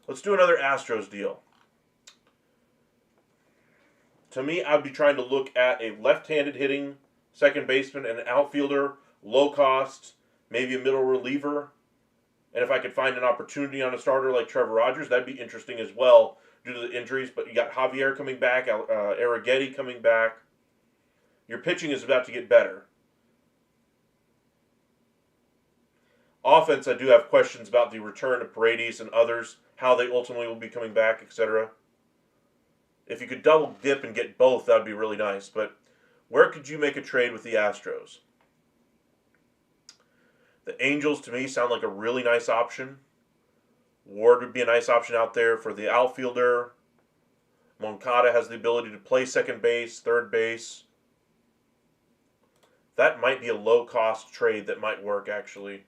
Let's do another Astros deal. To me, I'd be trying to look at a left-handed hitting second baseman and an outfielder, low cost, maybe a middle reliever. And if I could find an opportunity on a starter like Trevor Rogers, that'd be interesting as well due to the injuries. But you got Javier coming back, Arrighetti coming back. Your pitching is about to get better. Offense, I do have questions about the return of Paredes and others, how they ultimately will be coming back, etc. If you could double dip and get both, that would be really nice. But where could you make a trade with the Astros? The Angels, to me, sound like a really nice option. Ward would be a nice option out there for the outfielder. Moncada has the ability to play second base, third base. That might be a low-cost trade that might work, actually.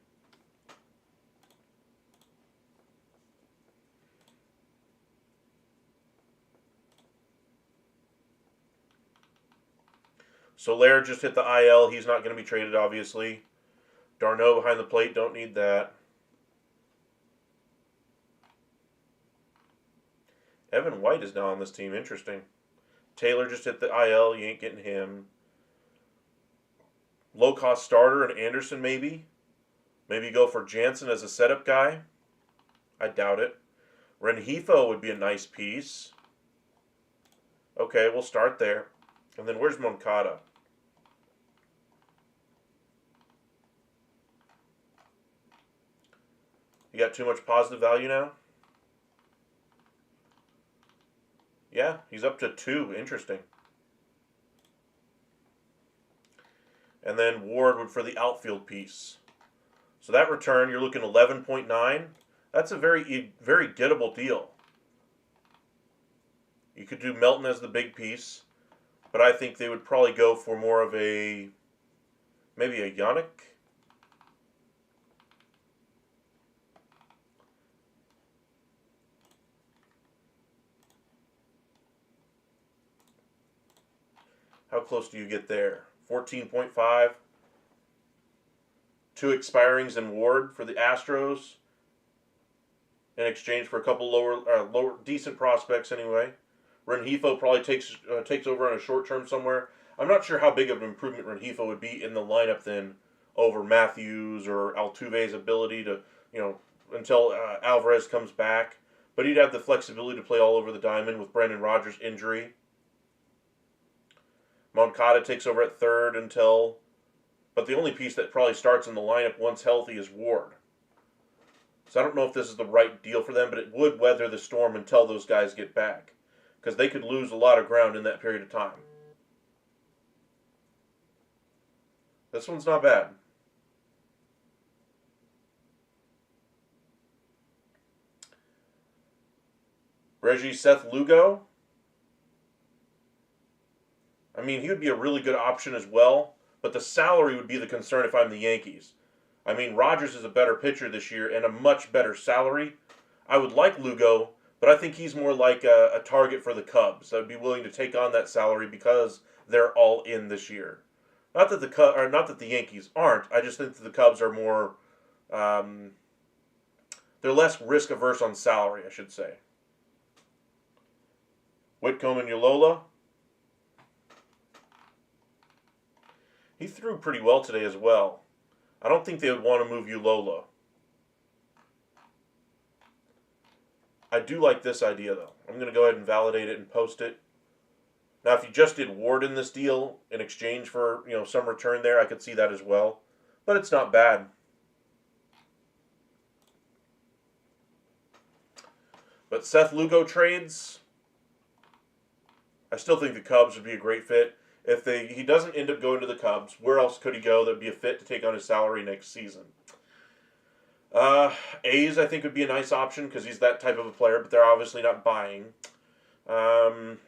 Soler just hit the IL. He's not going to be traded, obviously. Darno behind the plate. Don't need that. Evan White is now on this team. Interesting. Taylor just hit the IL. You ain't getting him. Low-cost starter and Anderson, maybe. Maybe go for Jansen as a setup guy. I doubt it. Rengifo would be a nice piece. Okay, we'll start there. And then where's Moncada? You got too much positive value now? Yeah, he's up to 2. Interesting. And then Ward would for the outfield piece. So that return, you're looking 11.9. That's a very, very gettable deal. You could do Melton as the big piece, but I think they would probably go for more of a, maybe a Yannick. How close do you get there? 14.5. 2 expirings in Ward for the Astros in exchange for a couple lower decent prospects anyway. Rengifo probably takes over on a short term somewhere. I'm not sure how big of an improvement Rengifo would be in the lineup then over Matthews or Altuve's ability to, until Alvarez comes back. But he'd have the flexibility to play all over the diamond with Brendan Rodgers' injury. Moncada takes over at third but the only piece that probably starts in the lineup once healthy is Ward. So I don't know if this is the right deal for them, but it would weather the storm until those guys get back. Because they could lose a lot of ground in that period of time. This one's not bad. Reggie Seth Lugo. I mean, he would be a really good option as well, but the salary would be the concern if I'm the Yankees. I mean, Rogers is a better pitcher this year and a much better salary. I would like Lugo, but I think he's more like a target for the Cubs. I'd be willing to take on that salary because they're all in this year. Not that the Yankees aren't. I just think that the Cubs are more. They're less risk averse on salary, I should say. Whitcomb and Yolola. He threw pretty well today as well. I don't think they would want to move Yolola. I do like this idea, though. I'm going to go ahead and validate it and post it. Now, if you just did Ward in this deal in exchange for, some return there, I could see that as well. But it's not bad. But Seth Lugo trades, I still think the Cubs would be a great fit. If he doesn't end up going to the Cubs, where else could he go that would be a fit to take on his salary next season? A's, I think, would be a nice option because he's that type of a player, but they're obviously not buying. Blue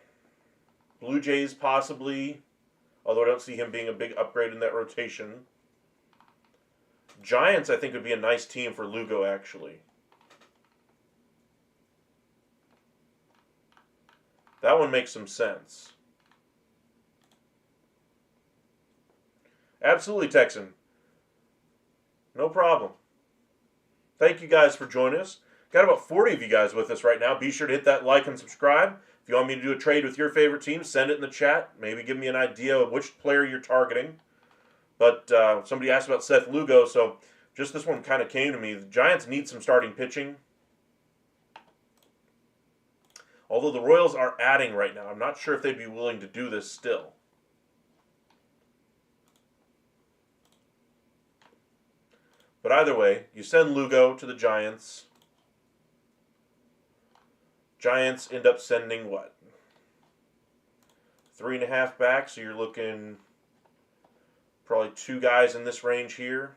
Jays, possibly, although I don't see him being a big upgrade in that rotation. Giants, I think, would be a nice team for Lugo, actually. That one makes some sense. Absolutely, Texan. No problem. Thank you guys for joining us. Got about 40 of you guys with us right now. Be sure to hit that like and subscribe. If you want me to do a trade with your favorite team, send it in the chat. Maybe give me an idea of which player you're targeting. But somebody asked about Seth Lugo, so just this one kind of came to me. The Giants need some starting pitching. Although the Royals are adding right now. I'm not sure if they'd be willing to do this still. But either way, you send Lugo to the Giants. Giants end up sending what? 3.5 back, so you're looking probably 2 guys in this range here.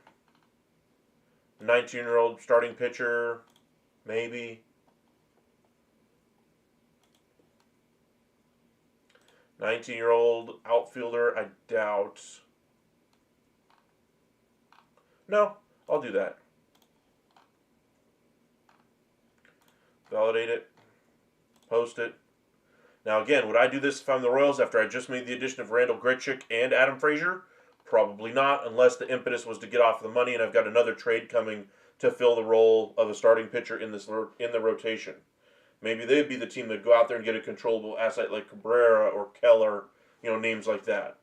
19-year-old starting pitcher, maybe. 19-year-old outfielder, I doubt. No, I'll do that. Validate it. Post it. Now again, would I do this if I'm the Royals after I just made the addition of Randall Grichuk and Adam Frazier? Probably not, unless the impetus was to get off the money and I've got another trade coming to fill the role of a starting pitcher in the rotation. Maybe they'd be the team that go out there and get a controllable asset like Cabrera or Keller, names like that.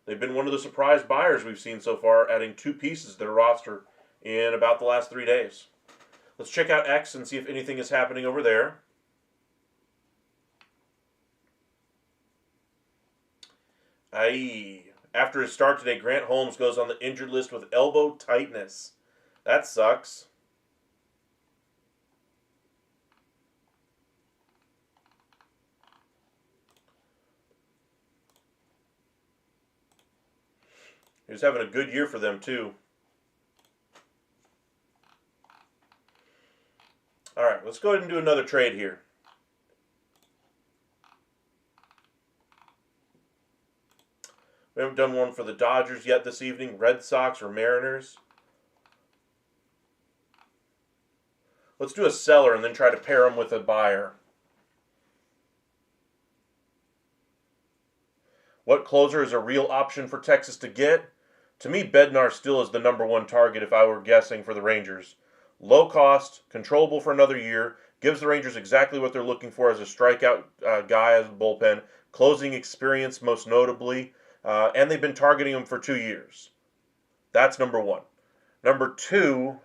They've been one of the surprise buyers we've seen so far, adding 2 pieces to their roster in about the last 3 days. Let's check out X and see if anything is happening over there. After his start today, Grant Holmes goes on the injured list with elbow tightness. That sucks. He was having a good year for them, too. All right, let's go ahead and do another trade here. We haven't done one for the Dodgers yet this evening, Red Sox or Mariners. Let's do a seller and then try to pair them with a buyer. What closer is a real option for Texas to get? To me, Bednar still is the #1 target if I were guessing for the Rangers. Low cost, controllable for another year, gives the Rangers exactly what they're looking for as a strikeout guy as a bullpen, closing experience most notably, and they've been targeting him for 2 years. That's #1. #2,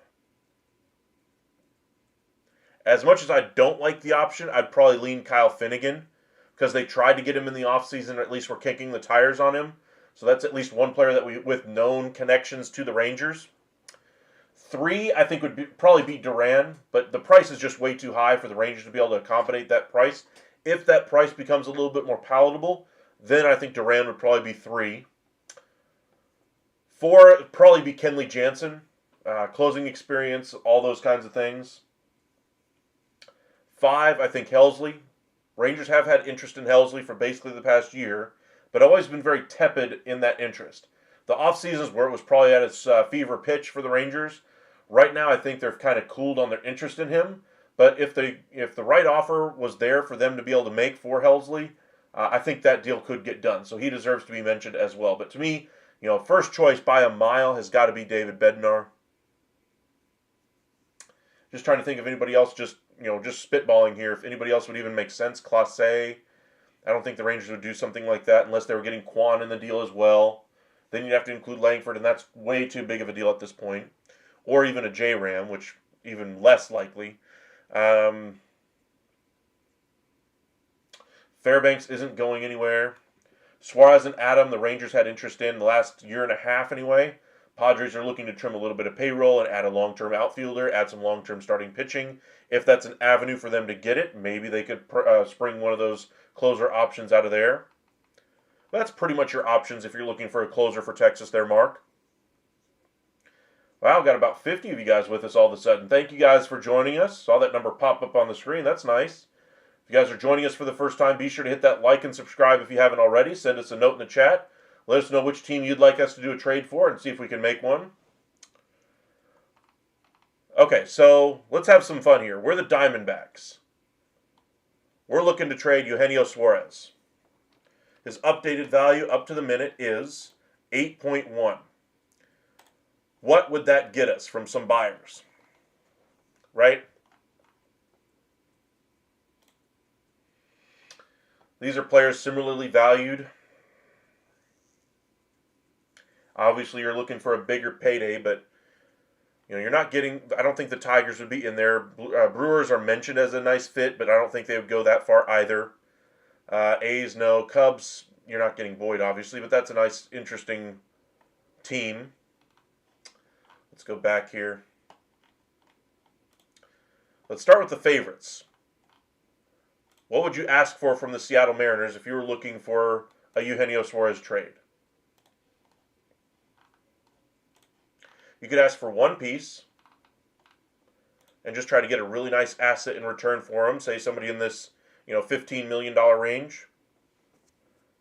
as much as I don't like the option, I'd probably lean Kyle Finnegan because they tried to get him in the offseason, or at least were kicking the tires on him. So that's at least one player that with known connections to the Rangers. 3, I think, would probably be Duran, but the price is just way too high for the Rangers to be able to accommodate that price. If that price becomes a little bit more palatable, then I think Duran would probably be 3. 4 would probably be Kenley Jansen, closing experience, all those kinds of things. 5, I think Helsley. Rangers have had interest in Helsley for basically the past year, but always been very tepid in that interest. The off seasons where it was probably at its fever pitch for the Rangers. Right now, I think they're kind of cooled on their interest in him. But if the right offer was there for them to be able to make for Helsley, I think that deal could get done. So he deserves to be mentioned as well. But to me, first choice by a mile has got to be David Bednar. Just trying to think of anybody else. Just spitballing here. If anybody else would even make sense, Clase. I don't think the Rangers would do something like that unless they were getting Quan in the deal as well. Then you'd have to include Langford, and that's way too big of a deal at this point. Or even a J-Ram, which even less likely. Fairbanks isn't going anywhere. Suarez and Adam, the Rangers had interest in the last year and a half anyway. Padres are looking to trim a little bit of payroll and add a long-term outfielder, add some long-term starting pitching. If that's an avenue for them to get it, maybe they could spring one of those closer options out of there. That's pretty much your options if you're looking for a closer for Texas there, Mark. Wow, got about 50 of you guys with us all of a sudden. Thank you guys for joining us. Saw that number pop up on the screen. That's nice. If you guys are joining us for the first time, be sure to hit that like and subscribe if you haven't already. Send us a note in the chat. Let us know which team you'd like us to do a trade for and see if we can make one. Okay, so let's have some fun here. We're the Diamondbacks. We're looking to trade Eugenio Suarez. His updated value up to the minute is 8.1. What would that get us from some buyers? Right? These are players similarly valued. Obviously, you're looking for a bigger payday, but you're not getting. I don't think the Tigers would be in there. Brewers are mentioned as a nice fit, but I don't think they would go that far either. A's, no. Cubs, you're not getting Boyd, obviously, but that's a nice, interesting team. Let's go back here. Let's start with the favorites. What would you ask for from the Seattle Mariners if you were looking for a Eugenio Suarez trade? You could ask for one piece and just try to get a really nice asset in return for him. Say somebody in this, $15 million range.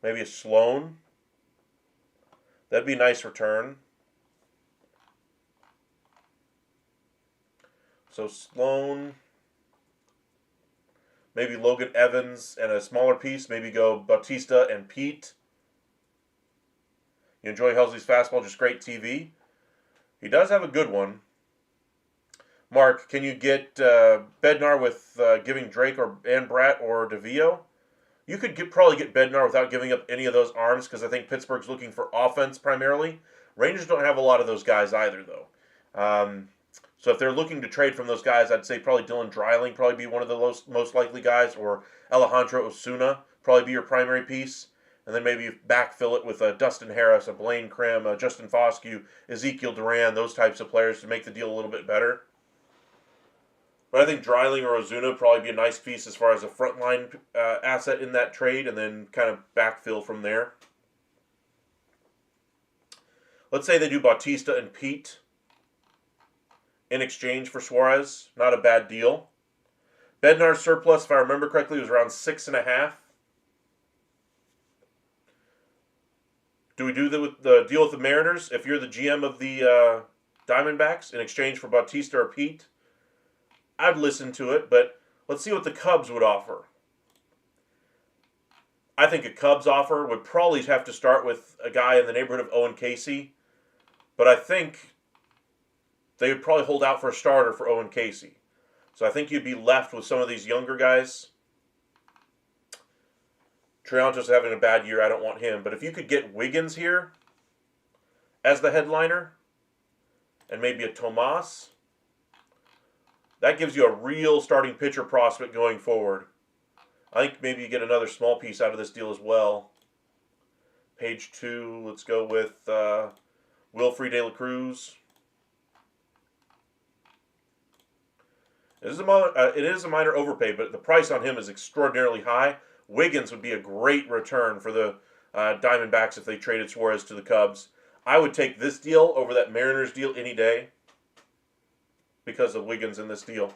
Maybe a Sloan. That'd be a nice return. So Sloan, maybe Logan Evans and a smaller piece. Maybe go Bautista and Pete. You enjoy Helsley's fastball, just great TV. He does have a good one. Mark, can you get Bednar with giving Drake and Bratt or DeVio? You could probably get Bednar without giving up any of those arms because I think Pittsburgh's looking for offense primarily. Rangers don't have a lot of those guys either, though. So if they're looking to trade from those guys, I'd say probably Dylan Dreiling probably be one of the most likely guys, or Alejandro Osuna probably be your primary piece. And then maybe backfill it with a Dustin Harris, a Blaine Krim, a Justin Foscue, Ezekiel Duran, those types of players to make the deal a little bit better. But I think Dreiling or Ozuna would probably be a nice piece as far as a frontline asset in that trade, and then kind of backfill from there. Let's say they do Bautista and Pete in exchange for Suarez. Not a bad deal. Bednar's surplus, if I remember correctly, was around 6.5. Do we do the deal with the Mariners if you're the GM of the Diamondbacks in exchange for Bautista or Pete? I'd listen to it, but let's see what the Cubs would offer. I think a Cubs offer would probably have to start with a guy in the neighborhood of Owen Casey, but I think they would probably hold out for a starter for Owen Casey. So I think you'd be left with some of these younger guys. Trianto's having a bad year. I don't want him. But if you could get Wiggins here as the headliner and maybe a Tomas, that gives you a real starting pitcher prospect going forward. I think maybe you get another small piece out of this deal as well. Page 2, let's go with Wilfrey De La Cruz. It is a minor overpay, but the price on him is extraordinarily high. Wiggins would be a great return for the Diamondbacks if they traded Suarez to the Cubs. I would take this deal over that Mariners deal any day because of Wiggins in this deal.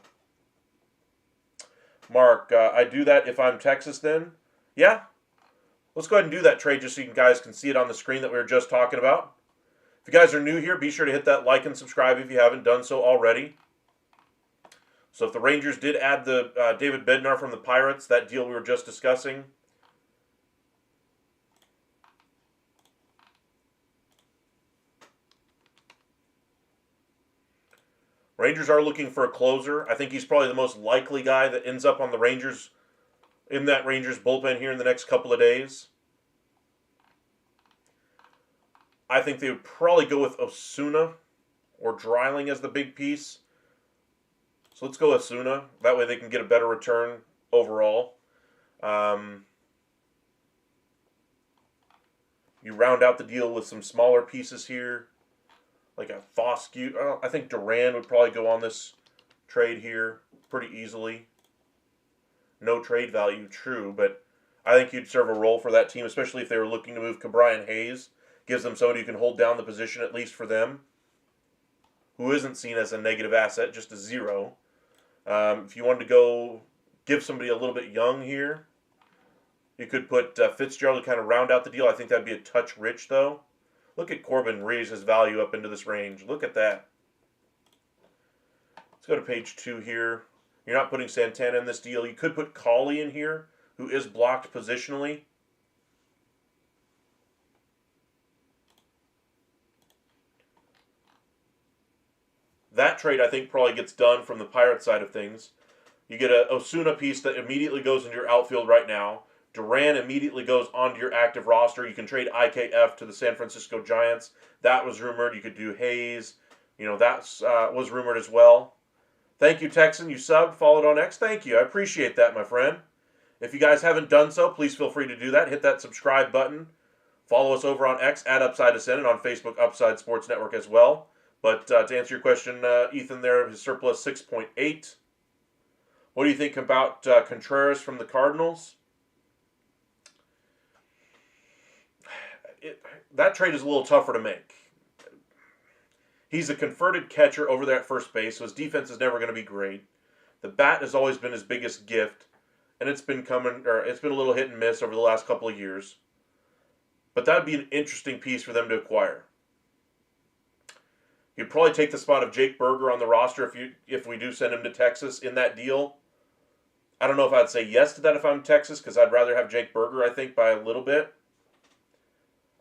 Mark, I do that if I'm Texas then? Yeah? Let's go ahead and do that trade just so you guys can see it on the screen that we were just talking about. If you guys are new here, be sure to hit that like and subscribe if you haven't done so already. So if the Rangers did add the David Bednar from the Pirates, that deal we were just discussing, Rangers are looking for a closer. I think he's probably the most likely guy that ends up on the Rangers, in that Rangers bullpen here in the next couple of days. I think they would probably go with Osuna or Dreiling as the big piece. So let's go Osuna. That way they can get a better return overall. You round out the deal with some smaller pieces here, like a Foscue. I think Duran would probably go on this trade here pretty easily. No trade value, true, but I think he'd serve a role for that team, especially if they were looking to move Cabrian Hayes. Gives them somebody who can hold down the position, at least for them, who isn't seen as a negative asset, just a zero. If you wanted to go give somebody a little bit young here, you could put Fitzgerald to kind of round out the deal. I think that'd be a touch rich, though. Look at Corbin raise his value up into this range. Look at that. Let's go to page 2 here. You're not putting Santana in this deal. You could put Cawley in here, who is blocked positionally. That trade, I think, probably gets done from the Pirate side of things. You get a Osuna piece that immediately goes into your outfield right now. Duran immediately goes onto your active roster. You can trade IKF to the San Francisco Giants. That was rumored. You could do Hayes. That was rumored as well. Thank you, Texan. You subbed, followed on X. Thank you. I appreciate that, my friend. If you guys haven't done so, please feel free to do that. Hit that subscribe button. Follow us over on X at Upside Ascend and on Facebook, Upside Sports Network as well. But to answer your question, Ethan, there, his surplus 6.8. What do you think about Contreras from the Cardinals? That trade is a little tougher to make. He's a converted catcher over there at first base, so his defense is never going to be great. The bat has always been his biggest gift, and it's been a little hit and miss over the last couple of years. But that would be an interesting piece for them to acquire. You'd probably take the spot of Jake Berger on the roster if we do send him to Texas in that deal. I don't know if I'd say yes to that if I'm Texas, because I'd rather have Jake Berger, I think, by a little bit.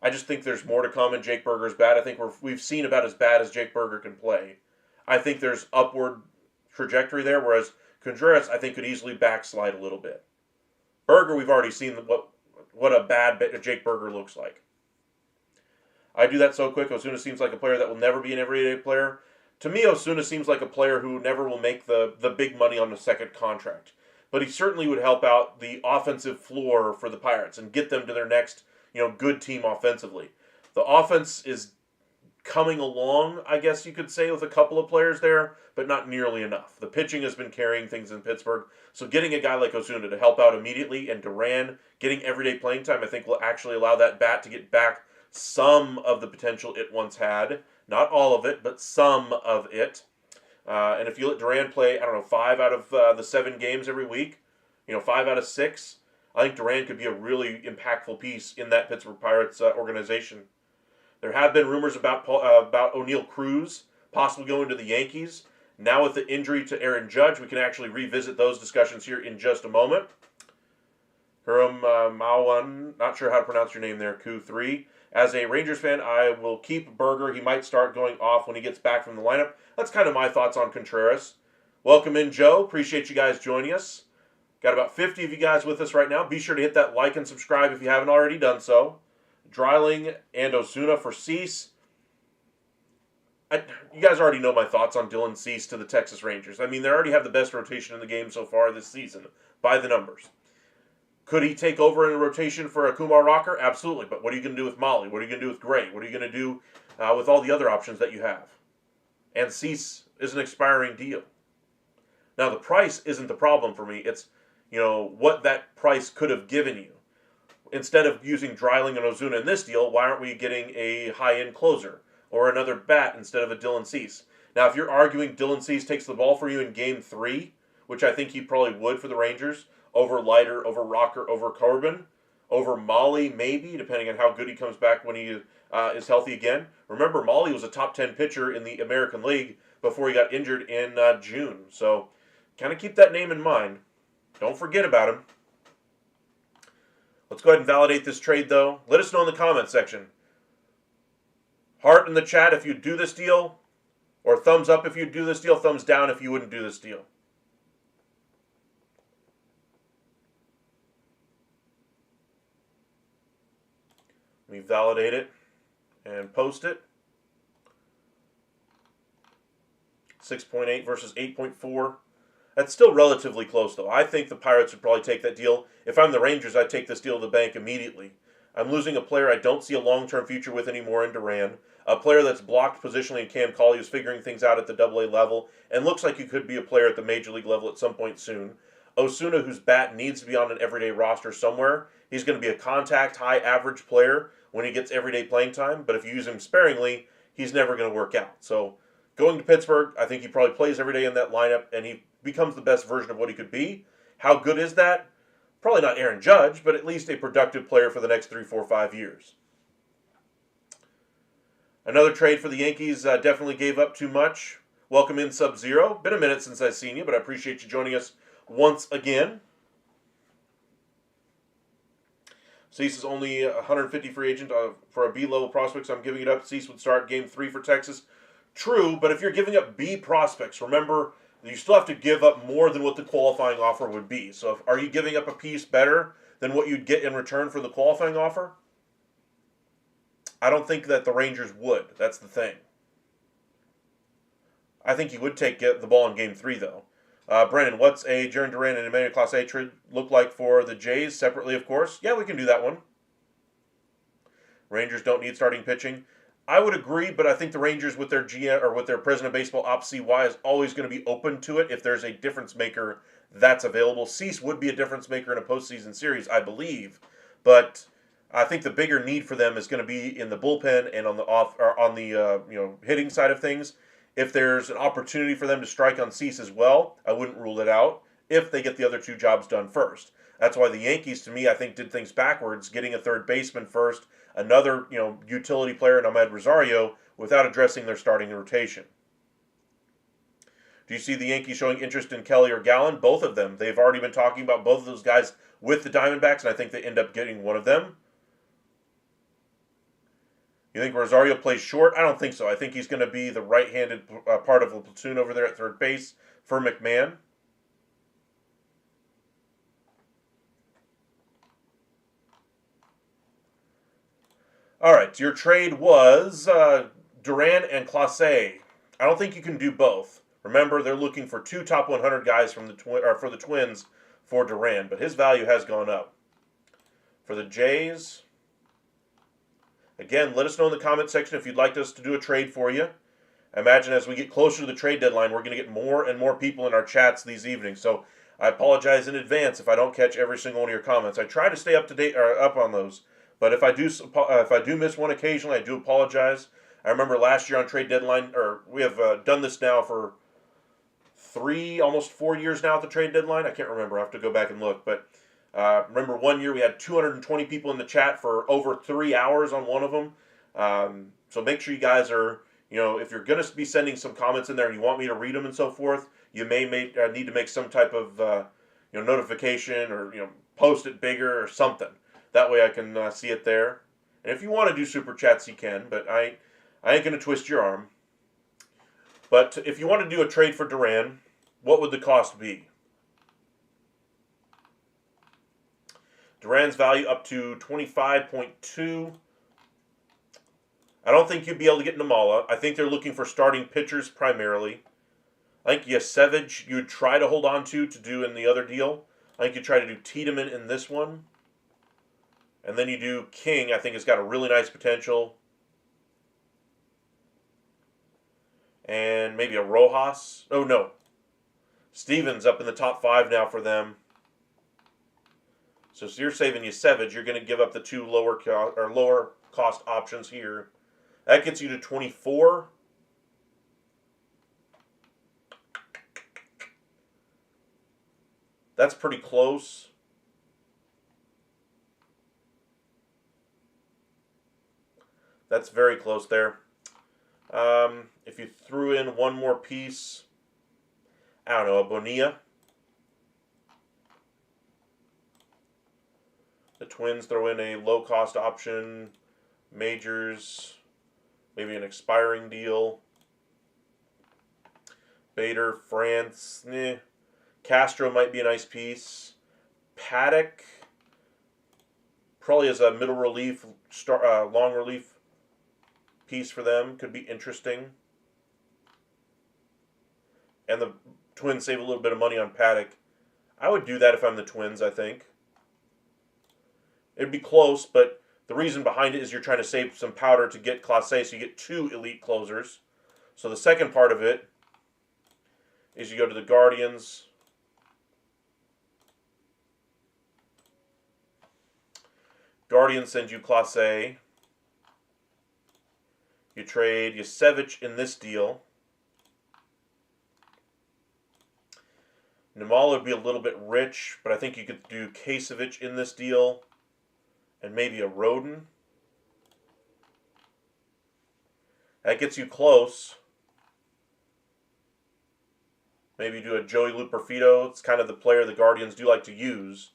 I just think there's more to come in Jake Berger's bat. I think we've seen about as bad as Jake Berger can play. I think there's upward trajectory there, whereas Contreras, I think, could easily backslide a little bit. Berger, we've already seen what a bad Jake Berger looks like. I do that so quick. Osuna seems like a player that will never be an everyday player. To me, Osuna seems like a player who never will make the big money on the second contract. But he certainly would help out the offensive floor for the Pirates and get them to their next good team offensively. The offense is coming along, I guess you could say, with a couple of players there, but not nearly enough. The pitching has been carrying things in Pittsburgh. So getting a guy like Osuna to help out immediately and Duran getting everyday playing time, I think will actually allow that bat to get back some of the potential it once had. Not all of it, but some of it. And if you let Duran play, 5 out of the 7 games every week, 5 out of 6, I think Duran could be a really impactful piece in that Pittsburgh Pirates organization. There have been rumors about O'Neal Cruz possibly going to the Yankees. Now with the injury to Aaron Judge, we can actually revisit those discussions here in just a moment. Hiram Mawan, not sure how to pronounce your name there, Q3. As a Rangers fan, I will keep Berger. He might start going off when he gets back from the lineup. That's kind of my thoughts on Contreras. Welcome in, Joe. Appreciate you guys joining us. Got about 50 of you guys with us right now. Be sure to hit that like and subscribe if you haven't already done so. Dreiling and Osuna for Cease. You guys already know my thoughts on Dylan Cease to the Texas Rangers. I mean, they already have the best rotation in the game so far this season, by the numbers. Could he take over in a rotation for a Kumar Rocker? Absolutely. But what are you going to do with Molly? What are you going to do with Gray? What are you going to do with all the other options that you have? And Cease is an expiring deal. Now, the price isn't the problem for me. It's, what that price could have given you. Instead of using Dreiling and Ozuna in this deal, why aren't we getting a high-end closer or another bat instead of a Dylan Cease? Now, if you're arguing Dylan Cease takes the ball for you in Game 3, which I think he probably would for the Rangers, over Leiter, over Rocker, over Corbin, over Molly maybe, depending on how good he comes back when he is healthy again. Remember, Molly was a top 10 pitcher in the American League before he got injured in June. So kind of keep that name in mind. Don't forget about him. Let's go ahead and validate this trade, though. Let us know in the comment section. Heart in the chat if you'd do this deal, or thumbs up if you'd do this deal, thumbs down if you wouldn't do this deal. Let me validate it and post it. 6.8 versus 8.4. That's still relatively close, though. I think the Pirates would probably take that deal. If I'm the Rangers, I'd take this deal to the bank immediately. I'm losing a player I don't see a long-term future with anymore in Duran. A player that's blocked positionally in Cam Cauley, who's figuring things out at the AA level and looks like he could be a player at the Major League level at some point soon. Osuna, whose bat needs to be on an everyday roster somewhere. He's going to be a contact, high-average player when he gets everyday playing time, but if you use him sparingly, he's never going to work out. So going to Pittsburgh, I think he probably plays every day in that lineup, and he becomes the best version of what he could be. How good is that? Probably not Aaron Judge, but at least a productive player for the next 3, 4, 5 years. Another trade for the Yankees definitely gave up too much. Welcome in Sub-Zero. Been a minute since I've seen you, but I appreciate you joining us once again. Cease is only 150 free agent for a B-level prospect, so I'm giving it up. Cease would start Game 3 for Texas. True, but if you're giving up B prospects, remember, you still have to give up more than what the qualifying offer would be. So are you giving up a piece better than what you'd get in return for the qualifying offer? I don't think that the Rangers would. That's the thing. I think you would get the ball in Game 3, though. Brennan, what's a Jarren Duran and Emmanuel Clase trade look like for the Jays? Separately, of course. Yeah, we can do that one. Rangers don't need starting pitching. I would agree, but I think the Rangers with their GM or with their president of baseball, Op CY, is always going to be open to it if there's a difference maker that's available. Cease would be a difference maker in a postseason series, I believe, but I think the bigger need for them is going to be in the bullpen and on the hitting side of things. If there's an opportunity for them to strike on Cease as well, I wouldn't rule it out if they get the other two jobs done first. That's why the Yankees, to me, I think did things backwards, getting a third baseman first, another utility player in Ahmed Rosario, without addressing their starting rotation. Do you see the Yankees showing interest in Kelly or Gallen? Both of them. They've already been talking about both of those guys with the Diamondbacks, and I think they end up getting one of them. You think Rosario plays short? I don't think so. I think he's going to be the right-handed part of the platoon over there at third base for McMahon. All right, your trade was Duran and Clase. I don't think you can do both. Remember, they're looking for 2 top 100 guys for the Twins for Duran, but his value has gone up. For the Jays, again, let us know in the comment section if you'd like us to do a trade for you. I imagine as we get closer to the trade deadline, we're going to get more and more people in our chats these evenings. So I apologize in advance if I don't catch every single one of your comments. I try to stay up to date or up on those, but if I do miss one occasionally, I do apologize. I remember last year on trade deadline, or we have done this now for 3, almost 4 years now at the trade deadline. I can't remember. I have to go back and look, but. Remember one year we had 220 people in the chat for over 3 hours on one of them. So make sure you guys are, if you're going to be sending some comments in there and you want me to read them and so forth, you may need to make some type of, notification or, post it bigger or something. That way I can see it there. And if you want to do super chats, you can, but I ain't going to twist your arm. But if you want to do a trade for Duran, what would the cost be? Duran's value up to 25.2. I don't think you'd be able to get Namala. I think they're looking for starting pitchers primarily. I think Yasevich you'd try to hold on to do in the other deal. I think you try to do Tiedemann in this one. And then you do King. I think has got a really nice potential. And maybe a Rojas. Oh, no. Stevens up in the top 5 now for them. So you're saving Yesevich. You're going to give up the 2 lower cost options here. That gets you to 24. That's pretty close. That's very close there. If you threw in one more piece, I don't know, a Bonilla. The Twins throw in a low-cost option, Majors, maybe an expiring deal. Bader, France, Castro might be a nice piece. Paddock, probably as a middle relief, long relief piece for them, could be interesting. And the Twins save a little bit of money on Paddock. I would do that if I'm the Twins, I think. It'd be close, but the reason behind it is you're trying to save some powder to get Clase, so you get 2 elite closers. So the second part of it is you go to the Guardians. Guardians send you Clase. You trade Yesevich in this deal. Nimal would be a little bit rich, but I think you could do Kasevich in this deal. And maybe a Rodin. That gets you close. Maybe do a Joey Luperfido. It's kind of the player the Guardians do like to use.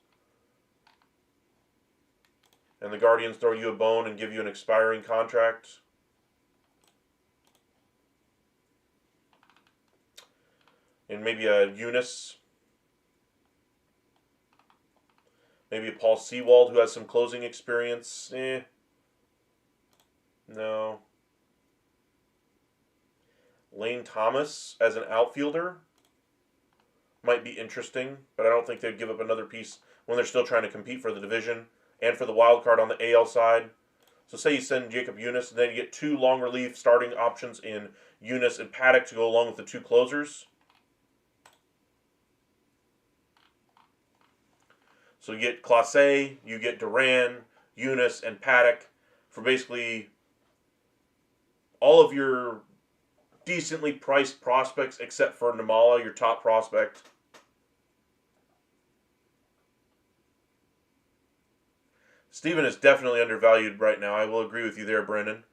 And the Guardians throw you a bone and give you an expiring contract. And maybe a Eunice. Maybe a Paul Sewald who has some closing experience. No. Lane Thomas as an outfielder might be interesting, but I don't think they'd give up another piece when they're still trying to compete for the division and for the wild card on the AL side. So say you send Jacob Eunice, and then you get 2 long relief starting options in Eunice and Paddock to go along with the 2 closers. So you get Clase, you get Duran, Eunice, and Paddock for basically all of your decently priced prospects except for Namala, your top prospect. Steven is definitely undervalued right now. I will agree with you there, Brendan.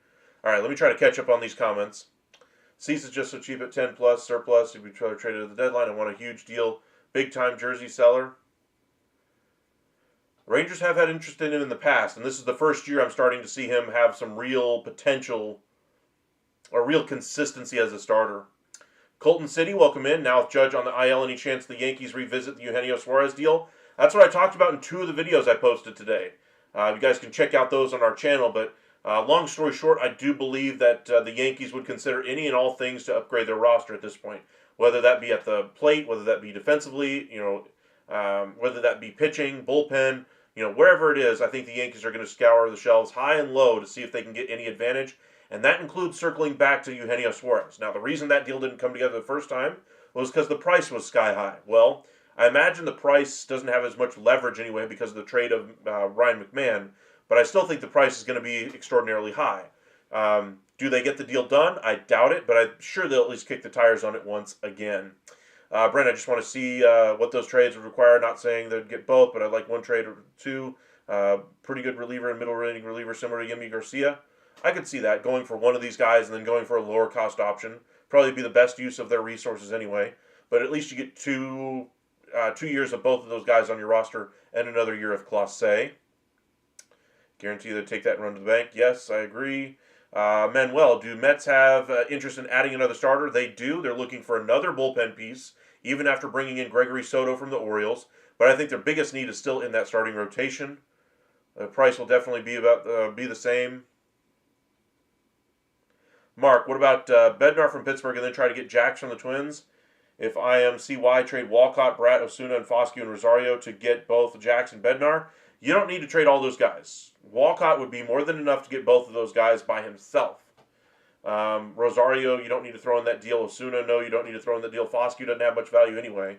All right, let me try to catch up on these comments. Cease is just so cheap at 10 plus, surplus. If we traded at the deadline and won a huge deal, big-time jersey seller. Rangers have had interest in him in the past, and this is the first year I'm starting to see him have some real potential or real consistency as a starter. Colton City, welcome in. Now with Judge on the IL, any chance the Yankees revisit the Eugenio Suarez deal? That's what I talked about in 2 of the videos I posted today. You guys can check out those on our channel, but long story short, I do believe that the Yankees would consider any and all things to upgrade their roster at this point, whether that be at the plate, whether that be defensively, whether that be pitching, bullpen, wherever it is. I think the Yankees are going to scour the shelves high and low to see if they can get any advantage, and that includes circling back to Eugenio Suarez. Now, the reason that deal didn't come together the first time was because the price was sky high. Well, I imagine the price doesn't have as much leverage anyway because of the trade of Ryan McMahon, but I still think the price is going to be extraordinarily high. Do they get the deal done? I doubt it, but I'm sure they'll at least kick the tires on it once again. Brent, I just want to see what those trades would require. Not saying they'd get both, but I'd like 1 trade or 2. Pretty good reliever and middle rating reliever similar to Yimi Garcia. I could see that, going for one of these guys and then going for a lower cost option. Probably be the best use of their resources anyway. But at least you get 2 years of both of those guys on your roster and another year of Clase. Guarantee they'd take that and run to the bank. Yes, I agree. Manuel, do Mets have interest in adding another starter? They do. They're looking for another bullpen piece, even after bringing in Gregory Soto from the Orioles. But I think their biggest need is still in that starting rotation. The price will definitely be the same. Mark, what about Bednar from Pittsburgh and then try to get Jacks from the Twins? If I am CY, trade Walcott, Bratt, Osuna, and Foscue and Rosario to get both Jacks and Bednar. You don't need to trade all those guys. Walcott would be more than enough to get both of those guys by himself. Rosario, you don't need to throw in that deal. Osuna, no, you don't need to throw in that deal. Foscue doesn't have much value anyway.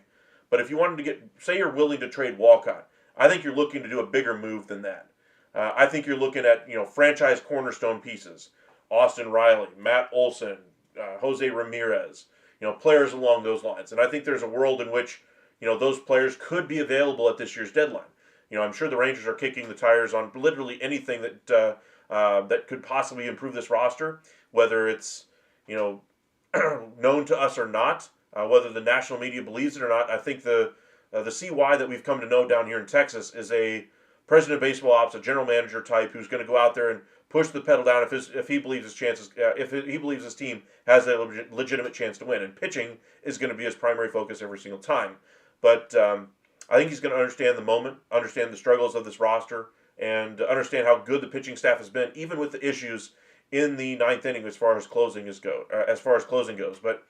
But if you wanted to say you're willing to trade Walcott, I think you're looking to do a bigger move than that. I think you're looking at franchise cornerstone pieces: Austin Riley, Matt Olson, Jose Ramirez, players along those lines. And I think there's a world in which those players could be available at this year's deadline. I'm sure the Rangers are kicking the tires on literally anything that could possibly improve this roster, whether it's known to us or not, whether the national media believes it or not. I think the CY that we've come to know down here in Texas is a president of baseball ops, a general manager type who's going to go out there and push the pedal down if he believes his chances, if he believes his team has a legitimate chance to win. And pitching is going to be his primary focus every single time. But I think he's going to understand the moment, understand the struggles of this roster, and understand how good the pitching staff has been, even with the issues in the ninth inning as far as closing goes. But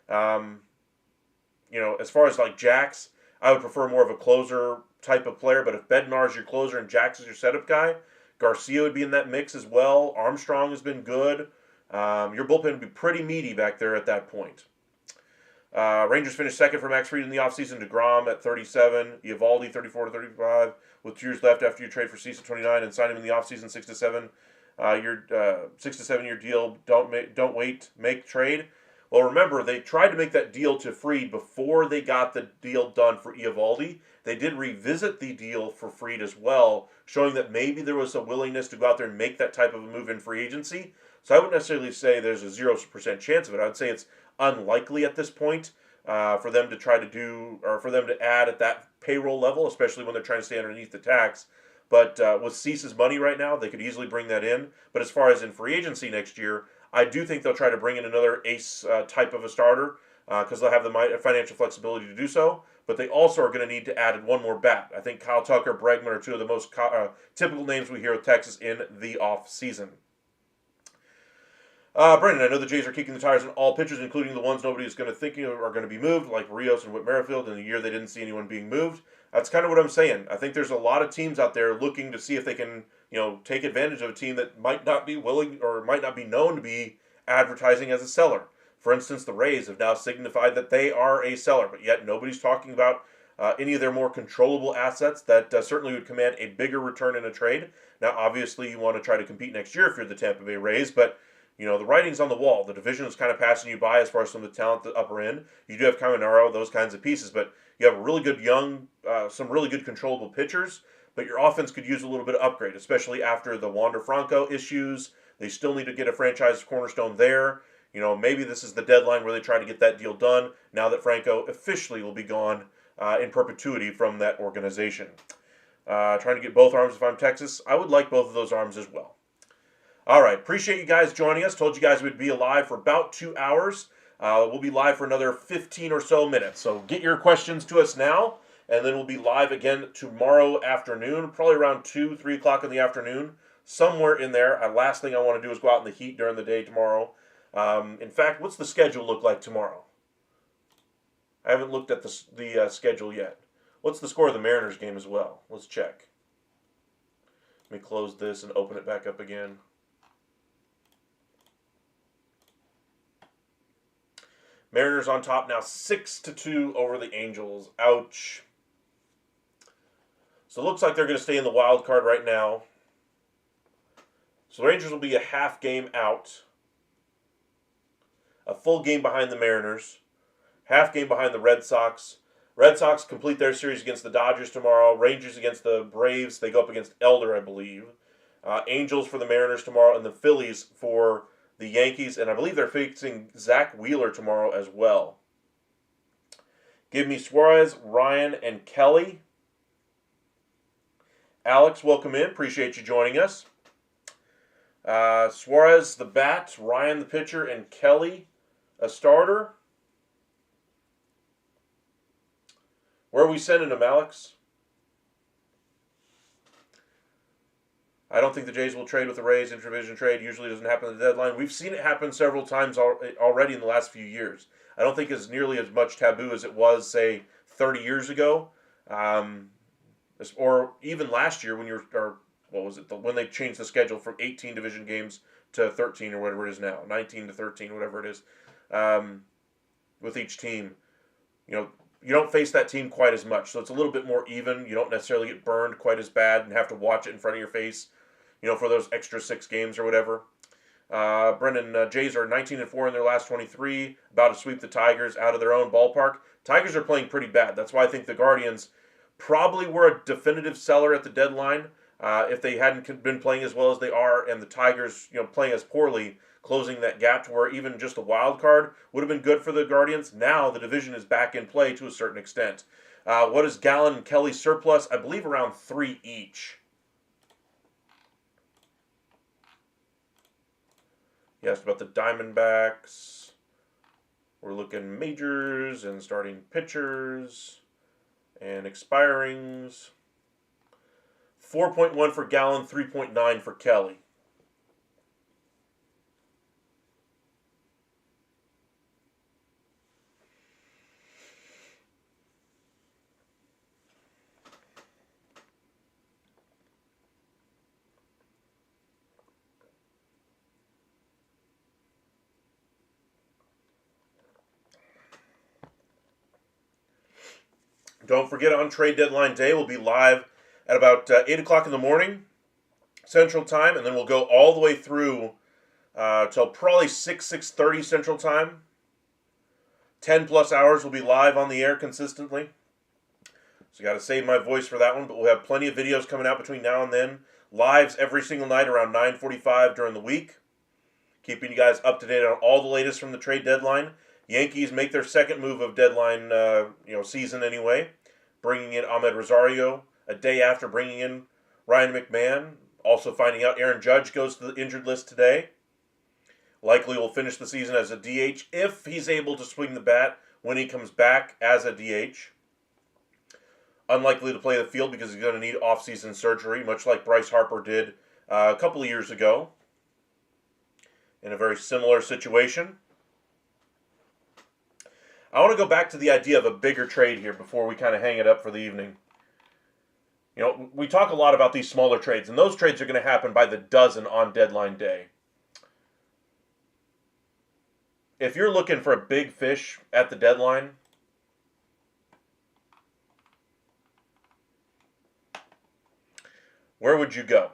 as far as like Jacks, I would prefer more of a closer type of player. But if Bednar's your closer and Jacks is your setup guy, Garcia would be in that mix as well. Armstrong has been good. Your bullpen would be pretty meaty back there at that point. Rangers finished second for Max Fried in the offseason. DeGrom at 37. Eovaldi 34 to 35 with 2 years left after you trade for Cease at 29 and sign him in the offseason 6 to 7. Your 6 to 7 year deal. Don't wait. Make trade. Well, remember they tried to make that deal to Fried before they got the deal done for Eovaldi. They did revisit the deal for Fried as well, showing that maybe there was a willingness to go out there and make that type of a move in free agency. So I wouldn't necessarily say there's a 0% chance of it. I would say it's unlikely at this point for them to try to do, or for them to add at that payroll level, especially when they're trying to stay underneath the tax. But with Cease's money right now, they could easily bring that in. But as far as in free agency next year, I do think they'll try to bring in another ace type of a starter because they'll have the financial flexibility to do so. But they also are going to need to add one more bat. I think Kyle Tucker, Bregman are two of the most typical names we hear with Texas in the off season. Brendan, I know the Jays are kicking the tires on all pitchers, including the ones nobody is going to think are going to be moved, like Rios and Whit Merrifield. In the year they didn't see anyone being moved. That's kind of what I'm saying. I think there's a lot of teams out there looking to see if they can, take advantage of a team that might not be willing or might not be known to be advertising as a seller. For instance, the Rays have now signified that they are a seller, but yet nobody's talking about any of their more controllable assets that certainly would command a bigger return in a trade. Now, obviously, you want to try to compete next year if you're the Tampa Bay Rays, but the writing's on the wall. The division is kind of passing you by as far as some of the talent at the upper end. You do have Caminero, those kinds of pieces, but you have a really good some really good controllable pitchers, but your offense could use a little bit of upgrade, especially after the Wander Franco issues. They still need to get a franchise cornerstone there. Maybe this is the deadline where they try to get that deal done now that Franco officially will be gone in perpetuity from that organization. Trying to get both arms if I'm Texas. I would like both of those arms as well. All right. Appreciate you guys joining us. Told you guys we'd be live for about 2 hours. We'll be live for another 15 or so minutes. So get your questions to us now, and then we'll be live again tomorrow afternoon, probably around 2, 3 o'clock in the afternoon, somewhere in there. Last thing I want to do is go out in the heat during the day tomorrow. In fact, what's the schedule look like tomorrow? I haven't looked at the schedule yet. What's the score of the Mariners game as well? Let's check. Let me close this and open it back up again. Mariners on top now 6-2 over the Angels. Ouch. So it looks like they're going to stay in the wild card right now. So the Rangers will be a half game out. A full game behind the Mariners. Half game behind the Red Sox. Red Sox complete their series against the Dodgers tomorrow. Rangers against the Braves. They go up against Elder, I believe. Angels for the Mariners tomorrow. And the Phillies for the Yankees. And I believe they're facing Zach Wheeler tomorrow as well. Give me Suarez, Ryan, and Kelly. Alex, welcome in. Appreciate you joining us. Suarez, the bat. Ryan, the pitcher. And Kelly, a starter. Where are we sending him, Alex? I don't think the Jays will trade with the Rays. Intra-division trade usually doesn't happen at the deadline. We've seen it happen several times already in the last few years. I don't think it's nearly as much taboo as it was, say, 30 years ago. Or even last year when when they changed the schedule from 18 division games to 13 or whatever it is now, 19 to 13, whatever it is, with each team. You don't face that team quite as much, so it's a little bit more even. You don't necessarily get burned quite as bad and have to watch it in front of your face, for those extra 6 games or whatever. Brendan, Jays are 19-4 in their last 23, about to sweep the Tigers out of their own ballpark. Tigers are playing pretty bad. That's why I think the Guardians probably were a definitive seller at the deadline. If they hadn't been playing as well as they are, and the Tigers, playing as poorly, closing that gap to where even just a wild card would have been good for the Guardians. Now the division is back in play to a certain extent. What is Gallen and Kelly's surplus? I believe around 3 each. He asked about the Diamondbacks. We're looking majors and starting pitchers and expirings. 4.1 for Gallen, 3.9 for Kelly. Don't forget, on trade deadline day, we'll be live at about 8 o'clock in the morning, Central Time, and then we'll go all the way through till probably 6:30 Central Time. 10 plus hours will be live on the air consistently. So got to save my voice for that one, but we'll have plenty of videos coming out between now and then. Lives every single night around 9:45 during the week. Keeping you guys up to date on all the latest from the trade deadline. Yankees make their second move of deadline, season anyway, bringing in Ahmed Rosario a day after bringing in Ryan McMahon. Also finding out Aaron Judge goes to the injured list today. Likely will finish the season as a DH if he's able to swing the bat when he comes back as a DH. Unlikely to play the field because he's going to need off-season surgery, much like Bryce Harper did a couple of years ago in a very similar situation. I want to go back to the idea of a bigger trade here before we kind of hang it up for the evening. We talk a lot about these smaller trades, and those trades are going to happen by the dozen on deadline day. If you're looking for a big fish at the deadline, where would you go?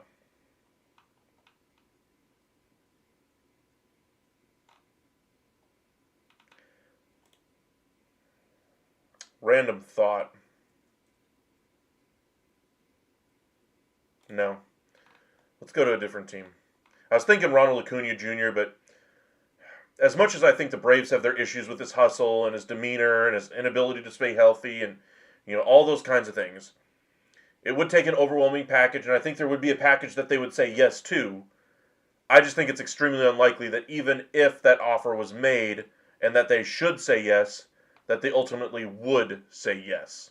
Random thought. No. Let's go to a different team. I was thinking Ronald Acuna Jr., but as much as I think the Braves have their issues with his hustle and his demeanor and his inability to stay healthy and, all those kinds of things, it would take an overwhelming package, and I think there would be a package that they would say yes to. I just think it's extremely unlikely that even if that offer was made and that they should say yes, that they ultimately would say yes.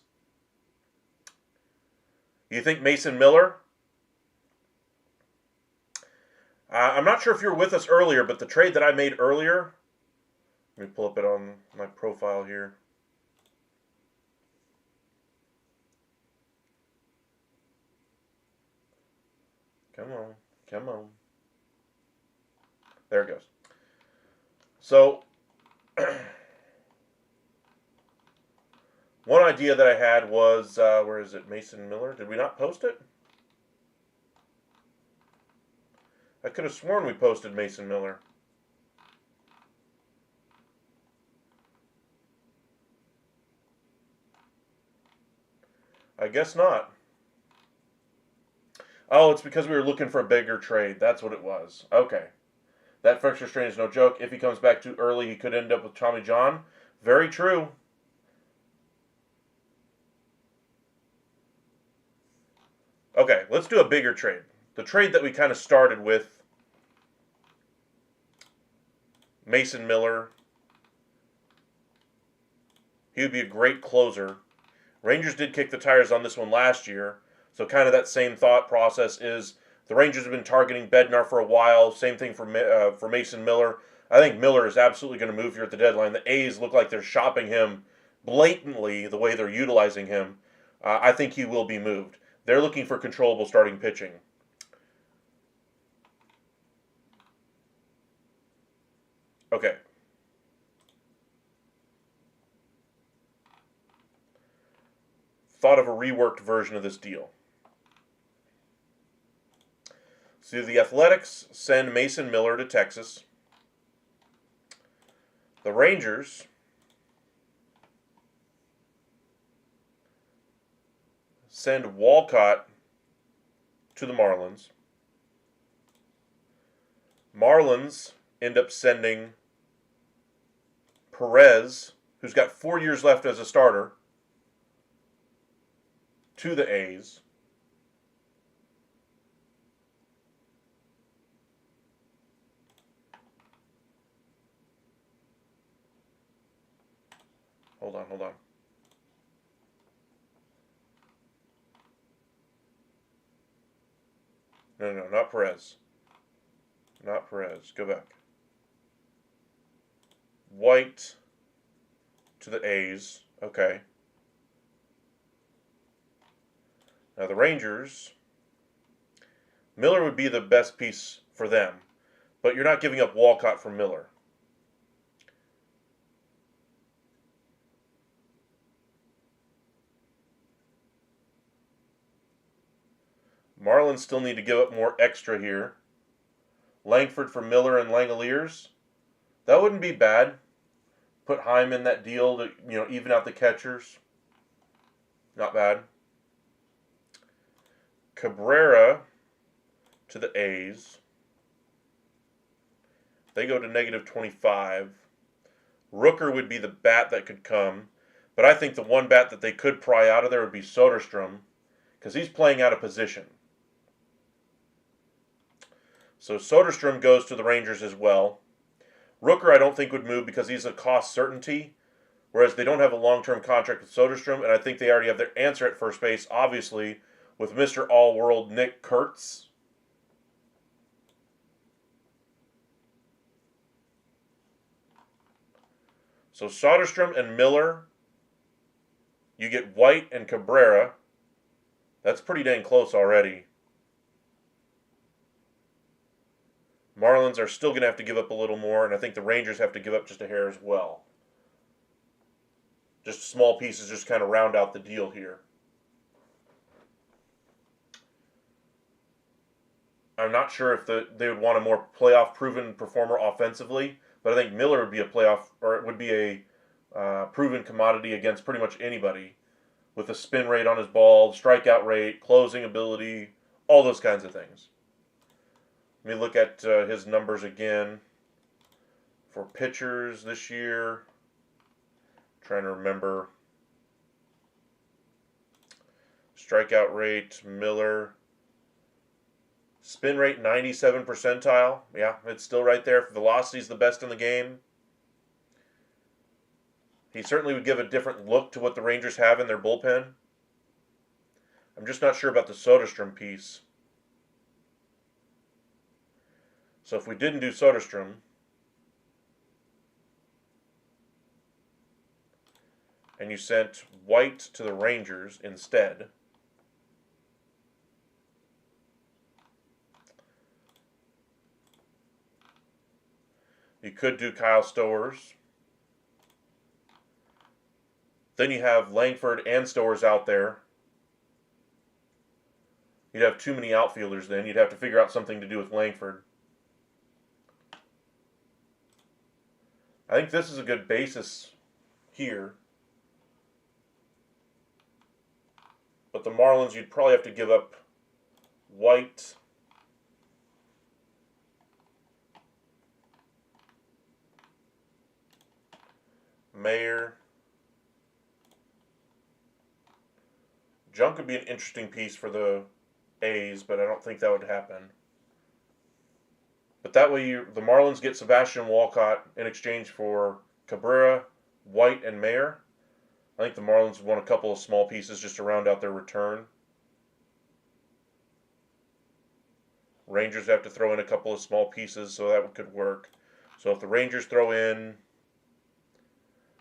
You think Mason Miller? I'm not sure if you were with us earlier, but the trade that I made earlier, let me pull up it on my profile here. Come on. There it goes. So, one idea that I had was, where is it, Mason Miller? Did we not post it? I could have sworn we posted Mason Miller. I guess not. Oh, it's because we were looking for a bigger trade. That's what it was. Okay. That Fletcher strain is no joke. If he comes back too early, he could end up with Tommy John. Very true. Okay, let's do a bigger trade. The trade that we kind of started with, Mason Miller. He would be a great closer. Rangers did kick the tires on this one last year, so kind of that same thought process is the Rangers have been targeting Bednar for a while. Same thing for Mason Miller. I think Miller is absolutely going to move here at the deadline. The A's look like they're shopping him blatantly the way they're utilizing him. I think he will be moved. They're looking for controllable starting pitching. Okay. Thought of a reworked version of this deal. So the Athletics send Mason Miller to Texas. The Rangers send Walcott to the Marlins. Marlins end up sending Perez, who's got 4 years left as a starter, to the A's. Hold on. No, not Perez. Not Perez. Go back. White to the A's. Okay. Now the Rangers, Miller would be the best piece for them, but you're not giving up Walcott for Miller. Marlins still need to give up more extra here. Langford for Miller and Langoliers. That wouldn't be bad. Put Heim in that deal to, even out the catchers. Not bad. Cabrera to the A's. They go to -25. Rooker would be the bat that could come. But I think the one bat that they could pry out of there would be Soderstrom, because he's playing out of position. So Soderstrom goes to the Rangers as well. Rooker I don't think would move because he's a cost certainty, whereas they don't have a long-term contract with Soderstrom, and I think they already have their answer at first base, obviously, with Mr. All-World Nick Kurtz. So Soderstrom and Miller, you get White and Cabrera. That's pretty dang close already. Marlins are still going to have to give up a little more, and I think the Rangers have to give up just a hair as well. Just small pieces just kind of round out the deal here. I'm not sure if they would want a more playoff-proven performer offensively, but I think Miller would be a playoff, or it would be a proven commodity against pretty much anybody, with the spin rate on his ball, strikeout rate, closing ability, all those kinds of things. Let me look at his numbers again for pitchers this year. Trying to remember. Strikeout rate, Miller. Spin rate, 97 percentile. Yeah, it's still right there. Velocity's the best in the game. He certainly would give a different look to what the Rangers have in their bullpen. I'm just not sure about the Soderstrom piece. So if we didn't do Soderstrom, and you sent White to the Rangers instead, you could do Kyle Stowers. Then you have Langford and Stowers out there. You'd have too many outfielders then. You'd have to figure out something to do with Langford. I think this is a good basis here. But the Marlins, you'd probably have to give up White, Mayer. Junk would be an interesting piece for the A's, but I don't think that would happen. But that way, the Marlins get Sebastian Walcott in exchange for Cabrera, White, and Mayer. I think the Marlins want a couple of small pieces just to round out their return. Rangers have to throw in a couple of small pieces, so that could work. So if the Rangers throw in,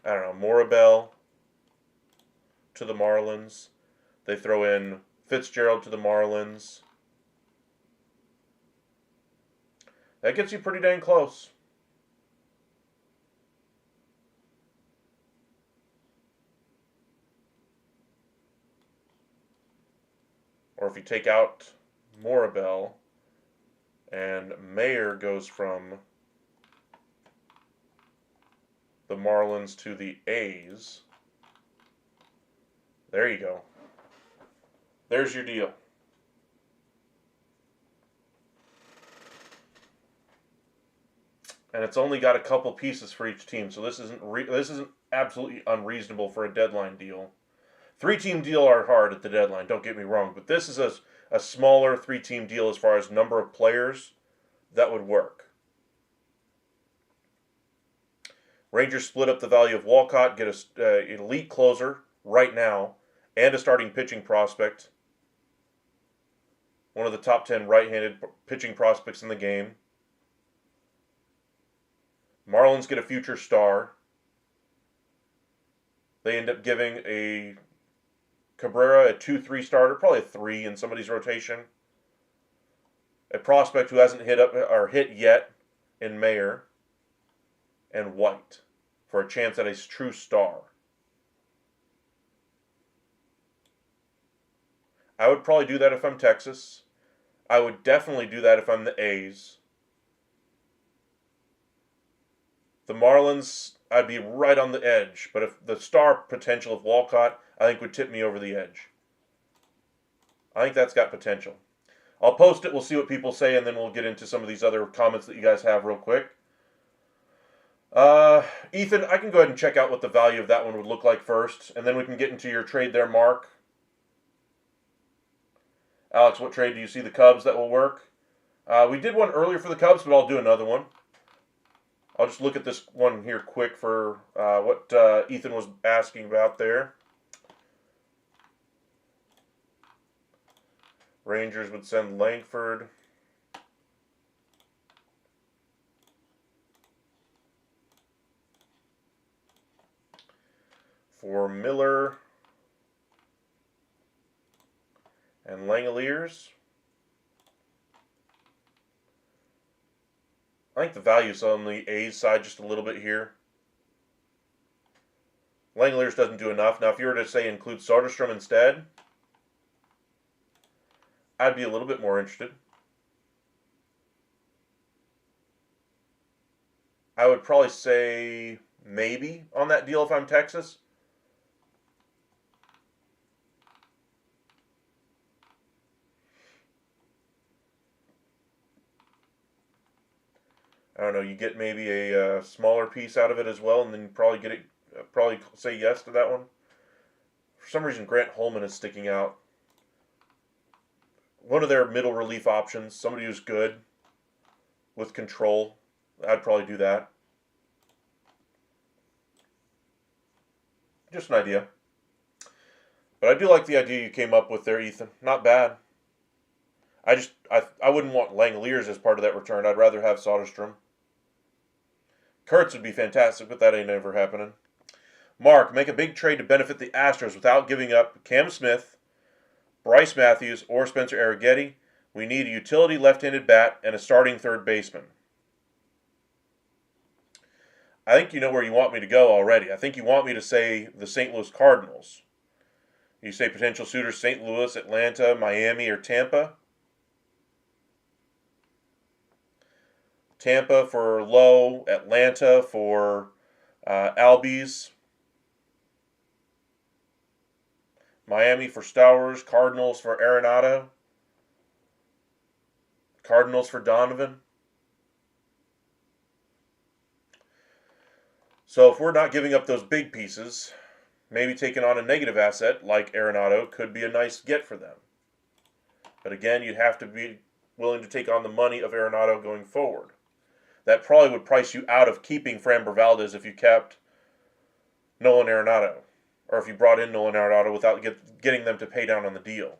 I don't know, Morabel to the Marlins, they throw in Fitzgerald to the Marlins, that gets you pretty dang close. if you take out Morabel and Mayer goes from the Marlins to the A's, there you go. There's your deal. And it's only got a couple pieces for each team, so this isn't absolutely unreasonable for a deadline deal. 3-team deal are hard at the deadline, don't get me wrong, but this is a smaller 3-team deal as far as number of players that would work. Rangers split up the value of Walcott, get an elite closer right now, and a starting pitching prospect. One of the top 10 right-handed pitching prospects in the game. Marlins get a future star. They end up giving a Cabrera a 2-3 starter, probably a 3 in somebody's rotation. A prospect who hasn't hit yet in Mayer, and White for a chance at a true star. I would probably do that if I'm Texas. I would definitely do that if I'm the A's. The Marlins, I'd be right on the edge, but if the star potential of Walcott, I think would tip me over the edge. I think that's got potential. I'll post it, we'll see what people say, and then we'll get into some of these other comments that you guys have real quick. Ethan, I can go ahead and check out what the value of that one would look like first, and then we can get into your trade there, Mark. Alex, what trade do you see the Cubs that will work? We did one earlier for the Cubs, but I'll do another one. I'll just look at this one here quick for what Ethan was asking about there. Rangers would send Langford. For Miller and Langoliers. I think the value's on the A's side just a little bit here. Langoliers doesn't do enough. Now, if you were to say include Soderstrom instead, I'd be a little bit more interested. I would probably say maybe on that deal if I'm Texas. I don't know, you get maybe a smaller piece out of it as well, and then you probably say yes to that one. For some reason, Grant Holman is sticking out. One of their middle relief options, somebody who's good with control. I'd probably do that. Just an idea. But I do like the idea you came up with there, Ethan. Not bad. I wouldn't want Langoliers as part of that return. I'd rather have Soderstrom. Kurtz would be fantastic, but that ain't ever happening. Mark, make a big trade to benefit the Astros without giving up Cam Smith, Bryce Matthews, or Spencer Arrighetti. We need a utility left-handed bat and a starting third baseman. I think you know where you want me to go already. I think you want me to say the St. Louis Cardinals. You say potential suitors St. Louis, Atlanta, Miami, or Tampa. Tampa for Lowe, Atlanta for Albies, Miami for Stowers, Cardinals for Arenado, Cardinals for Donovan. So if we're not giving up those big pieces, maybe taking on a negative asset like Arenado could be a nice get for them. But again, you'd have to be willing to take on the money of Arenado going forward. That probably would price you out of keeping Framber Valdez if you kept Nolan Arenado. Or if you brought in Nolan Arenado without getting them to pay down on the deal.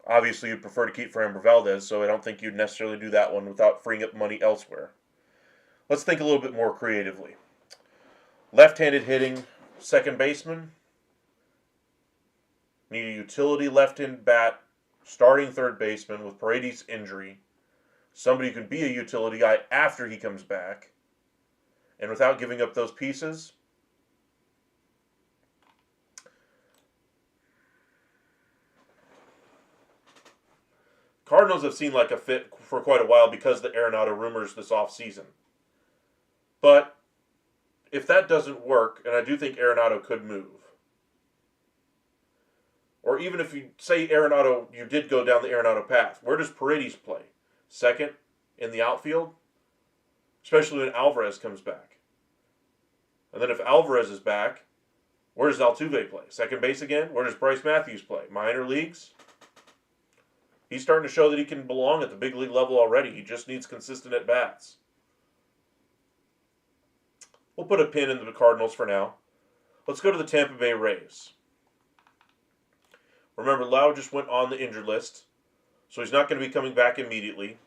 Obviously, you'd prefer to keep Framber Valdez, so I don't think you'd necessarily do that one without freeing up money elsewhere. Let's think a little bit more creatively. Left-handed hitting second baseman. Need a utility left-handed bat. Starting third baseman with Paredes' injury. Somebody who can be a utility guy after he comes back. And without giving up those pieces, Cardinals have seemed like a fit for quite a while because of the Arenado rumors this offseason. But if that doesn't work, and I do think Arenado could move, or even if you say Arenado, you did go down the Arenado path, where does Paredes play? Second in the outfield? Especially when Alvarez comes back. And then if Alvarez is back, where does Altuve play? Second base again? Where does Bryce Matthews play? Minor leagues? He's starting to show that he can belong at the big league level already. He just needs consistent at-bats. We'll put a pin in the Cardinals for now. Let's go to the Tampa Bay Rays. Remember, Lau just went on the injured list, so he's not going to be coming back immediately.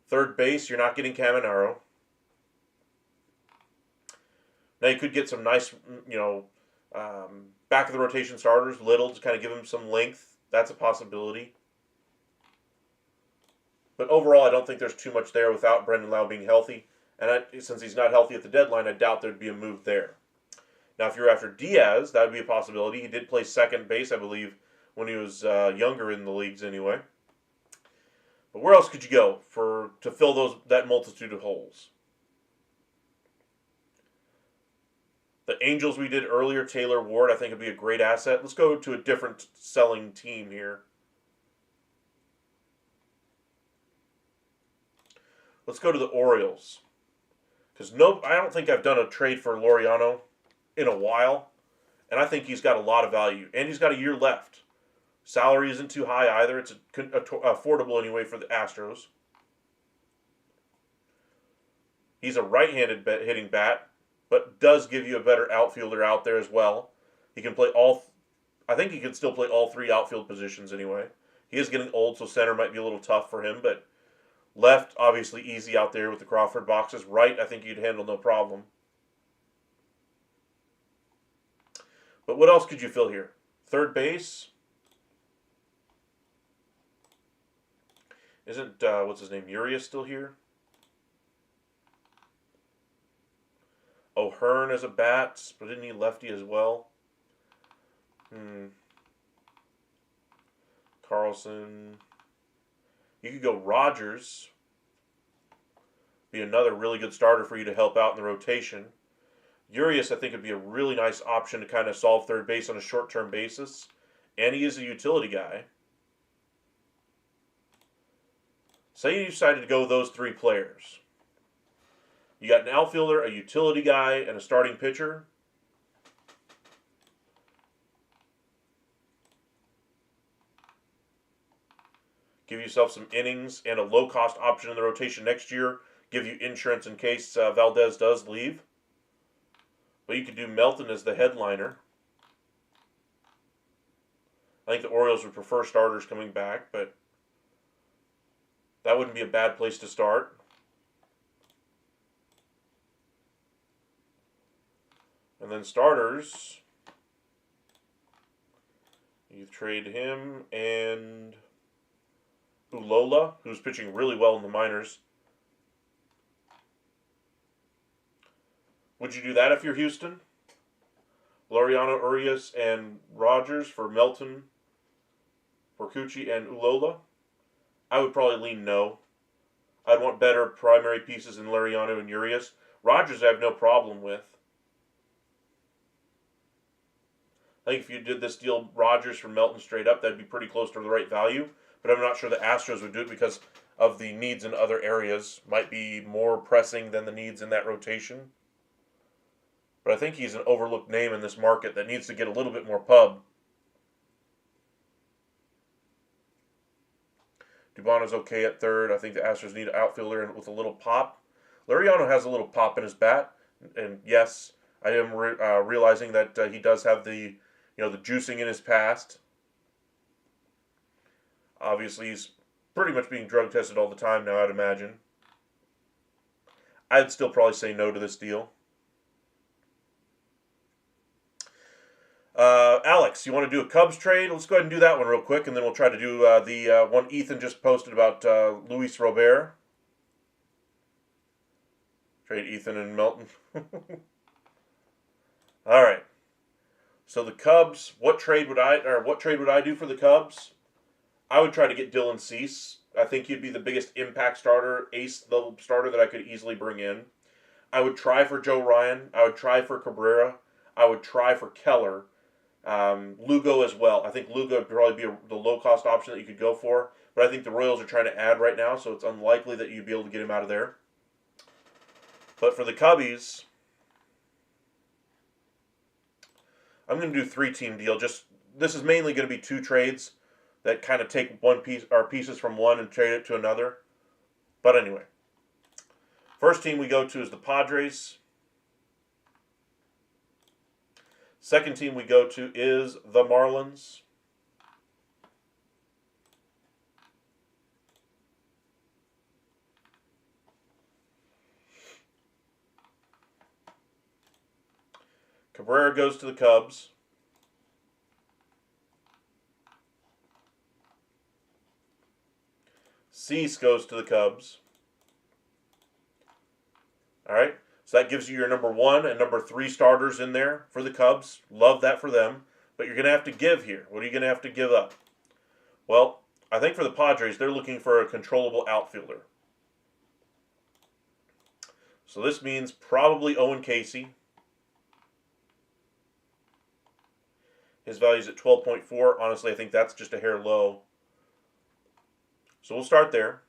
Third base, you're not getting Caminero. Now you could get some nice, back of the rotation starters, Little, to kind of give him some length. That's a possibility. But overall, I don't think there's too much there without Brendan Lau being healthy. And since he's not healthy at the deadline, I doubt there'd be a move there. Now, if you're after Diaz, that would be a possibility. He did play second base, I believe, when he was younger in the leagues anyway. But where else could you go to fill that multitude of holes? The Angels we did earlier, Taylor Ward, I think would be a great asset. Let's go to a different selling team here. Let's go to the Orioles. Because I don't think I've done a trade for Laureano in a while. And I think he's got a lot of value. And he's got a year left. Salary isn't too high either. It's affordable anyway for the Astros. He's a right-handed hitting bat, but does give you a better outfielder out there as well. He can play I think he can still play all three outfield positions anyway. He is getting old, so center might be a little tough for him, but left, obviously easy out there with the Crawford boxes. Right, I think you'd handle no problem. But what else could you fill here? Third base? Isn't, what's his name, Urias still here? O'Hearn as a bat, but isn't he lefty as well? Carlson. You could go Rogers. Be another really good starter for you to help out in the rotation. Urias, I think, would be a really nice option to kind of solve third base on a short-term basis. And he is a utility guy. Say you decided to go with those three players. You got an outfielder, a utility guy, and a starting pitcher. Give yourself some innings and a low-cost option in the rotation next year. Give you insurance in case Valdez does leave. But you could do Melton as the headliner. I think the Orioles would prefer starters coming back, but that wouldn't be a bad place to start. And then starters, you trade him and Ulola, who's pitching really well in the minors. Would you do that if you're Houston? Laureano, Urias, and Rogers for Melton, Porcucci, and Ulola? I would probably lean no. I'd want better primary pieces in Laureano and Urias. Rogers I have no problem with. I think if you did this deal, Rogers for Melton straight up, that'd be pretty close to the right value. But I'm not sure the Astros would do it because of the needs in other areas. Might be more pressing than the needs in that rotation. But I think he's an overlooked name in this market that needs to get a little bit more pub. Dubon okay at third. I think the Astros need an outfielder with a little pop. Laureano has a little pop in his bat. And yes, I am realizing that he does have the juicing in his past. Obviously, he's pretty much being drug tested all the time now, I'd imagine. I'd still probably say no to this deal. Alex, you want to do a Cubs trade? Let's go ahead and do that one real quick, and then we'll try to do the one Ethan just posted about Luis Robert. Trade Ethan and Melton. All right. So the Cubs, what trade would I do for the Cubs? I would try to get Dylan Cease. I think he'd be the biggest impact starter, ace level starter that I could easily bring in. I would try for Joe Ryan. I would try for Cabrera. I would try for Keller. Lugo as well. I think Lugo would probably be the low-cost option that you could go for. But I think the Royals are trying to add right now, so it's unlikely that you'd be able to get him out of there. But for the Cubbies, I'm going to do 3-team deal. This is mainly going to be 2 trades that kind of take one piece or pieces from one and trade it to another. But anyway, first team we go to is the Padres. Second team we go to is the Marlins. Cabrera goes to the Cubs. Cease goes to the Cubs. All right. So that gives you your number 1 and number 3 starters in there for the Cubs. Love that for them. But you're going to have to give here. What are you going to have to give up? Well, I think for the Padres, they're looking for a controllable outfielder. So this means probably Owen Casey. His value is at 12.4. Honestly, I think that's just a hair low. So we'll start there.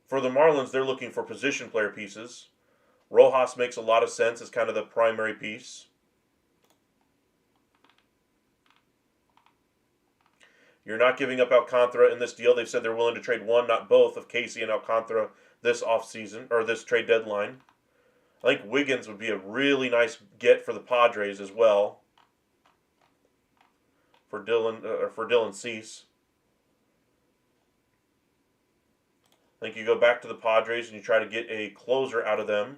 For the Marlins, they're looking for position player pieces. Rojas makes a lot of sense as kind of the primary piece. You're not giving up Alcantara in this deal. They've said they're willing to trade one, not both, of Casey and Alcantara this offseason, or this trade deadline. I think Wiggins would be a really nice get for the Padres as well. For Dylan Cease. I think you go back to the Padres and you try to get a closer out of them.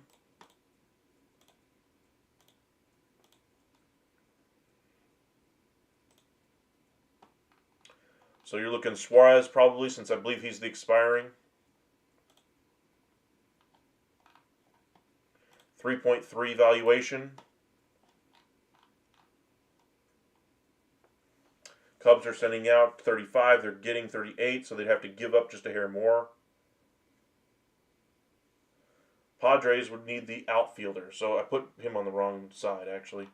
So you're looking Suarez probably, since I believe he's the expiring. 3.3 valuation. Cubs are sending out 35. They're getting 38, so they'd have to give up just a hair more. Padres would need the outfielder, so I put him on the wrong side, actually.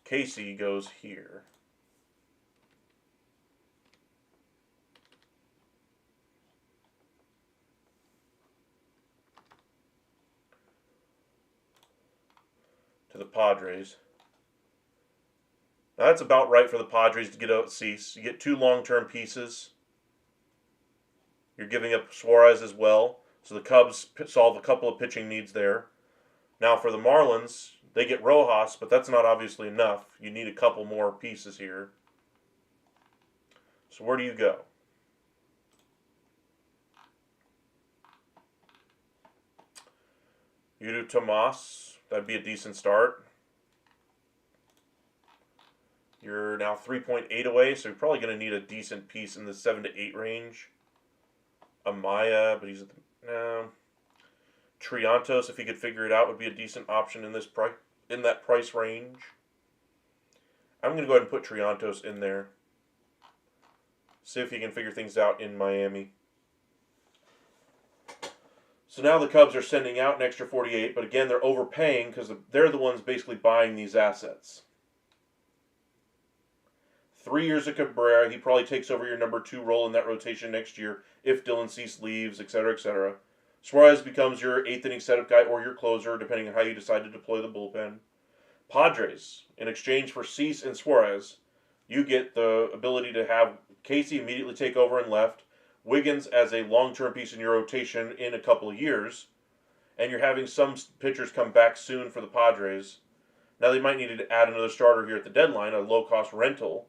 Casey goes here. To the Padres. Now that's about right for the Padres to get out Cease. You get 2 long-term pieces. You're giving up Suarez as well. So the Cubs solve a couple of pitching needs there. Now for the Marlins, they get Rojas, but that's not obviously enough. You need a couple more pieces here. So where do you go? You do Tomas. That'd be a decent start. You're now 3.8 away, so you're probably going to need a decent piece in the 7 to 8 range. Amaya, but he's at the... No. Triantos, if he could figure it out, would be a decent option in that price range. I'm going to go ahead and put Triantos in there. See if he can figure things out in Miami. So now the Cubs are sending out an extra 48, but again, they're overpaying because they're the ones basically buying these assets. 3 years of Cabrera. He probably takes over your number 2 role in that rotation next year if Dylan Cease leaves, etc., etc. Suarez becomes your 8th inning setup guy or your closer, depending on how you decide to deploy the bullpen. Padres, in exchange for Cease and Suarez, you get the ability to have Casey immediately take over in left, Wiggins as a long-term piece in your rotation in a couple of years, and you're having some pitchers come back soon for the Padres. Now they might need to add another starter here at the deadline, a low-cost rental.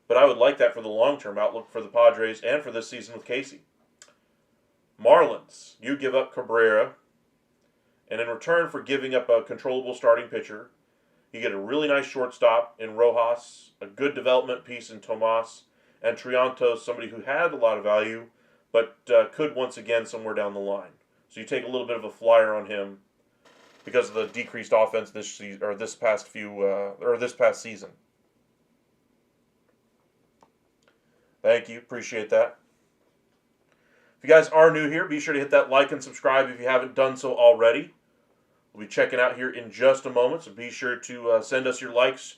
But I would like that for the long-term outlook for the Padres and for this season with Casey. Marlins, you give up Cabrera, and in return for giving up a controllable starting pitcher, you get a really nice shortstop in Rojas, a good development piece in Tomas, and Triantos, somebody who had a lot of value, but could once again somewhere down the line. So you take a little bit of a flyer on him because of the decreased offense this past season. Thank you. Appreciate that. If you guys are new here, be sure to hit that like and subscribe if you haven't done so already. We'll be checking out here in just a moment, so be sure to send us your likes.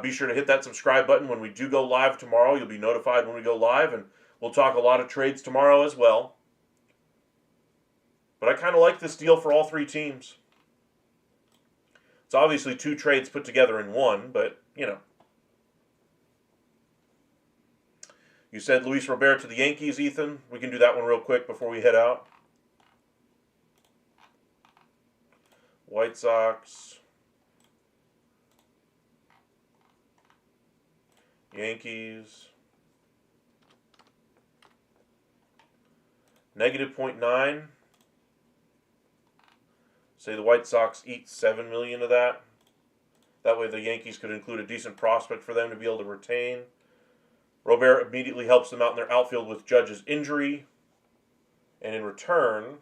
Be sure to hit that subscribe button when we do go live tomorrow. You'll be notified when we go live, and we'll talk a lot of trades tomorrow as well. But I kind of like this deal for all three teams. It's obviously two trades put together in one, but, you know. You said Luis Robert to the Yankees, Ethan. We can do that one real quick before we head out. White Sox. Yankees. -0.9. Say the White Sox eat $7 million of that. That way the Yankees could include a decent prospect for them to be able to retain. Robert immediately helps them out in their outfield with Judge's injury. And in return,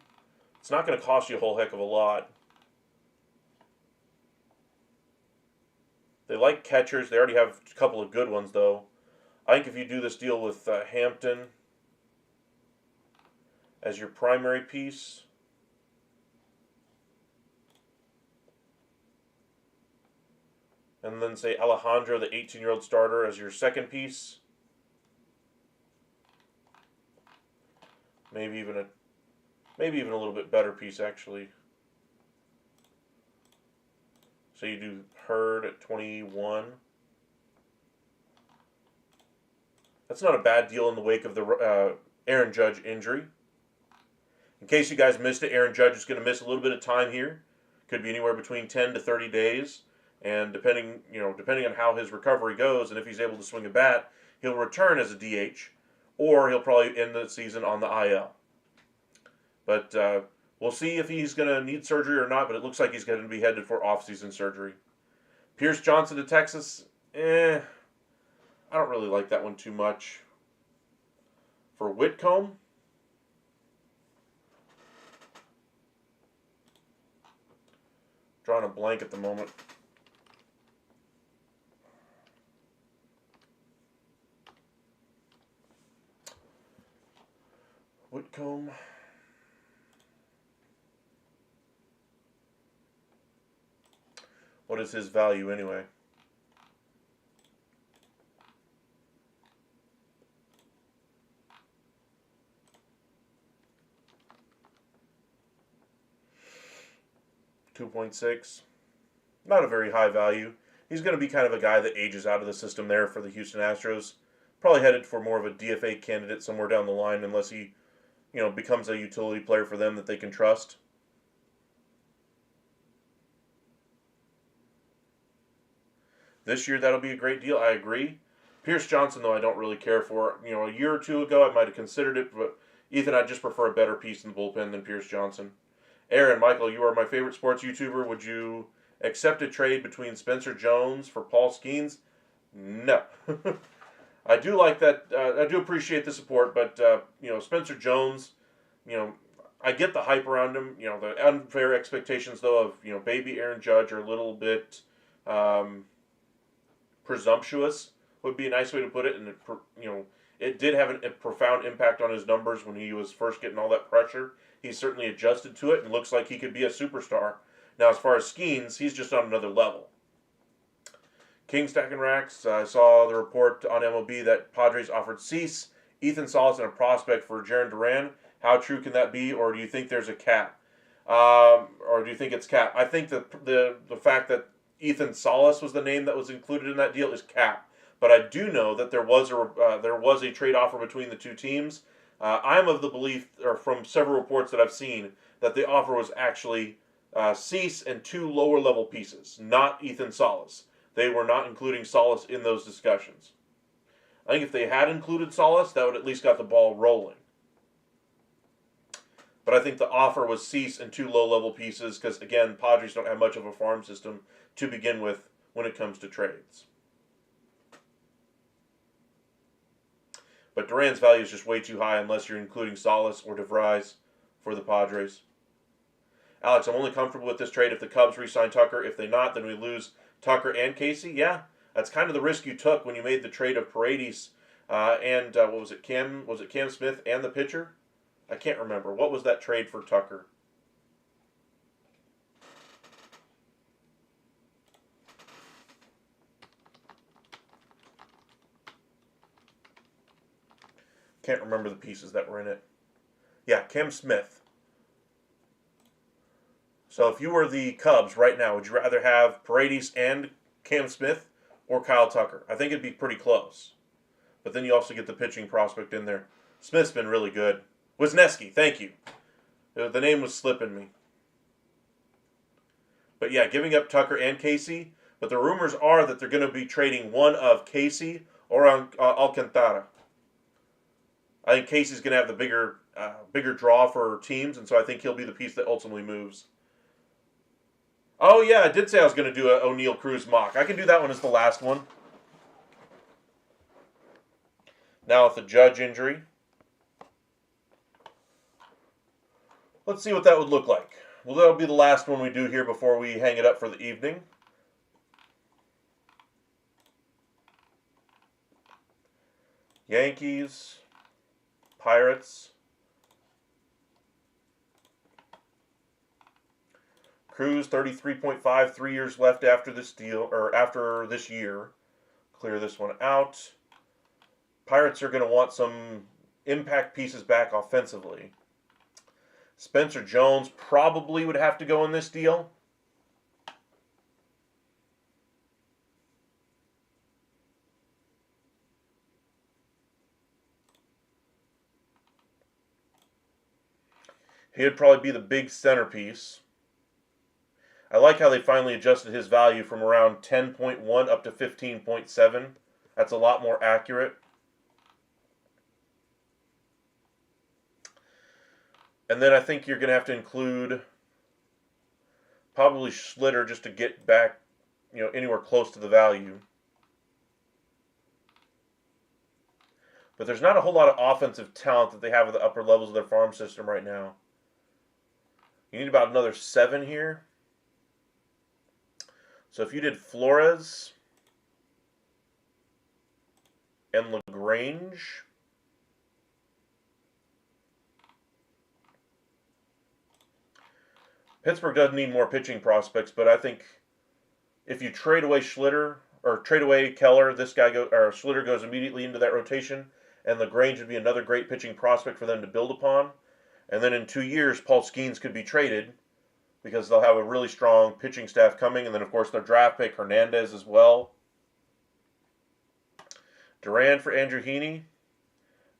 it's not going to cost you a whole heck of a lot. They like catchers. They already have a couple of good ones, though. I think if you do this deal with Hampton as your primary piece, and then say Alejandro, the 18-year-old starter, as your second piece, maybe even a little bit better piece, actually. So you do Hurd at 21. That's not a bad deal in the wake of the Aaron Judge injury. In case you guys missed it, Aaron Judge is going to miss a little bit of time here. Could be anywhere between 10 to 30 days. And depending on how his recovery goes and if he's able to swing a bat, he'll return as a DH, or he'll probably end the season on the IL. But we'll see if he's going to need surgery or not, but it looks like he's going to be headed for off-season surgery. Pierce Johnson to Texas, I don't really like that one too much. For Whitcomb, drawing a blank at the moment. Whitcomb. What is his value anyway? $2.6. Not a very high value. He's going to be kind of a guy that ages out of the system there for the Houston Astros. Probably headed for more of a DFA candidate somewhere down the line, unless he, becomes a utility player for them that they can trust. This year, that'll be a great deal. I agree. Pierce Johnson, though, I don't really care for. A year or two ago, I might have considered it, but Ethan, I just prefer a better piece in the bullpen than Pierce Johnson. Aaron, Michael, you are my favorite sports YouTuber. Would you accept a trade between Spencer Jones for Paul Skeens? No. I do like that. I do appreciate the support, but, Spencer Jones, I get the hype around him. The unfair expectations, though, of, baby Aaron Judge are a little bit presumptuous, would be a nice way to put it. And, it did have a profound impact on his numbers when he was first getting all that pressure. He's certainly adjusted to it and looks like he could be a superstar. Now, as far as Skeens, he's just on another level. King Stacking Racks, I saw the report on MLB that Padres offered Cease, Ethan Salas, and a prospect for Jarren Duran. How true can that be, or do you think there's a cap? Or do you think it's cap? I think that the fact that Ethan Salas was the name that was included in that deal is cap. But I do know that there was a trade offer between the two teams. I'm of the belief, or from several reports that I've seen, that the offer was actually Cease and two lower-level pieces, not Ethan Salas. They were not including Salas in those discussions. I think if they had included Salas, that would at least got the ball rolling. But I think the offer was Cease and two low-level pieces because, again, Padres don't have much of a farm system to begin with when it comes to trades. But Duran's value is just way too high unless you're including Salas or DeVries for the Padres. Alex, I'm only comfortable with this trade if the Cubs re-sign Tucker. If they not, then we lose Tucker and Casey. Yeah, that's kind of the risk you took when you made the trade of Paredes And what was it? Was it Cam Smith and the pitcher? I can't remember. What was that trade for Tucker? Can't remember the pieces that were in it. Yeah, Cam Smith. So if you were the Cubs right now, would you rather have Paredes and Cam Smith or Kyle Tucker? I think it'd be pretty close. But then you also get the pitching prospect in there. Smith's been really good. Wisniewski, thank you. The name was slipping me. But yeah, giving up Tucker and Casey. But the rumors are that they're going to be trading one of Casey or Alcantara. I think Casey's going to have the bigger draw for teams, and so I think he'll be the piece that ultimately moves. Oh yeah, I did say I was going to do an O'Neal Cruz mock. I can do that one as the last one. Now with the Judge injury. Let's see what that would look like. Well, that'll be the last one we do here before we hang it up for the evening. Yankees, Pirates, Cruz 33.5, 3 years left after this deal, or after this year. Clear this one out. Pirates are going to want some impact pieces back offensively. Spencer Jones probably would have to go in this deal. He'd probably be the big centerpiece. I like how they finally adjusted his value from around 10.1 up to 15.7. That's a lot more accurate. And then I think you're going to have to include probably Schlitter just to get back, anywhere close to the value. But there's not a whole lot of offensive talent that they have at the upper levels of their farm system right now. You need about another 7 here. So if you did Flores and LaGrange, Pittsburgh does need more pitching prospects, but I think if you trade away Schlitter or trade away Keller, Schlitter goes immediately into that rotation, and LaGrange would be another great pitching prospect for them to build upon. And then in 2 years, Paul Skeens could be traded because they'll have a really strong pitching staff coming, and then of course their draft pick Hernandez as well. Duran for Andrew Heaney.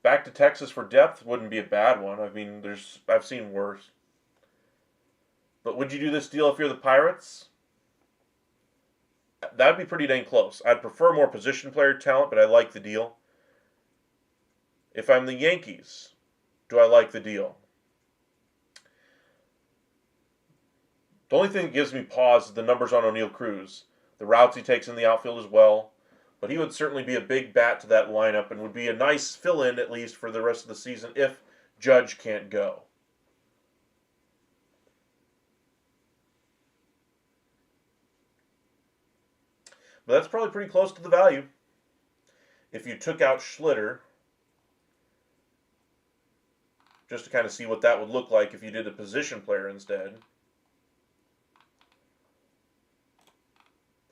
Back to Texas for depth wouldn't be a bad one. I mean, I've seen worse. But would you do this deal if you're the Pirates? That'd be pretty dang close. I'd prefer more position player talent, but I like the deal. If I'm the Yankees, do I like the deal? The only thing that gives me pause is the numbers on O'Neal Cruz. The routes he takes in the outfield as well. But he would certainly be a big bat to that lineup and would be a nice fill-in at least for the rest of the season if Judge can't go. But that's probably pretty close to the value. If you took out Schlitter, just to kind of see what that would look like if you did a position player instead.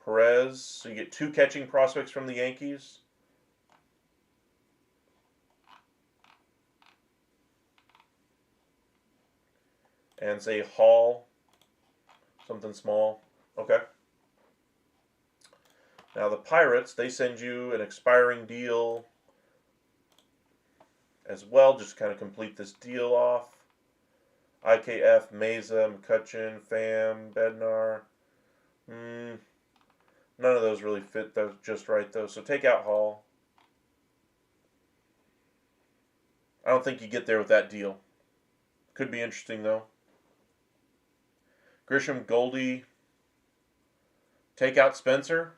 Perez, so you get 2 catching prospects from the Yankees. And say Hall, something small. Okay. Now the Pirates, they send you an expiring deal as well, just to kind of complete this deal off. IKF, Meza, McCutcheon, Pham, Bednar. None of those really fit those just right, though. So take out Hall. I don't think you get there with that deal. Could be interesting, though. Grisham, Goldie. Take out Spencer.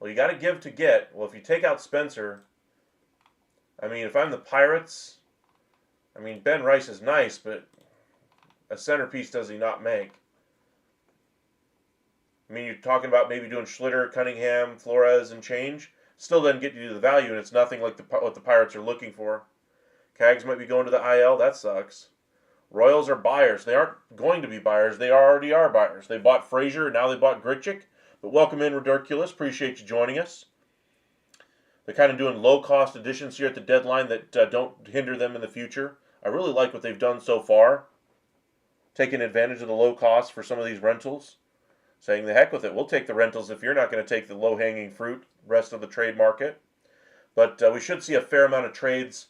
Well, you got to give to get. Well, if you take out Spencer, I mean, if I'm the Pirates, I mean, Ben Rice is nice, but a centerpiece does he not make? I mean, you're talking about maybe doing Schlitter, Cunningham, Flores, and change. Still doesn't get you to the value, and it's nothing like what the Pirates are looking for. Cags might be going to the IL. That sucks. Royals are buyers. They aren't going to be buyers. They already are buyers. They bought Frazier, and now they bought Grichuk. But welcome in, Ridiculous. Appreciate you joining us. They're kind of doing low-cost additions here at the deadline that don't hinder them in the future. I really like what they've done so far. Taking advantage of the low cost for some of these rentals. Saying the heck with it. We'll take the rentals if you're not going to take the low-hanging fruit rest of the trade market. But we should see a fair amount of trades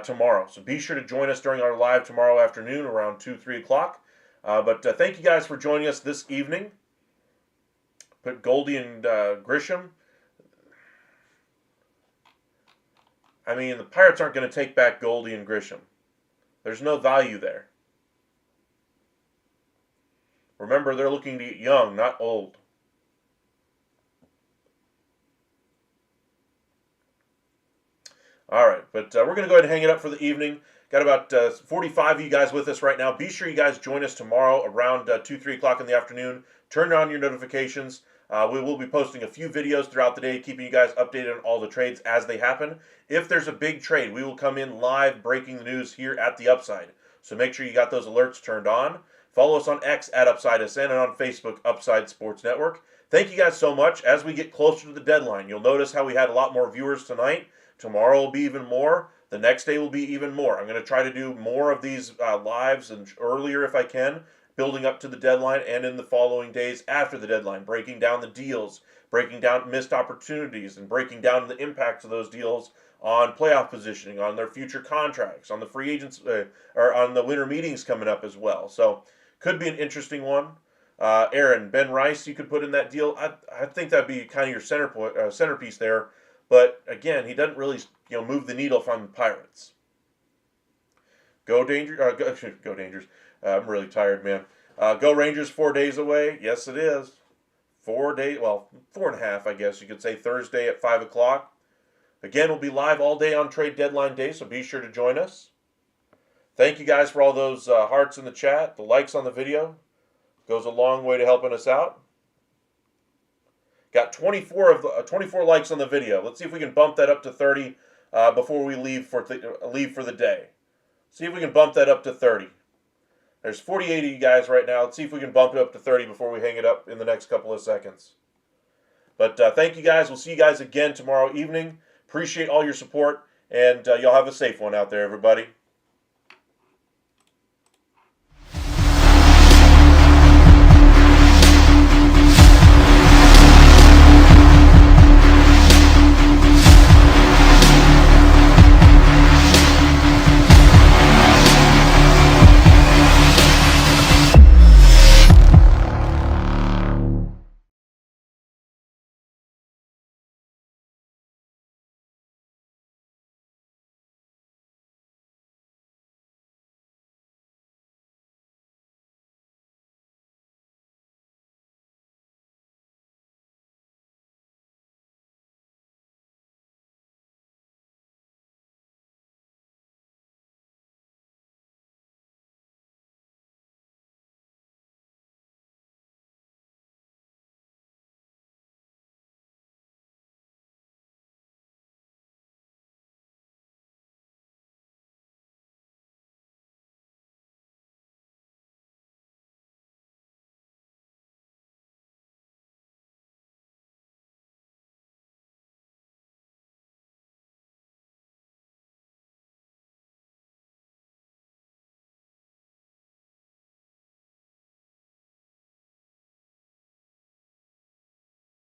tomorrow. So be sure to join us during our live tomorrow afternoon around 2, 3 o'clock. But thank you guys for joining us this evening. Put Goldie and Grisham. I mean, the Pirates aren't going to take back Goldie and Grisham. There's no value there. Remember, they're looking to get young, not old. All right, but we're going to go ahead and hang it up for the evening. Got about 45 of you guys with us right now. Be sure you guys join us tomorrow around 2, 3 o'clock in the afternoon. Turn on your notifications. We will be posting a few videos throughout the day, keeping you guys updated on all the trades as they happen. If there's a big trade, we will come in live breaking the news here at the Upside. So make sure you got those alerts turned on. Follow us on X at UpsideSN and on Facebook, Upside Sports Network. Thank you guys so much. As we get closer to the deadline, you'll notice how we had a lot more viewers tonight. Tomorrow will be even more. The next day will be even more. I'm going to try to do more of these lives and earlier if I can, building up to the deadline and in the following days after the deadline, breaking down the deals, breaking down missed opportunities, and breaking down the impacts of those deals on playoff positioning, on their future contracts, on the free agents, or on the winter meetings coming up as well. So could be an interesting one. Aaron, Ben Rice, you could put in that deal. I think that'd be kind of your centerpiece there. But again, he doesn't really move the needle from the Pirates. Go Rangers. Go Rangers. I'm really tired, man. Go Rangers 4 days away. Yes, it is. 4 days. Well, 4.5, I guess you could say. Thursday at 5 o'clock. Again, we'll be live all day on trade deadline day, so be sure to join us. Thank you guys for all those hearts in the chat, the likes on the video. Goes a long way to helping us out. Got 24 likes on the video. Let's see if we can bump that up to 30 before we leave for the day. See if we can bump that up to 30. There's 48 of you guys right now. Let's see if we can bump it up to 30 before we hang it up in the next couple of seconds. But thank you guys. We'll see you guys again tomorrow evening. Appreciate all your support, and y'all have a safe one out there, everybody.